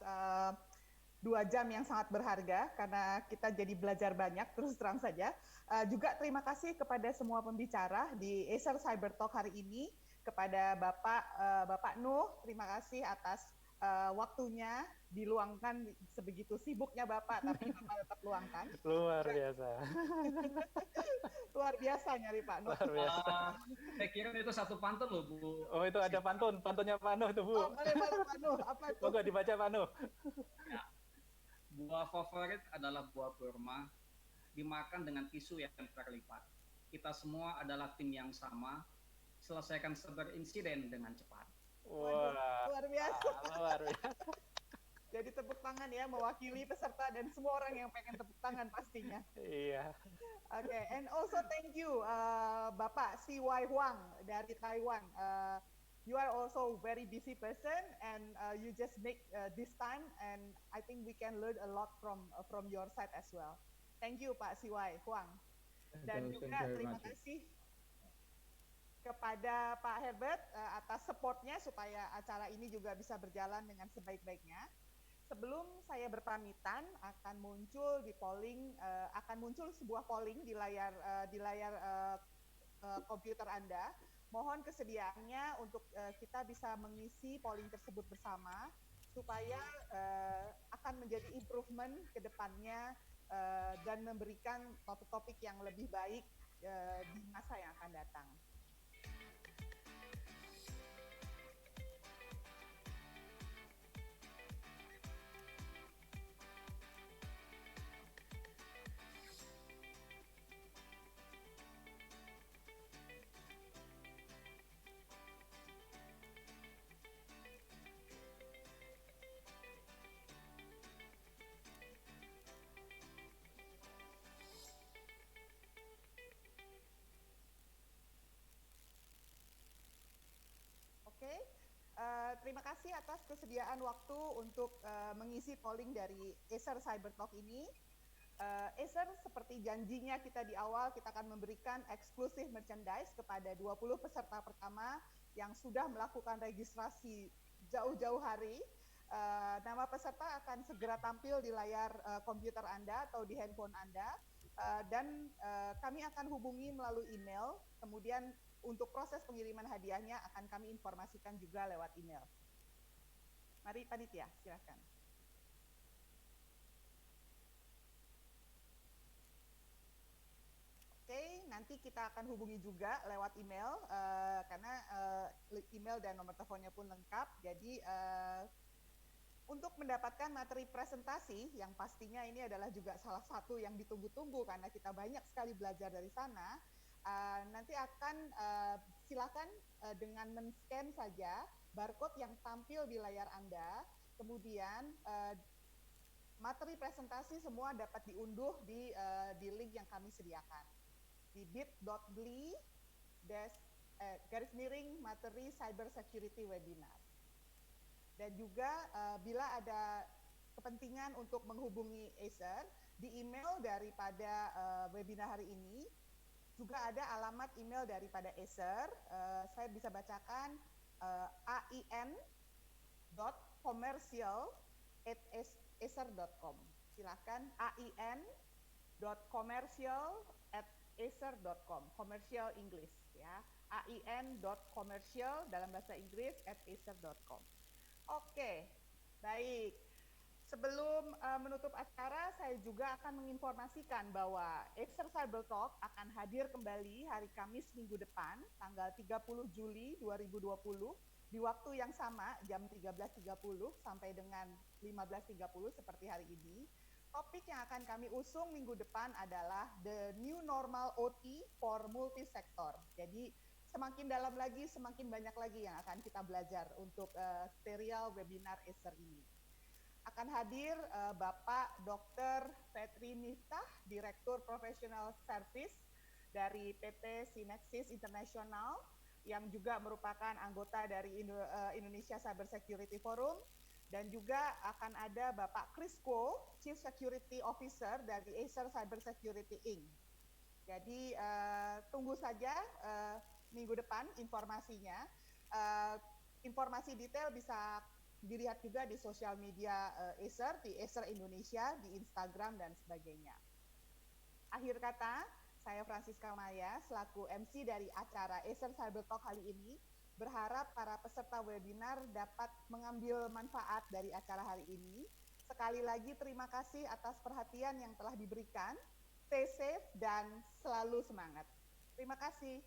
S5: 2 jam yang sangat berharga karena kita jadi belajar banyak terus terang saja. Juga terima kasih kepada semua pembicara di Acer Cyber Talk hari ini, kepada Bapak Nuh, terima kasih atas waktunya diluangkan, sebegitu sibuknya Bapak, tapi Bapak tetap luangkan.
S1: Luar biasa.
S5: Luar biasa nyari Pak Nuh.
S1: Luar biasa.
S4: Saya kira itu satu pantun loh, Bu.
S1: Oh, itu ada pantunnya Pak Nuh tuh, Bu.
S5: Oh, boleh Pak Nuh, apa itu?
S1: Moga dibaca Pak Nuh.
S4: Ya. Buah favorit adalah buah kurma, dimakan dengan tisu yang terlipat. Kita semua adalah tim yang sama, selesaikan cyber insiden dengan cepat.
S1: Wah,
S5: luar biasa.
S1: Luar biasa.
S5: Jadi tepuk tangan ya, mewakili peserta dan semua orang yang pengen tepuk tangan pastinya.
S1: Iya.
S5: Oke, and also thank you Bapak CY Huang dari Taiwan. You are also very busy person and you just make this time, and I think we can learn a lot from your side as well. Thank you Pak CY Huang. Dan juga terima kasih kepada Pak Herbert atas supportnya supaya acara ini juga bisa berjalan dengan sebaik-baiknya. Sebelum saya berpamitan, akan muncul di polling, akan muncul sebuah polling di layar komputer Anda. Mohon kesediaannya untuk kita bisa mengisi polling tersebut bersama supaya akan menjadi improvement ke depannya dan memberikan topik-topik yang lebih baik di masa yang akan datang. terima kasih atas kesediaan waktu untuk mengisi polling dari Acer Cyber Talk ini. Acer seperti janjinya kita di awal, kita akan memberikan eksklusif merchandise kepada 20 peserta pertama yang sudah melakukan registrasi jauh-jauh hari. Nama peserta akan segera tampil di layar komputer Anda atau di handphone Anda, dan kami akan hubungi melalui email, kemudian untuk proses pengiriman hadiahnya akan kami informasikan juga lewat email. Mari panitia, silakan. Oke, nanti kita akan hubungi juga lewat email, karena email dan nomor teleponnya pun lengkap. Jadi untuk mendapatkan materi presentasi, yang pastinya ini adalah juga salah satu yang ditunggu-tunggu karena kita banyak sekali belajar dari sana, nanti akan silakan dengan men-scan saja barcode yang tampil di layar Anda, kemudian materi presentasi semua dapat diunduh di link yang kami sediakan di bit.ly/materi cyber security webinar. Dan juga bila ada kepentingan untuk menghubungi Acer, di email daripada webinar hari ini juga ada alamat email daripada Acer. Saya bisa bacakan ain.commercial@acer.com. Silakan ain.commercial@acer.com. Commercial English ya. ain.commercial dalam bahasa Inggris @acer.com. Oke, baik. Sebelum menutup acara, saya juga akan menginformasikan bahwa Acer Cyber Talk akan hadir kembali hari Kamis minggu depan, tanggal 30 Juli 2020, di waktu yang sama, jam 13.30 sampai dengan 15.30 seperti hari ini. Topik yang akan kami usung minggu depan adalah The New Normal OT for Multi-Sector. Jadi, semakin dalam lagi, semakin banyak lagi yang akan kita belajar untuk serial webinar Acer ini. Akan hadir Bapak Dr. Petri Miftah, Direktur Professional Service dari PT Synexis International, yang juga merupakan anggota dari Indonesia Cyber Security Forum, dan juga akan ada Bapak Chris Kuo, Chief Security Officer dari Acer Cyber Security Inc. Jadi tunggu saja minggu depan informasinya. Informasi detail bisa dilihat juga di sosial media Acer, di Acer Indonesia, di Instagram, dan sebagainya. Akhir kata, saya Francisca Maya, selaku MC dari acara Acer Cyber Talk kali ini, berharap para peserta webinar dapat mengambil manfaat dari acara hari ini. Sekali lagi terima kasih atas perhatian yang telah diberikan. Stay safe dan selalu semangat. Terima kasih.